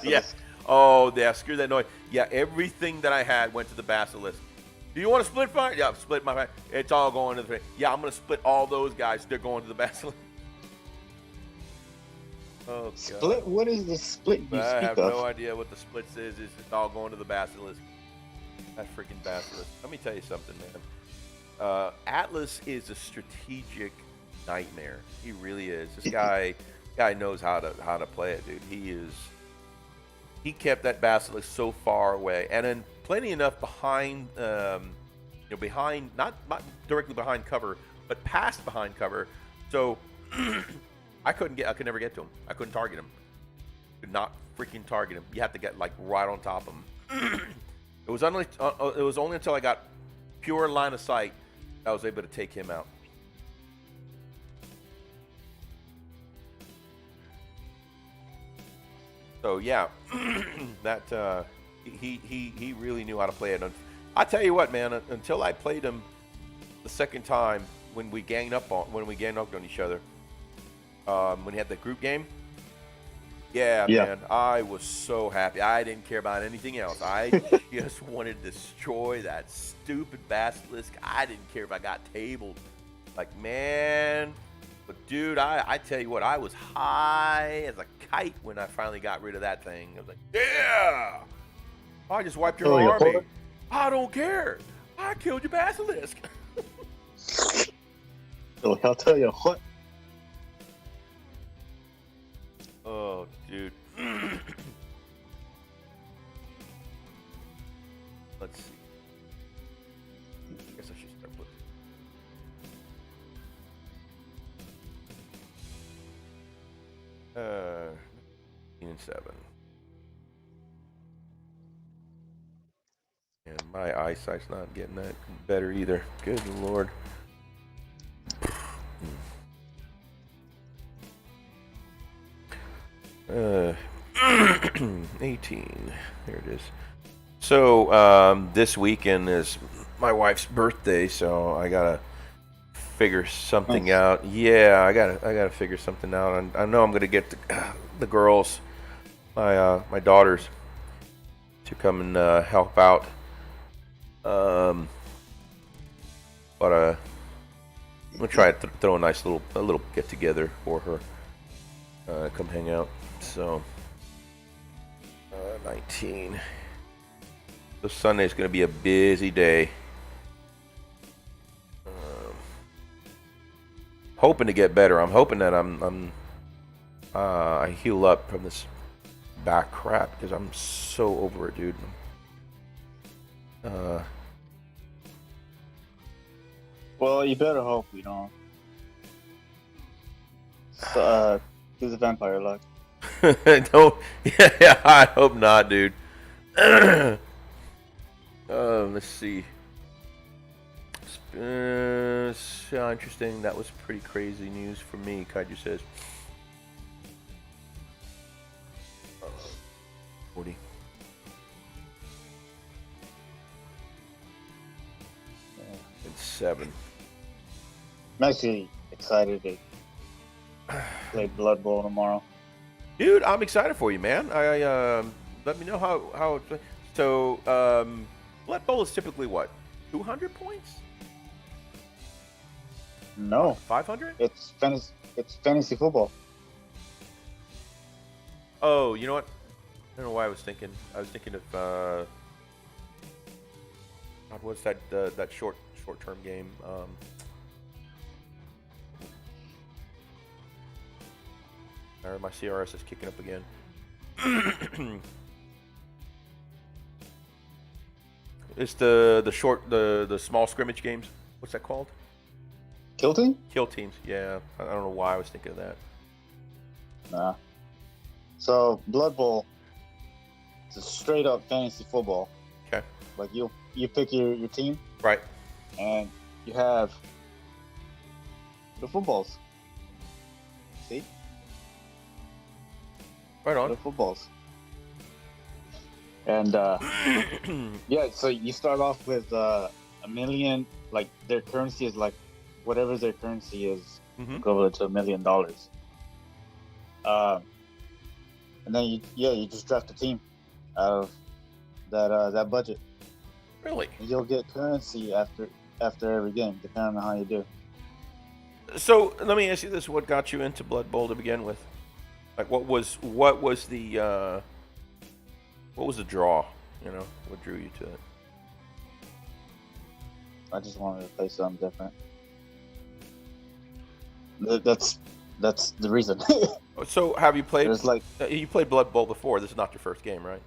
Yeah. Oh, yeah. Screw that noise. Yeah, everything that I had went to the Basilisk. Do you want to split fine? Yeah, split my. It's all going to the. Yeah, I'm gonna split all those guys. They're going to the basilisk. Oh God. Split? What is the split you I speak have of? no idea what the splits is. It's all going to the basilisk. That freaking basilisk. Let me tell you something, man. Atlas is a strategic nightmare. He really is. This guy knows how to play it, dude. He kept that basilisk so far away, and then plenty enough behind, behind not directly behind cover, but past behind cover. So I could never get to him. I couldn't target him. Could not freaking target him. You have to get like right on top of him. It was only until I got pure line of sight I was able to take him out. So yeah, that he really knew how to play it. And I tell you what, man, until I played him the second time when we ganged up on each other, when he had the group game. Yeah, man, I was so happy. I didn't care about anything else. I just wanted to destroy that stupid basilisk. I didn't care if I got tabled. Like, man. But, dude, I tell you what, I was high as a kite when I finally got rid of that thing. I was like, yeah! I just wiped your whole army. I don't care. I killed your basilisk. So I'll tell you what. Oh, dude. Let's see. I guess I should start putting. And 7. And my eyesight's not getting that better either. Good Lord. 18. There it is. So this weekend is my wife's birthday, so I gotta figure something out. Yeah, I gotta figure something out. I know I'm gonna get the girls, my daughters, to come and help out. But I'm gonna try to throw a nice little get together for her. Come hang out. So 19. So Sunday's gonna be a busy day. Hoping to get better. I'm hoping that I heal up from this back crap because I'm so over it, dude. Well, you better hope we don't. Do the vampire luck. Don't. Yeah, I hope not, dude. Let's see. Interesting. That was pretty crazy news for me. Kaiju says. 40. And 7. I'm actually excited to play Blood Bowl tomorrow. Dude, I'm excited for you, man. Let me know how. So, Blood Bowl is typically what? 200 points? No. 500? It's fantasy football. Oh, you know what? I don't know why I was thinking. I was thinking of God, what's that short-term game? My CRS is kicking up again. It's the small scrimmage games. What's that called? Kill Team? Kill teams. Yeah, I don't know why I was thinking of that. Nah. So Blood Bowl, it's a straight up fantasy football. Okay. Like you pick your team. Right. And you have the footballs. See? Right on. The footballs. And yeah, so you start off with $1 million. Like their currency is like whatever their currency is, equivalent to $1 million. And then you just draft a team out of that budget. Really? You'll get currency after every game, depending on how you do. So let me ask you this: what got you into Blood Bowl to begin with? Like, what was the draw? You know, what drew you to it? I just wanted to play something different. That's the reason. So, have you played? There's like You played Blood Bowl before. This is not your first game, right?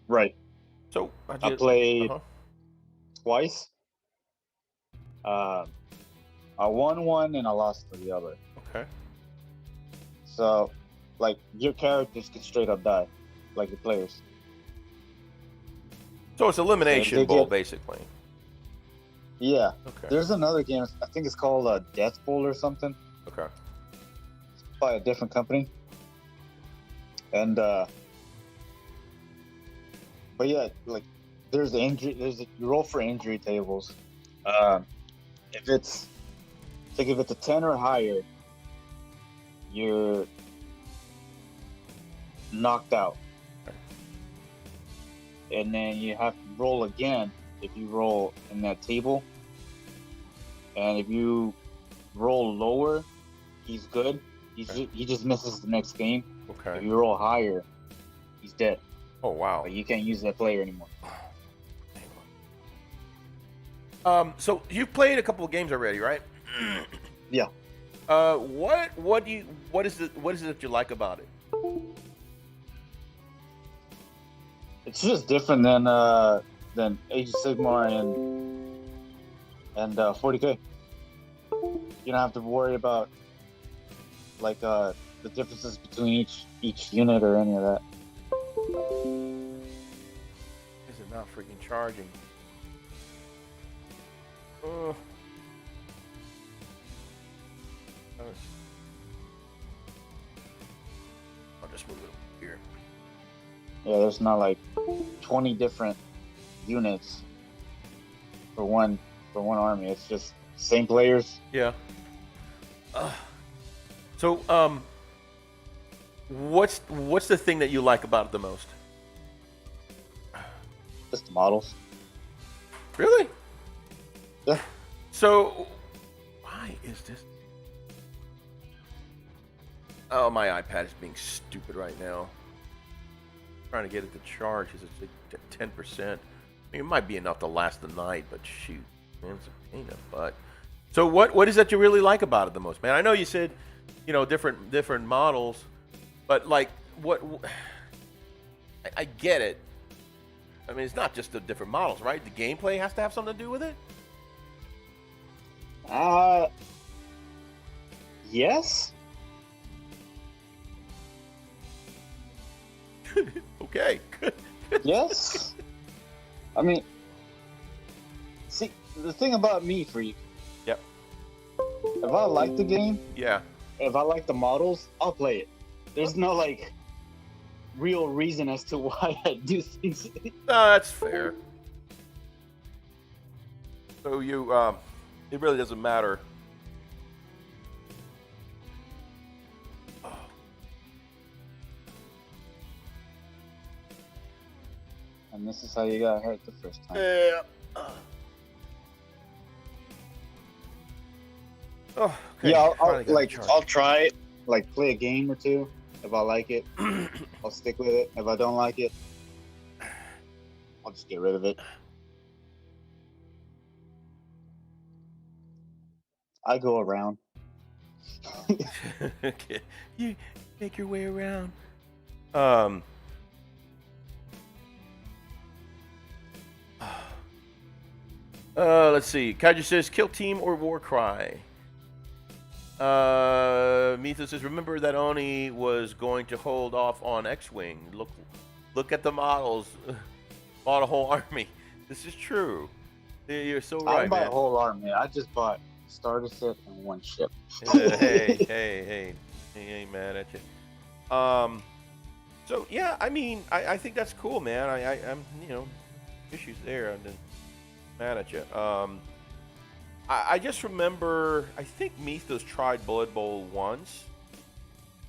right. So, I played Uh-huh. twice. I won one and I lost the other. Okay. So, like, your characters can straight up die, like the players. So it's elimination They bowl, get- basically. Yeah. Okay. There's another game. I think it's called Death Bowl or something, Okay. by a different company. And but yeah, like, there's the injury. You roll for injury tables. If it's a 10 or higher, you're knocked out. And then you have to roll again if you roll in that table. And if you roll lower, he's good. He just misses the next game. If Okay. you roll higher, he's dead. Oh wow. Like, you can't use that player anymore. So you've played a couple of games already, right? Yeah. What is it that you like about it? It's just different than Age of Sigmar and 40K. You don't have to worry about like the differences between each unit or any of that. Is it not freaking charging? I'll just move it over here. Yeah, there's not like 20 different units for one army. It's just same players. Yeah. So, what's the thing that you like about it the most? Just the models. Really? Yeah. So, why is this? Oh, my iPad is being stupid right now. Trying to get it to charge because it's at 10%. I mean, it might be enough to last the night, but shoot, man, it's a pain in the butt. So, what is that you really like about it the most, man? I know you said, you know, different models, but like, what? I get it. I mean, it's not just the different models, right? The gameplay has to have something to do with it. Yes. Okay. Yes. I mean, see, the thing about me, Freak, Yep. if I like the game, Yeah. if I like the models, I'll play it. There's no like real reason as to why I do things. No, that's fair. So you, it really doesn't matter. And this is how you got hurt the first time. Yeah. Oh, okay. Yeah, Finally got it charged. I'll try it, like play a game or two. If I like it, I'll stick with it. If I don't like it, I'll just get rid of it. I go around. Okay. You make your way around. Let's see. Kaiju says, kill team or war cry. Mitha says, remember that Oni was going to hold off on X-Wing. Look at the models. Bought a whole army. This is true. You're so I right, didn't buy man. a whole army. I just bought starter set and one ship. Hey, he ain't mad at you. So yeah, I mean, I think that's cool, man. I'm, you know, issues there. I'm mad at you. I just remember, I think Mythos tried Blood Bowl once.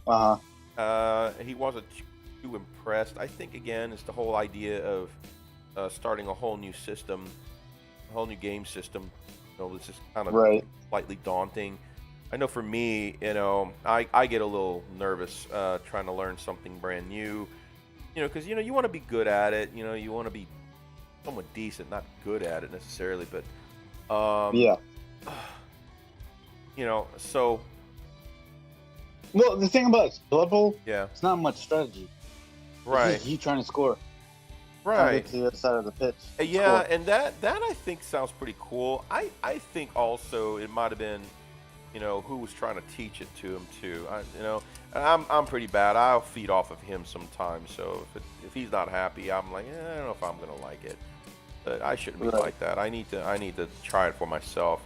Uh-huh. He wasn't too impressed. I think again, it's the whole idea of starting a whole new system, a whole new game system. You know, this is kind of Right. slightly daunting. I know for me, you know, I get a little nervous trying to learn something brand new. You know, because you want to be good at it. You know, you want to be somewhat decent, not good at it necessarily, but Yeah. you know, so Well, the thing about Blood Bowl, yeah, it's not much strategy. It's right, just you trying to score. Trying to right. get to the other side of the pitch. Yeah, Score. and that I think sounds pretty cool. I think also it might have been, you know, who was trying to teach it to him too. I'm pretty bad. I'll feed off of him sometimes. So if he's not happy, I'm like, I don't know if I'm gonna like it. But I shouldn't be Right. like that. I need to try it for myself.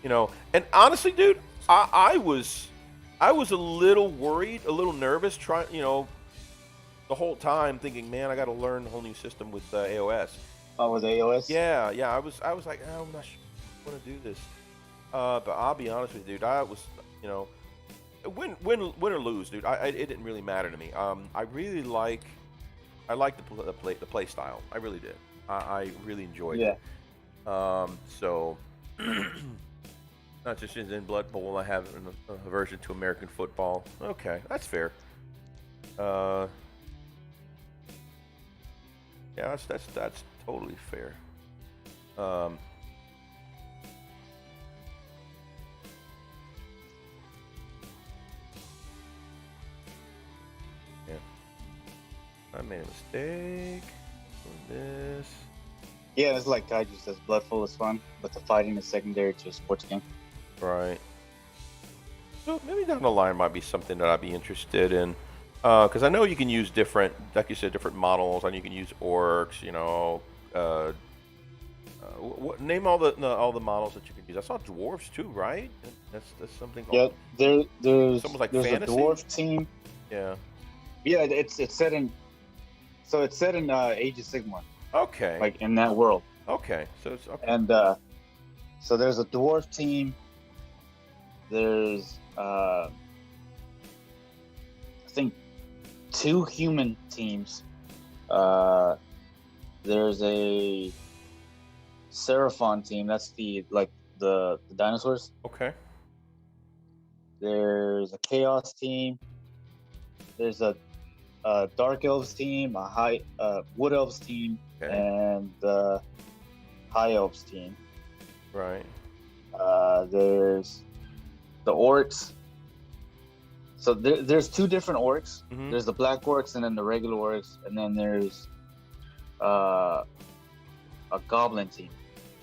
You know, and honestly, dude, I was a little worried, a little nervous, trying, you know, the whole time thinking, man, I got to learn a whole new system with AOS. Oh, with AOS? Yeah, I was like, oh, I'm not sure I want to do this. But I'll be honest with you, dude. I was, you know, win or lose, dude. It didn't really matter to me. I really like the play style. I really did. I really enjoyed it. So not just in Blood Bowl, I have an aversion to American football. Okay, that's fair. Yeah, that's totally fair. Yeah, I made a mistake. This. Yeah, it's like Kaiju says, Blood Bowl is fun, but the fighting is secondary to a sports game. Right. So maybe down the line might be something that I'd be interested in. Because I know you can use different, like you said, different models, and you can use orcs. You know, name all the models that you can use. I saw dwarves too, right? That's something. Yeah, there's Something like there's fantasy? a dwarf team. Yeah. Yeah, it's set in. So it's set in Age of Sigmar, Okay. like in that world. Okay. So it's okay. And so there's a dwarf team. There's I think 2 human teams. There's a Seraphon team. That's the dinosaurs. Okay. There's a Chaos team. There's a Dark Elves team, a High Wood Elves team, Okay. and High Elves team. Right. There's the orcs. So there's 2 different orcs. Mhm. There's the black orcs and then the regular orcs, and then there's a goblin team.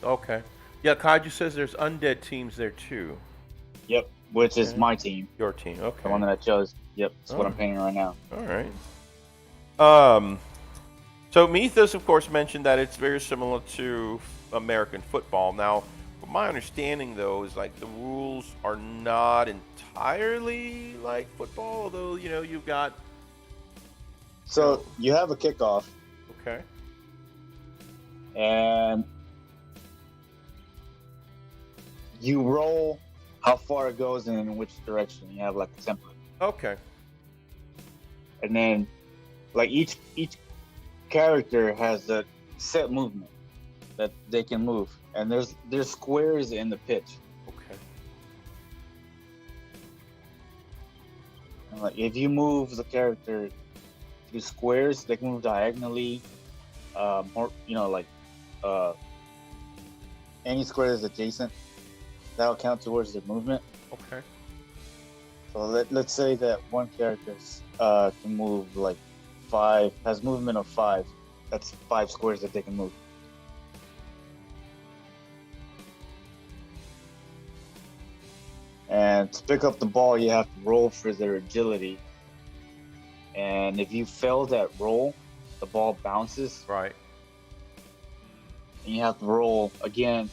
Okay. Yeah, Kaiju says there's undead teams there too. Yep, which is Okay. my team, Your team. Okay. the one that I chose. Yep, that's what I'm Oh. painting right now. All right. So Mythos, of course, mentioned that it's very similar to American football. Now, from my understanding, though, is like the rules are not entirely like football, although you've got. So you have a kickoff, Okay. and you roll how far it goes and in which direction. You have like a template, Okay. and then like each character has a set movement that they can move, and there's squares in the pitch. Okay. And like if you move the character through squares, they can move diagonally, or any square that's adjacent. That'll count towards their movement. Okay. So let's say that one character can move like 5, has movement of 5. That's 5 squares that they can move. And to pick up the ball, you have to roll for their agility. And if you fail that roll, the ball bounces, Right. and you have to roll again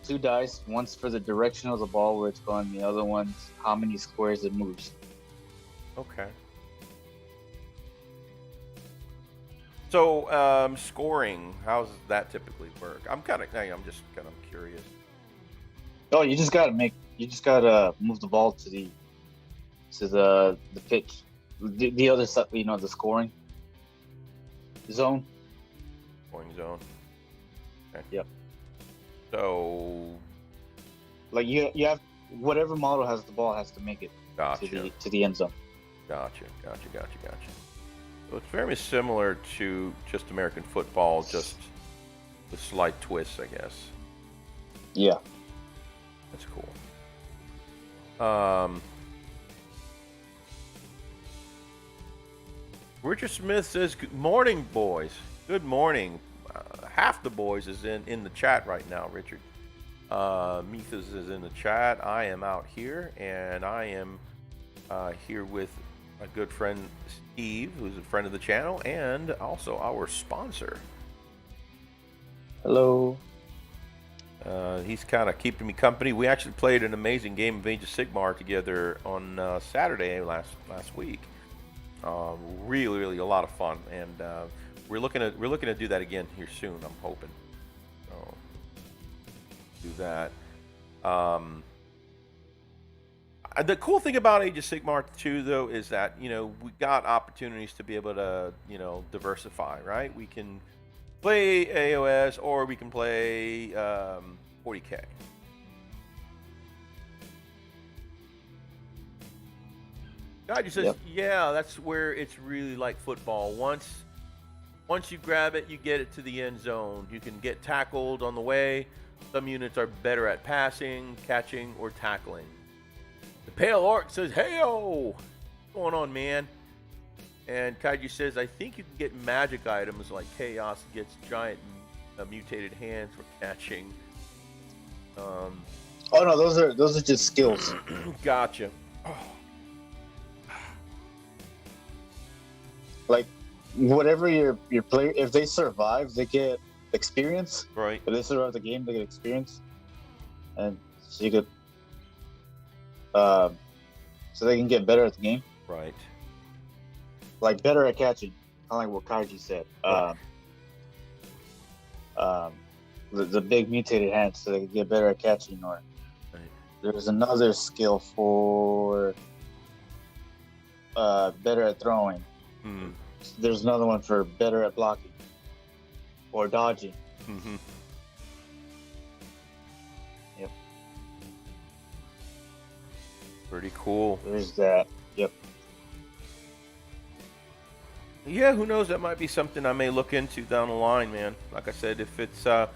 2 dice, once for the direction of the ball where it's going, the other one's how many squares it moves. Okay. So, scoring, how does that typically work? I'm just kind of curious. Oh, you just gotta move the ball to the pitch, the other side, the scoring zone. Going zone. Okay. Yep. So Like you have whatever model has the ball has to make it gotcha. to the end zone. Gotcha. So it's very similar to just American football, just with slight twists, I guess. Yeah. That's cool. Richard Smith says, "Good morning, boys. Good morning." Half the boys is in the chat right now, Richard. Mithas is in the chat. I am out here, and I am here with my good friend Steve, who's a friend of the channel, and also our sponsor. Hello. He's kind of keeping me company. We actually played an amazing game of Age of Sigmar together on Saturday last week. Really a lot of fun, and we're looking to do that again here soon. I'm hoping. So do that. The cool thing about Age of Sigmar 2, though, is that we got opportunities to be able to diversify. Right? We can play AOS, or we can play 40K. God, just says, Yep. yeah, that's where it's really like football. Once you grab it, you get it to the end zone. You can get tackled on the way. Some units are better at passing, catching, or tackling. The Pale Orc says, "Hey-o! What's going on, man?" And Kaiju says, "I think you can get magic items like Chaos gets giant mutated hands for catching." Oh no, those are just skills. Gotcha. Like whatever your player, if they survive, they get experience. Right. If they survive the game, they get experience, and so you could, so they can get better at the game. Right. Like better at catching, kind of like what Kaiji said. The big mutated hands, so they can get better at catching. Or Right. there's another skill for better at throwing. Mm. There's another one for better at blocking or dodging. Mm-hmm. Yep. Pretty cool. There's that. Yep. Yeah, who knows? That might be something I may look into down the line, man. Like I said, if it's, I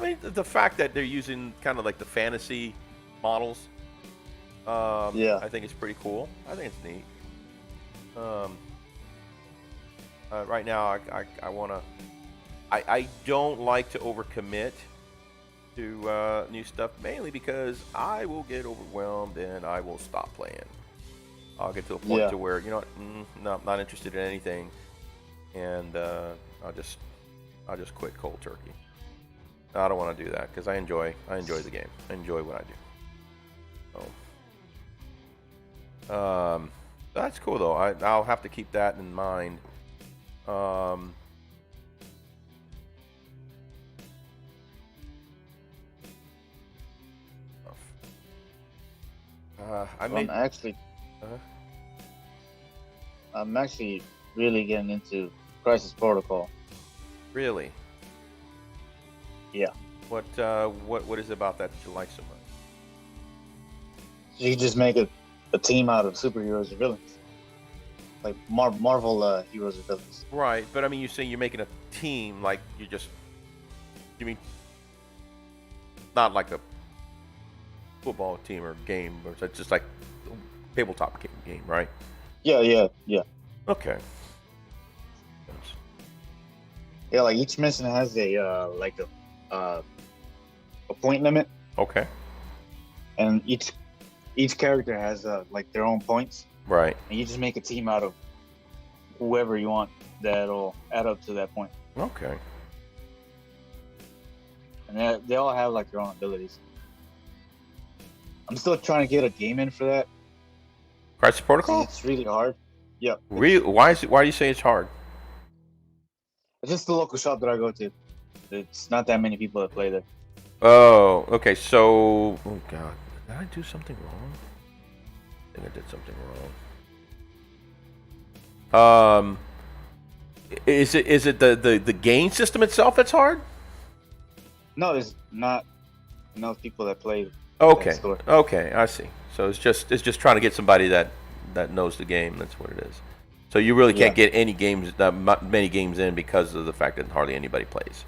mean, the fact that they're using kind of like the fantasy models, Yeah. I think it's pretty cool. I think it's neat. Right now, I want to. I don't like to overcommit to new stuff, mainly because I will get overwhelmed and I will stop playing. I'll get to a point Yeah. to where no, I'm not interested in anything, and I'll just quit cold turkey. I don't want to do that because I enjoy the game. I enjoy what I do. So, that's cool though. I'll have to keep that in mind. I'm actually really getting into Crisis Protocol. Really? Yeah. What is it about that you like so much? You just make a team out of superheroes or villains, like Marvel heroes or villains. Right, but I mean, you're saying you're making a team, like you mean not like a football team or game, or it's just like a tabletop game, right? Yeah. Okay. Yeah, like each mission has a point limit, Okay. and each character has like their own points, Right. and you just make a team out of whoever you want that'll add up to that point. Okay. And they all have like their own abilities. I'm still trying to get a game in for that. Crisis Protocol? It's really hard. Yeah. Really? Why do you say it's hard? It's just the local shop that I go to. It's not that many people that play there. Oh, okay. So, oh god, did I do something wrong? I think I did something wrong. Is it the game system itself that's hard? No, there's not enough people that play. Okay. That store. Okay, I see. So it's just trying to get somebody that knows the game. That's what it is. So you really can't get any games, many games in because of the fact that hardly anybody plays.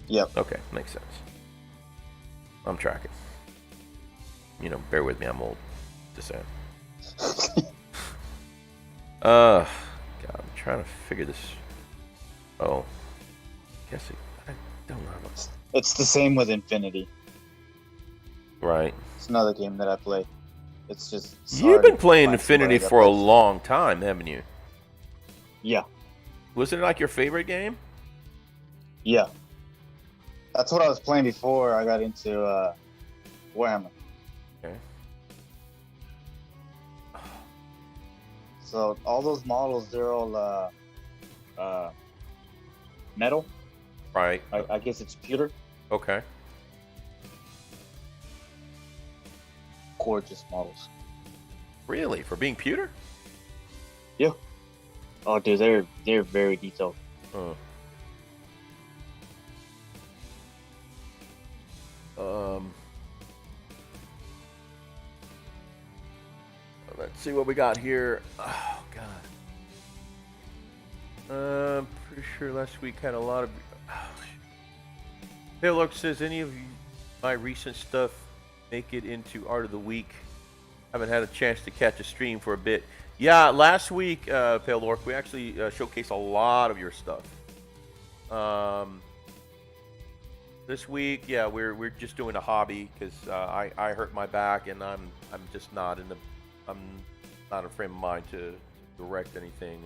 Yep. Okay, makes sense. I'm tracking. Bear with me. I'm old. Just saying. God, I'm trying to figure this. Oh, I don't know. It's the same with Infinity. Right. It's another game that I play. It's just. You've been playing Infinity for a long time, haven't you? Yeah. Was it like your favorite game? Yeah. That's what I was playing before I got into Warhammer. Okay. So all those models, they're all metal. Right. I guess it's pewter. Okay. Gorgeous models. Really? For being pewter? Yeah. Oh, dude, they're very detailed. Oh. Let's see what we got here. Oh God. I'm pretty sure last week had a lot of. Hey, look, says any of my recent stuff make it into Art of the Week? Haven't had a chance to catch a stream for a bit. Yeah, last week, Pale Orc, we actually showcased a lot of your stuff. This week, yeah, we're just doing a hobby because I hurt my back and I'm just not in a frame of mind to direct anything,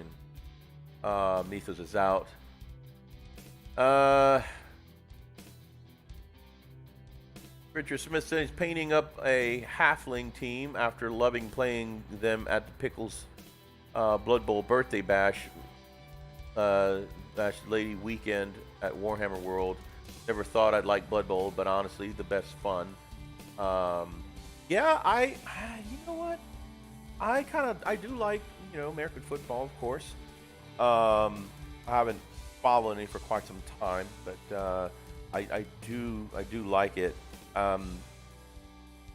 and Mythos is out. Richard Smith says he's painting up a halfling team after loving playing them at the Pickles Blood Bowl birthday bash lady weekend at Warhammer World. Never thought I'd like Blood Bowl, but honestly, the best fun. Yeah, you know what? I do like, American football, of course. I haven't followed any for quite some time, but I do like it.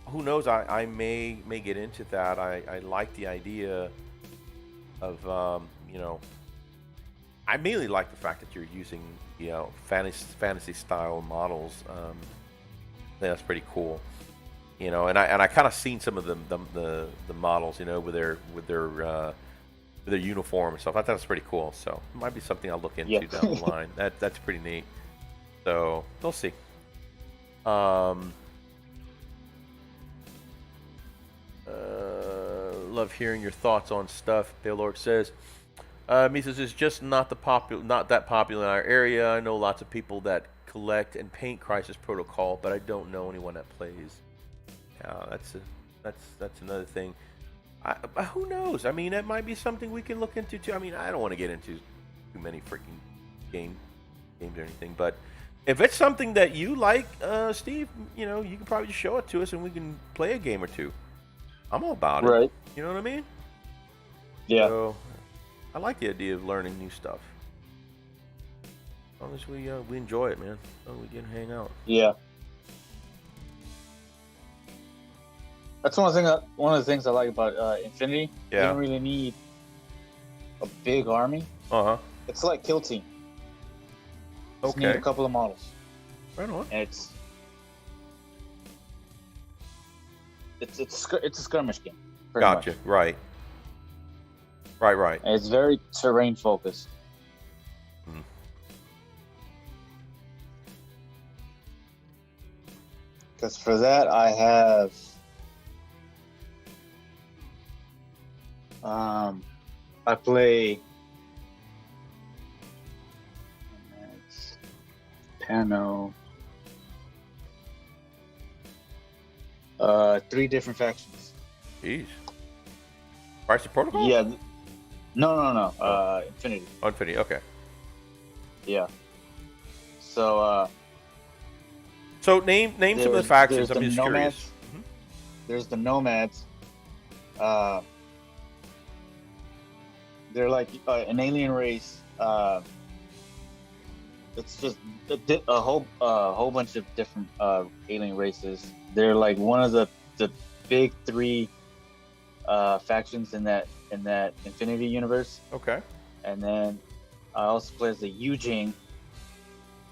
Who knows? I may get into that. I like the idea of I mainly like the fact that you're using fantasy style models. I think that's pretty cool. And I kind of seen some of the models, with their uniform and stuff. I thought it's pretty cool. So it might be something I'll look into down the line. That's pretty neat. So we'll see. Love hearing your thoughts on stuff. Paylord says, Mises is just not that popular in our area. I know lots of people that collect and paint Crisis Protocol, but I don't know anyone that plays. That's another thing. Who knows? I mean, that might be something we can look into too. I mean, I don't want to get into too many freaking games or anything, but if it's something that you like, Steve, you can probably just show it to us and we can play a game or two. I'm all about it. Right. You know what I mean? Yeah. So, I like the idea of learning new stuff. As long as we enjoy it, man. So we can hang out. Yeah. That's one of the things I like about Infinity. Yeah. You don't really need a big army. Uh-huh. It's like Kill Team. Just need Okay. a couple of models. Right on. And it's a skirmish game. pretty Gotcha. much. Right. And it's very terrain focused. Mhm. Because for that I have I play Pano. 3 different factions. Jeez. Crisis Protocol? Yeah. No. Infinity. Oh, Infinity. Okay. Yeah. So So name some of the factions. I'm just curious. Mhm. There's the Nomads. They're like an alien race it's just a whole bunch of different alien races. They're like one of the big three factions in that Infinity universe. Okay. And then I also play as the Yujing.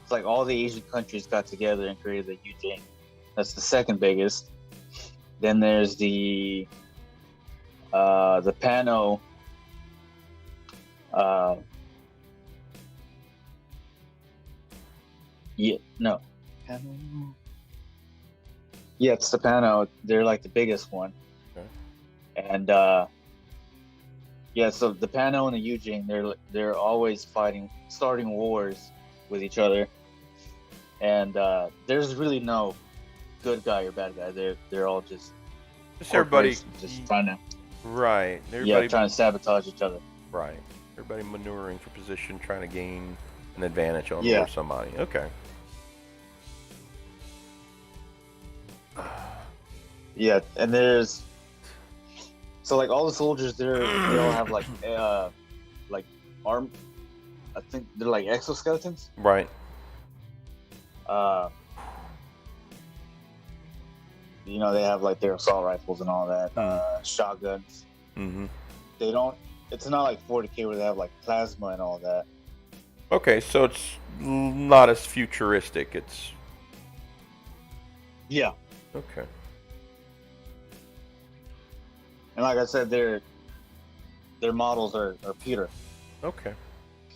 It's like all the Asian countries got together and created the Yujing. That's the second biggest. Then there's the Pano. No. Pano. Yeah, it's the Pano. They're like the biggest one. Okay. And yeah, so the Pano and the Eugene, they're always starting wars with each other. And there's really no good guy or bad guy. They're all just everybody just trying to everybody trying to sabotage each other. Right. Everybody maneuvering for position, trying to gain an advantage on Yeah. over somebody. Okay. Yeah, and there's so like all the soldiers they all have like arm. I think they're like exoskeletons. Right. You know, they have like their assault rifles and all that, shotguns. Mm-hmm. They don't. It's not like 40K where they have like plasma and all that. Okay, so it's not as futuristic. It's Yeah, okay. and like I said, their models are Peter. Okay.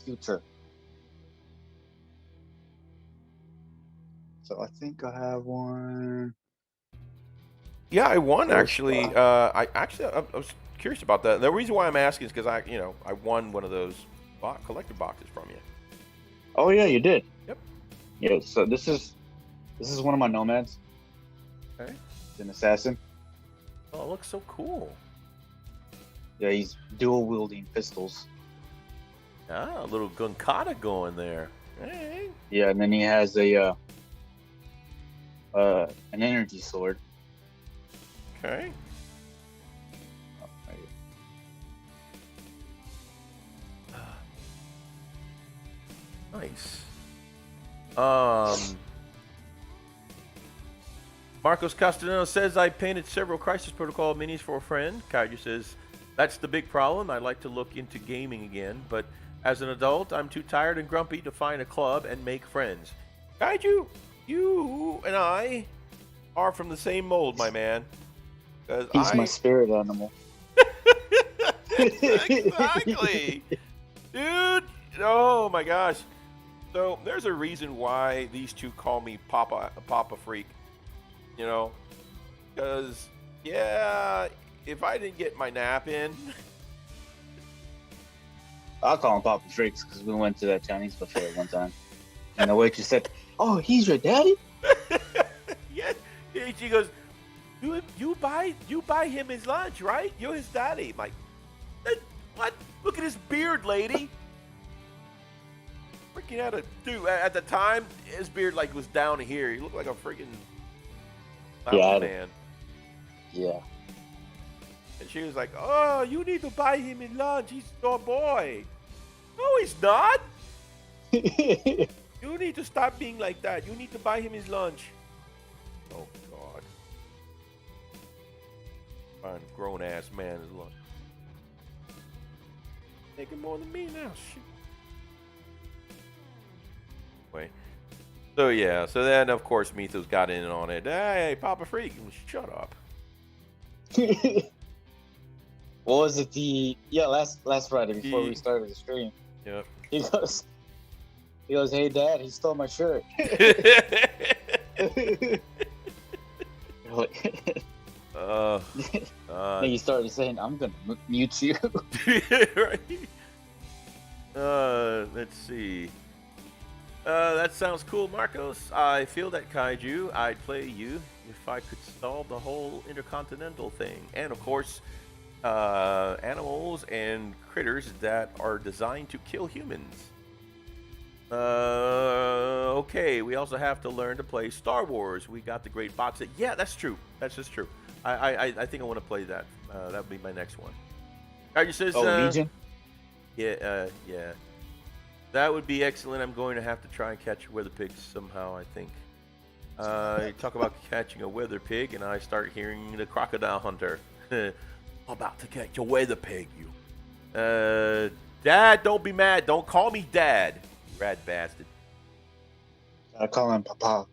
Future. So I think I have one. Yeah, I won Cool. actually. I was curious about that. The reason why I'm asking is because I won one of those collector boxes from you. Oh yeah, you did. Yep. Yeah. So this is one of my nomads. Okay. It's an assassin. Oh, it looks so cool. Yeah, he's dual wielding pistols. Ah, a little gunkata going there. Hey. Yeah, and then he has an energy sword. Okay. Oh, right here. Nice. Marcos Castellano says, I painted several Crisis Protocol minis for a friend. Kaiju says, that's the big problem. I'd like to look into gaming again, but as an adult, I'm too tired and grumpy to find a club and make friends. Kaiju, you and I are from the same mold, my man. He's my spirit animal. Exactly. Dude, oh my gosh. So there's a reason why these two call me Papa Freak. You know, because yeah, if I didn't get my nap in, I'll call him Papa Freaks because we went to that Chinese buffet one time, and the waitress said, "Oh, he's your daddy." yes, she goes, "You buy him his lunch, right? You're his daddy." I'm like, what? Look at his beard, lady. Freaking out of dude. At the time, his beard like was down here. He looked like a freaking man. Yeah. And she was like, "Oh, you need to buy him his lunch. He's your boy." No, he's not. You need to stop being like that. You need to buy him his lunch. Oh God. Fine, grown ass man his lunch. Making more than me now. Shit. Wait. So yeah, so then of course Mythos got in on it. Hey, Papa Freak, shut up. What was it? Last Friday before we started the stream. Yep. He goes, "Hey Dad, he stole my shirt." Then he started saying, "I'm gonna mute you." Right. Let's see. That sounds cool, Marcos. I feel that, Kaiju. I'd play you if I could solve the whole intercontinental thing. And, of course, animals and critters that are designed to kill humans. Okay, we also have to learn to play Star Wars. We got the great box set. Yeah, that's true. That's just true. I think I want to play that. That would be my next one. Kaiju says... Legion? Yeah, yeah. That would be excellent. I'm going to have to try and catch a weather pig somehow, I think. You talk about catching a weather pig, and I start hearing the crocodile hunter. I'm about to catch a weather pig, you. Dad, don't be mad. Don't call me Dad, you rat bastard. I call him Papa.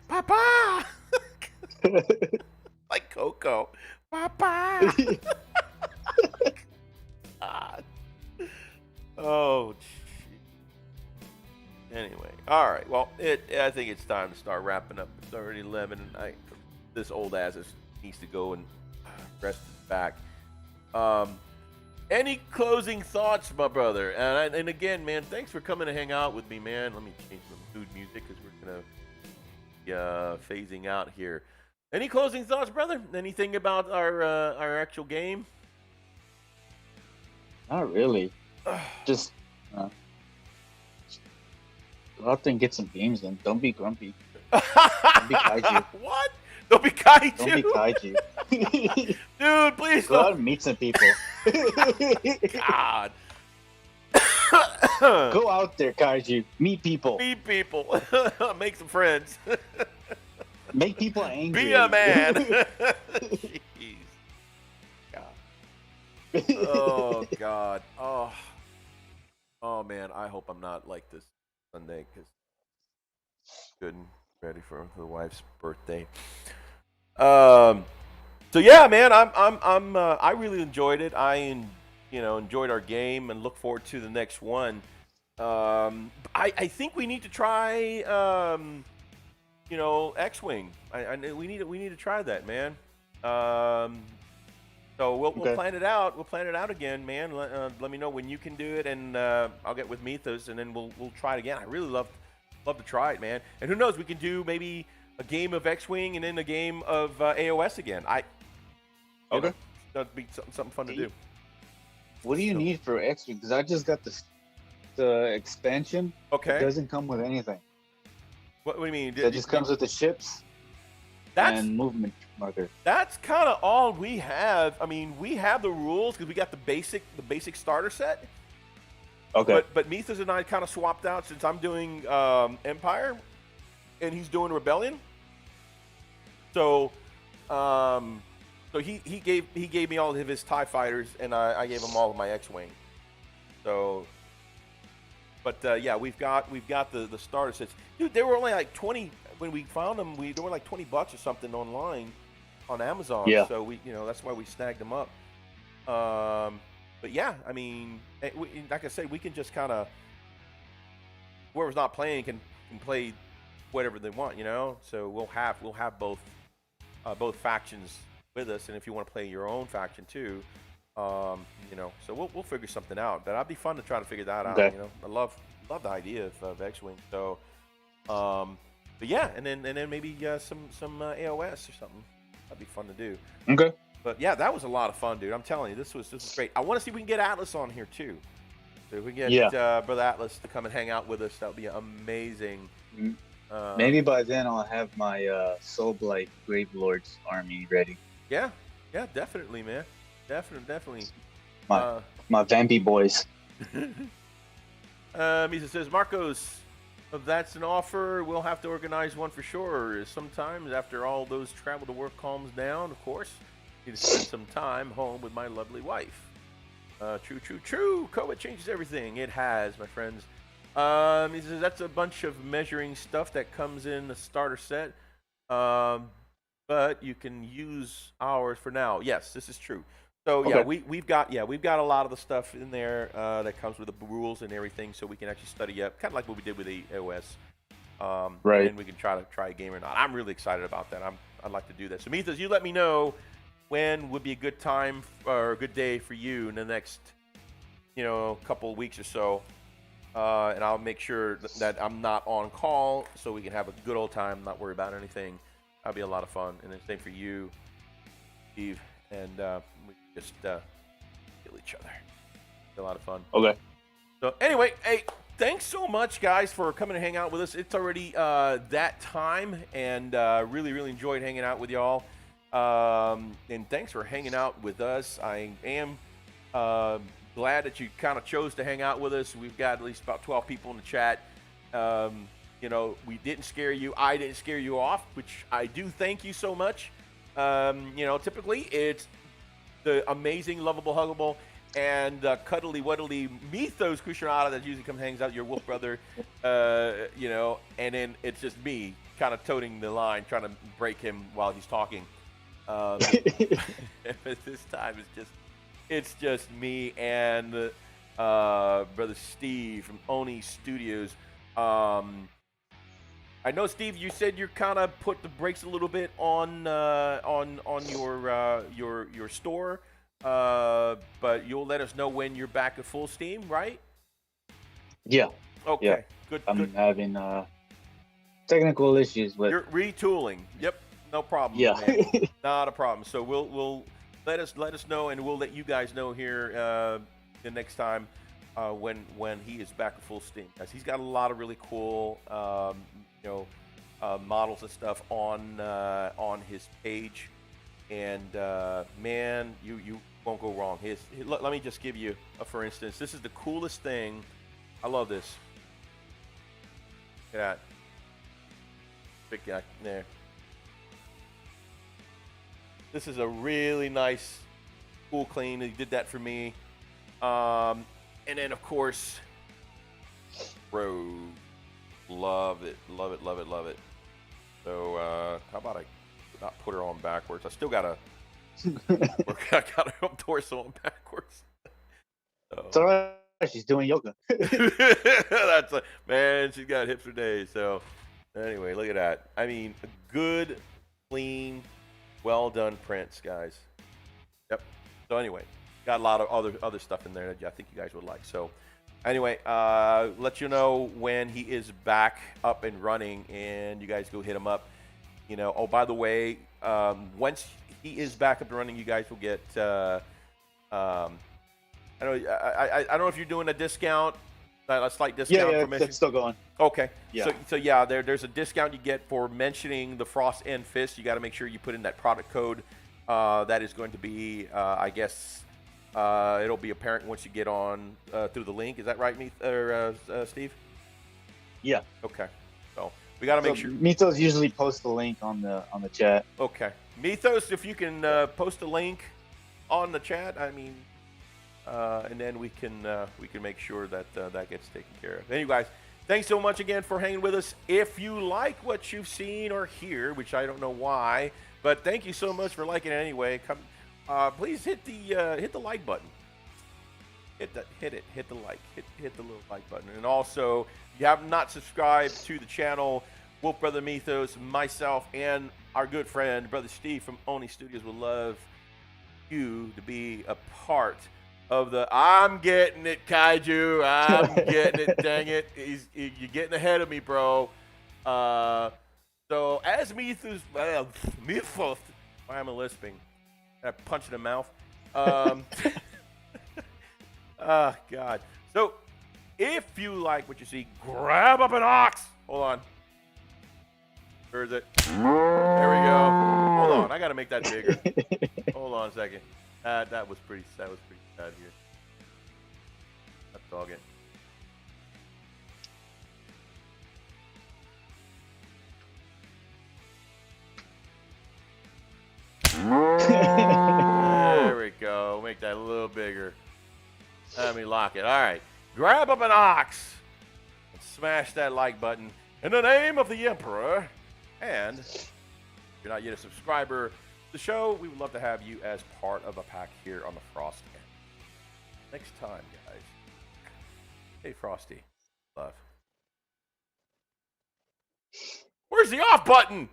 Papa! Like Coco. Papa! God. Oh, anyway, all right. Well, I think it's time to start wrapping up. It's already 11, and this old ass needs to go and rest his back. Any closing thoughts, my brother? And again, man, thanks for coming to hang out with me, man. Let me change some mood music because we're gonna be phasing out here. Any closing thoughts, brother? Anything about our actual game? Not really. Just go out there and get some games in. Don't be grumpy. Don't be kaiju. What? Don't be kaiju. Don't be kaiju. Dude, please Go out don't. and meet some people. God. Go out there, kaiju. Meet people. Meet people. Make some friends. Make people angry. Be a man. Jeez. God. Oh, God. Oh, man. I hope I'm not like this Sunday because good and ready for the wife's birthday. So yeah, man, I really enjoyed it. I enjoyed our game and look forward to the next one. I think we need to try X-Wing. We need to try that, man. So we'll plan it out. We'll plan it out again, man. Let me know when you can do it, and I'll get with Mythos, and then we'll try it again. I really love to try it, man. And who knows? We can do maybe a game of X-Wing and then a game of AOS again. Okay. That'd be something fun to do. What do you need for X-Wing? Because I just got the expansion. Okay. It doesn't come with anything. What do you mean? It just comes with the ships and movement marker. That's kind of all we have. I mean, we have the rules because we got the basic starter set. Okay. But Mythos and I kind of swapped out since I'm doing Empire, and he's doing Rebellion. So, he gave me all of his TIE fighters, and I gave him all of my X-Wing. So, but yeah, we've got the starter sets. Dude, they were only like 20 when we found them. They were like $20 or something online on Amazon. Yeah. So that's why we snagged them up. But yeah, I mean, like I said, we can just kind of, whoever's not playing can play whatever they want, So we'll have both factions with us, and if you want to play your own faction too, so we'll figure something out. But that'd be fun to try to figure that out. Okay. I love the idea of X-Wing. So, but yeah, and then maybe some AOS or something. That'd be fun to do. Okay. But yeah, that was a lot of fun, dude. I'm telling you, this was great. I want to see if we can get Atlas on here too. So if we can get Brother Atlas to come and hang out with us, that would be amazing. Maybe by then I'll have my Soul Blight Grave Lords army ready. Yeah, definitely, man. Definitely. My Vampy boys. Misa says, Marcos, if that's an offer, we'll have to organize one for sure. Sometimes after all those travel to work calms down, of course, need to spend some time home with my lovely wife. True. COVID changes everything. It has, my friends. He says that's a bunch of measuring stuff that comes in the starter set. But you can use ours for now. Yes, this is true. So yeah, we've got a lot of the stuff in there that comes with the rules and everything, so we can actually study up, kind of like what we did with the AOS. Right. And we can try a game or not. I'm really excited about that. I'd like to do that. So Mythos, you let me know when would be a good time or a good day for you in the next, couple of weeks or so, and I'll make sure that I'm not on call, so we can have a good old time, not worry about anything. That'll be a lot of fun, and the same for you, Steve, and we just kill each other. It's a lot of fun. Okay. So anyway, hey, thanks so much, guys, for coming to hang out with us. It's already that time, and really enjoyed hanging out with y'all. And thanks for hanging out with us. I am glad that you kind of chose to hang out with us. We've got at least about 12 people in the chat. You know, we didn't scare you. I didn't scare you off, which I do thank you so much. You know, typically it's the amazing, lovable, huggable, and cuddly, wuddly Mythos Kushanada that usually comes hangs out, your wolf brother, you know, and then it's just me kind of toting the line, trying to break him while he's talking. But this time it's just me and brother Steve from ONI Studios. I know, Steve, you said you kind of put the brakes a little bit on your store, but you'll let us know when you're back at full steam, right? Yeah. Okay. Yeah. Good. I'm Good. having technical issues with. You're retooling. Yep. No problem. Yeah. Man. Not a problem. So we'll let us know, and we'll let you guys know here the next time when he is back at full steam. Guys, he's got a lot of really cool you know, models and stuff on his page, and man, you won't go wrong. Let me just give you a for instance. This is the coolest thing. I love this. Look at that. Big guy there. This is a really nice, cool clean. He did that for me. And then of course, Rogue. Love it, love it, love it, love it. So how about I not put her on backwards? I still gotta I gotta torso on backwards. So. It's all right. She's doing yoga. That's man, she's got hips for days. So anyway, look at that. I mean, a good, clean, well done prints, guys. Yep. So anyway, got a lot of other stuff in there that I think you guys would like. So anyway, let you know when he is back up and running, and you guys go hit him up. You know. Oh, by the way, once he is back up and running, you guys will get. I don't know if you're doing a discount, a slight discount. Yeah, it's still going. Okay. Yeah. So yeah, there's a discount you get for mentioning the Frost and Fist. You got to make sure you put in that product code. That is going to be, I guess. It'll be apparent once you get on through the link. Is that right, Steve? Yeah. Okay. So we got to make sure. Mythos usually posts the link on the chat. Okay. Mythos, if you can post a link on the chat, I mean, and then we can make sure that that gets taken care of. Anyway, guys, thanks so much again for hanging with us. If you like what you've seen or hear, which I don't know why, but thank you so much for liking it anyway. Come. Please hit the like button. Hit the like. Hit the little like button. And also, if you have not subscribed to the channel, Wolf Brother Mythos, myself, and our good friend Brother Steve from ONI Studios would love you to be a part of the. I'm getting it, Kaiju. I'm getting it. Dang it! You're getting ahead of me, bro. So as Mythos, Mythos. Why am I lisping? I punch in the mouth. Oh, God. So, if you like what you see, grab up an ox. Hold on. Where is it? There we go. Hold on. I got to make that bigger. Hold on a second. That was pretty sad here. Let's dog it. There we go. Make that a little bigger. Let me lock it. All right. Grab up an ox and smash that like button in the name of the Emperor. And if you're not yet a subscriber to the show, we would love to have you as part of a pack here on the Frost End. Next time, guys. Hey, Frosty. Love. Where's the off button?